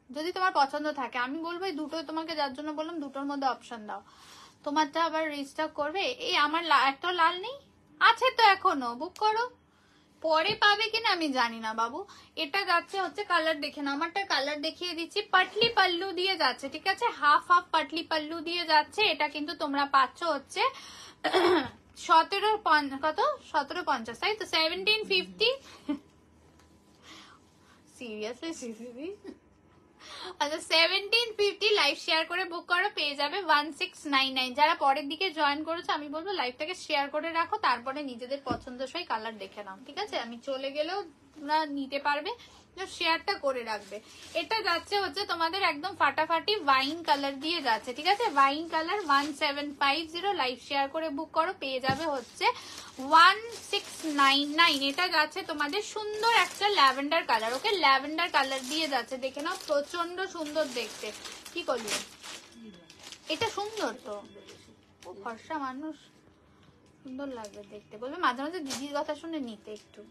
যদি তোমার পছন্দ থাকে। আমি বলবো এই দুটো তোমাকে, যার জন্য বললাম দুটোর মধ্যে অপশন দাও, তোমারটা আবার রিস্টক করবে। এই আমার একটা লাল নেই, আছে তো এখনো, বুক করো, পরে পাবে কিনা আমি জানি না বাবু। এটা যাচ্ছে হচ্ছে কালার দেখে না, আমারটা কালার দেখিয়ে দিচ্ছি, পাটলি পাল্লু দিয়ে যাচ্ছে, ঠিক আছে, হাফ হাফ পাটলি পাল্লু দিয়ে যাচ্ছে। এটা কিন্তু তোমরা পাচ্ছ হচ্ছে 1750, তাই তো, 1750 সিরিয়াসলি। আচ্ছা 1750, লাইভ শেয়ার করে বুক করো, পেয়ে যাবে 1699। যারা পরের দিকে জয়েন করেছে আমি বলবো লাইভটাকে শেয়ার করে রাখো, তারপরে নিজেদের পছন্দসই কালার দেখে নাও, ঠিক আছে। আমি চলে গেলেও তোমরা নিতে পারবে, শেয়ারটা করে রাখবে। এটা যাচ্ছে হচ্ছে তোমাদের একদম ফাটাফাটি ওয়াইন কালার দিয়ে যাচ্ছে, ঠিক আছে, ওয়াইন কালার 1750, লাইভ শেয়ার করে বুক করো, পেয়ে যাবে হচ্ছে 1699। এটা যাচ্ছে তোমাদের সুন্দর একটা ল্যাভেন্ডার কালার, ওকে ল্যাভেন্ডার কালার দিয়ে যাচ্ছে, দেখে নাও প্রচন্ড সুন্দর দেখতে। কি করলি, এটা সুন্দর তো, ও ফর্সা মানুষ, সুন্দর লাগবে দেখতে, বলবে মাঝে মাঝে দিদির কথা শুনে নিতে একটু।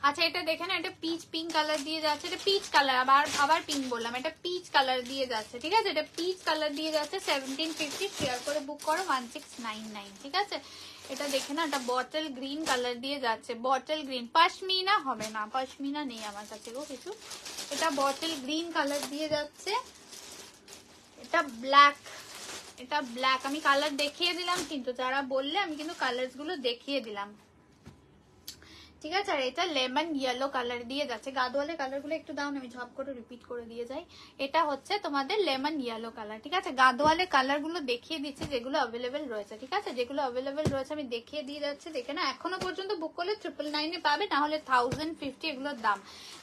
আচ্ছা এটা দেখে না, এটা পিচ পিঙ্ক কালার দিয়ে যাচ্ছে, এটা পিচ কালার, আবার পিঙ্ক বললাম, এটা পিচ কালার দিয়ে যাচ্ছে, ঠিক আছে। এটা পিচ কালার দিয়ে যাচ্ছে, 1750, শেয়ার করে বুক করো 1699, ঠিক আছে। এটা দেখে না, এটা বটল গ্রিন কালার দিয়ে যাচ্ছে, বটল গ্রিন, পশমিনা হবে না, পশমিনা নেই আমার কাছে গো কিছু। এটা বটল গ্রিন কালার দিয়ে যাচ্ছে, এটা ব্ল্যাক, এটা ব্ল্যাক, আমি কালার দেখিয়ে দিলাম কিন্তু, যারা বললে আমি কিন্তু কালার গুলো দেখিয়ে দিলাম, ঠিক আছে। আর এটা লেমন ইয়েলো কালার দিয়ে যাচ্ছে, গাদোয়ালের কালার গুলো একটু দাও, আমি ঝপ করে রিপিট করে দিয়ে যাই। এটা হচ্ছে তোমাদের লেমন ইয়েলো কালার, ঠিক আছে। গাদোয়ালের কালার গুলো দেখিয়ে দিচ্ছি যেগুলো অ্যাভেলেবেল রয়েছে, ঠিক আছে, যেগুলো অ্যাভেলেবেল রয়েছে আমি দেখিয়ে দিয়ে যাচ্ছি। দেখে না, এখনো পর্যন্ত বুক করলে 999-এ পাবে, না হলে 1050 এগুলোর দাম।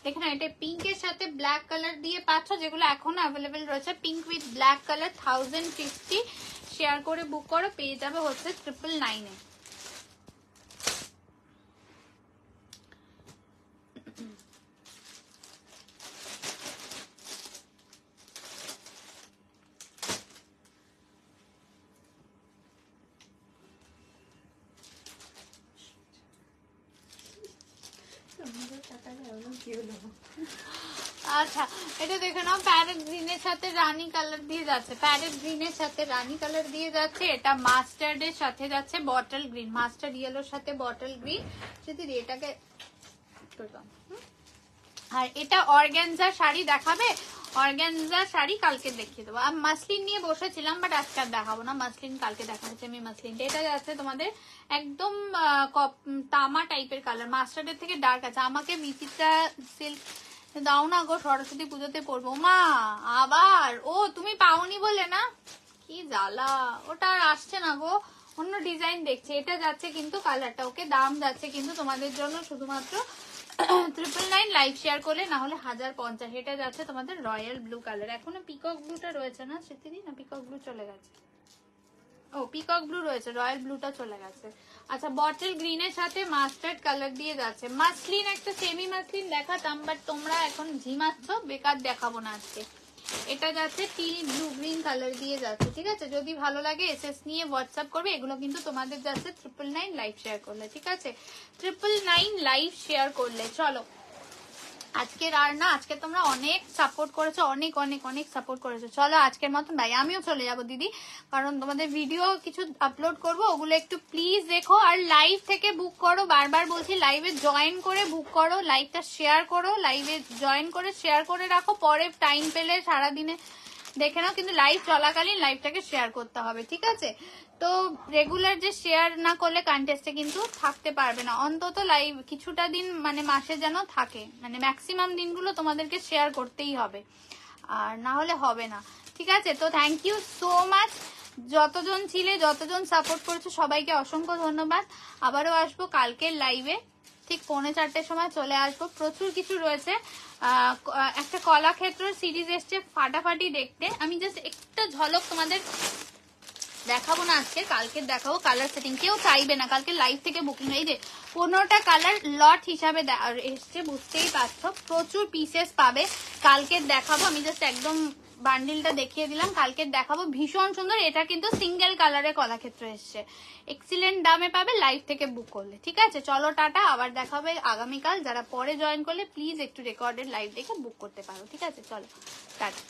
দেখে না, এটা পিঙ্কের সাথে ব্ল্যাক কালার দিয়ে পাচ্ছ, যেগুলো এখনো অ্যাভেলেবেল রয়েছে, pink with black colour 1050, share করে বুক করো, পেয়ে যাবে হচ্ছে 999-এ। আচ্ছা এটা দেখে নাও, প্যারেট গ্রিনের সাথে রানী কালার দিয়ে যাচ্ছে, প্যারেট গ্রিনের সাথে রানী কালার দিয়ে যাচ্ছে। এটা মাস্টার্ডের সাথে যাচ্ছে বটল গ্রিন, মাস্টার্ড ইয়েলোর সাথে বটল গ্রিন, যদি এটাকে। আর এটা অর্গানজা শাড়ি দেখাবে, অর্গানজা শাড়ি কালকে দেখিয়ে দেবো। আমি মাসলিন নিয়ে বসেছিলাম, বাট আজকে আর দেখাবো না, মাসলিন কালকে দেখাবো। আমি মাসলিনটা, এটা যাচ্ছে তোমাদের একদম তামা টাইপের কালার, মাস্টার্ডের থেকে ডার্ক আছে। আমাকে বিচিত্রা সিল্ক দাও না গো, সরস্বতী পুজোতে পরবো। মা আবার, ও তুমি পাওনি বলে না, কি জ্বালা, ওটা আর আসছে না গো, অন্য ডিজাইন দেখছি। এটা যাচ্ছে কিন্তু কালারটা, ওকে দাম যাচ্ছে কিন্তু তোমাদের জন্য শুধুমাত্র 999 লাইভ শেয়ার করলে, না হলে 1050। এটা যাচ্ছে তোমাদের রয়্যাল ব্লু কালার। এখনো পিকক ব্লুটা রয়েছে না স্মৃতিদি? না পিকক ব্লু চলে গেছে। ও পিকক ব্লু রয়েছে, রয়্যাল ব্লুটা চলে গেছে। আচ্ছা বটল গ্রিনের সাথে মাস্টার্ড কালার দিয়ে যাচ্ছে। মাসলিন একটা সেমি মাসলিন দেখাতাম, বাট তোমরা এখন ঝিমাচ্ছ, বেকার দেখাবো না আজকে। এটা যাচ্ছে টিল ব্লু গ্রিন কালার দিয়ে যাচ্ছে, ঠিক আছে? যদি ভালো লাগে এসএস নিয়ে হোয়াটসঅ্যাপ করবে। এগুলো কিন্তু তোমাদের যাচ্ছে 999 লাইভ শেয়ার করলে, ঠিক আছে? 999 লাইভ শেয়ার করলে। চলো আজকের আর না, আজকে তোমরা অনেক সাপোর্ট করেছো, অনেক অনেক অনেক সাপোর্ট করেছো। চলো আজকের মতন বাই। আমিও চলে যাবো দিদি, কারণ তোমাদের ভিডিও কিছু আপলোড করব, ওগুলো একটু প্লিজ দেখো। আর লাইভ থেকে বুক করো, বারবার বলছি লাইভে জয়েন করে বুক করো, লাইভটা শেয়ার করো, লাইভে জয়েন করে শেয়ার করে রাখো, পরে টাইম পেলে সারাদিনে দেখে নাও, কিন্তু লাইভ চলাকালীন লাইভটাকে শেয়ার করতে হবে, ঠিক আছে? তো রেগুলার যে শেয়ার না করলে কন্টেস্টে কিন্তু থাকতে পারবে না। অন্তত লাইভ কিছুটা দিন মানে মাসে যেন থাকে, মানে ম্যাক্সিমাম দিনগুলো তোমাদেরকে শেয়ার করতেই হবে, আর না হলে হবে না, ঠিক আছে? তো থ্যাংক ইউ সো মাচ, যতজন ছিলে, যতজন সাপোর্ট করেছো সবাইকে অসংখ্য ধন্যবাদ। আবারও আসবো কালকের লাইভে ঠিক 3:45 সময় চলে আসবো। প্রচুর কিছু রয়েছে। একটা কলাক্ষেত্র সিরিজ এসছে ফাটাফাটি দেখতে। আমি জাস্ট একটা ঝলক তোমাদের দেখাবো না আজকে, কালকে দেখাবো কালার সেটিং। কেউ চাইবে না কালকে লাইভ থেকে বুকিং। এই যে 15টা কালার লট হিসাবে এসছে, বুঝতেই পারছো, প্রচুর পিসেস পাবে। কালকে দেখাবো, আমি জাস্ট একদম বান্ডিলটা দেখিয়ে দিলাম। কালকে দেখাবো, ভীষণ সুন্দর। এটা কিন্তু সিঙ্গেল কালারে কলাক্ষেত্র এসছে, এক্সিলেন্ট দামে পাবে লাইভ থেকে বুক করলে, ঠিক আছে? চলো টাটা, আবার দেখাবে আগামীকাল। যারা পরে জয়েন করলে প্লিজ একটু রেকর্ডেড লাইভ দেখে বুক করতে পারো, ঠিক আছে? চলো টাটা।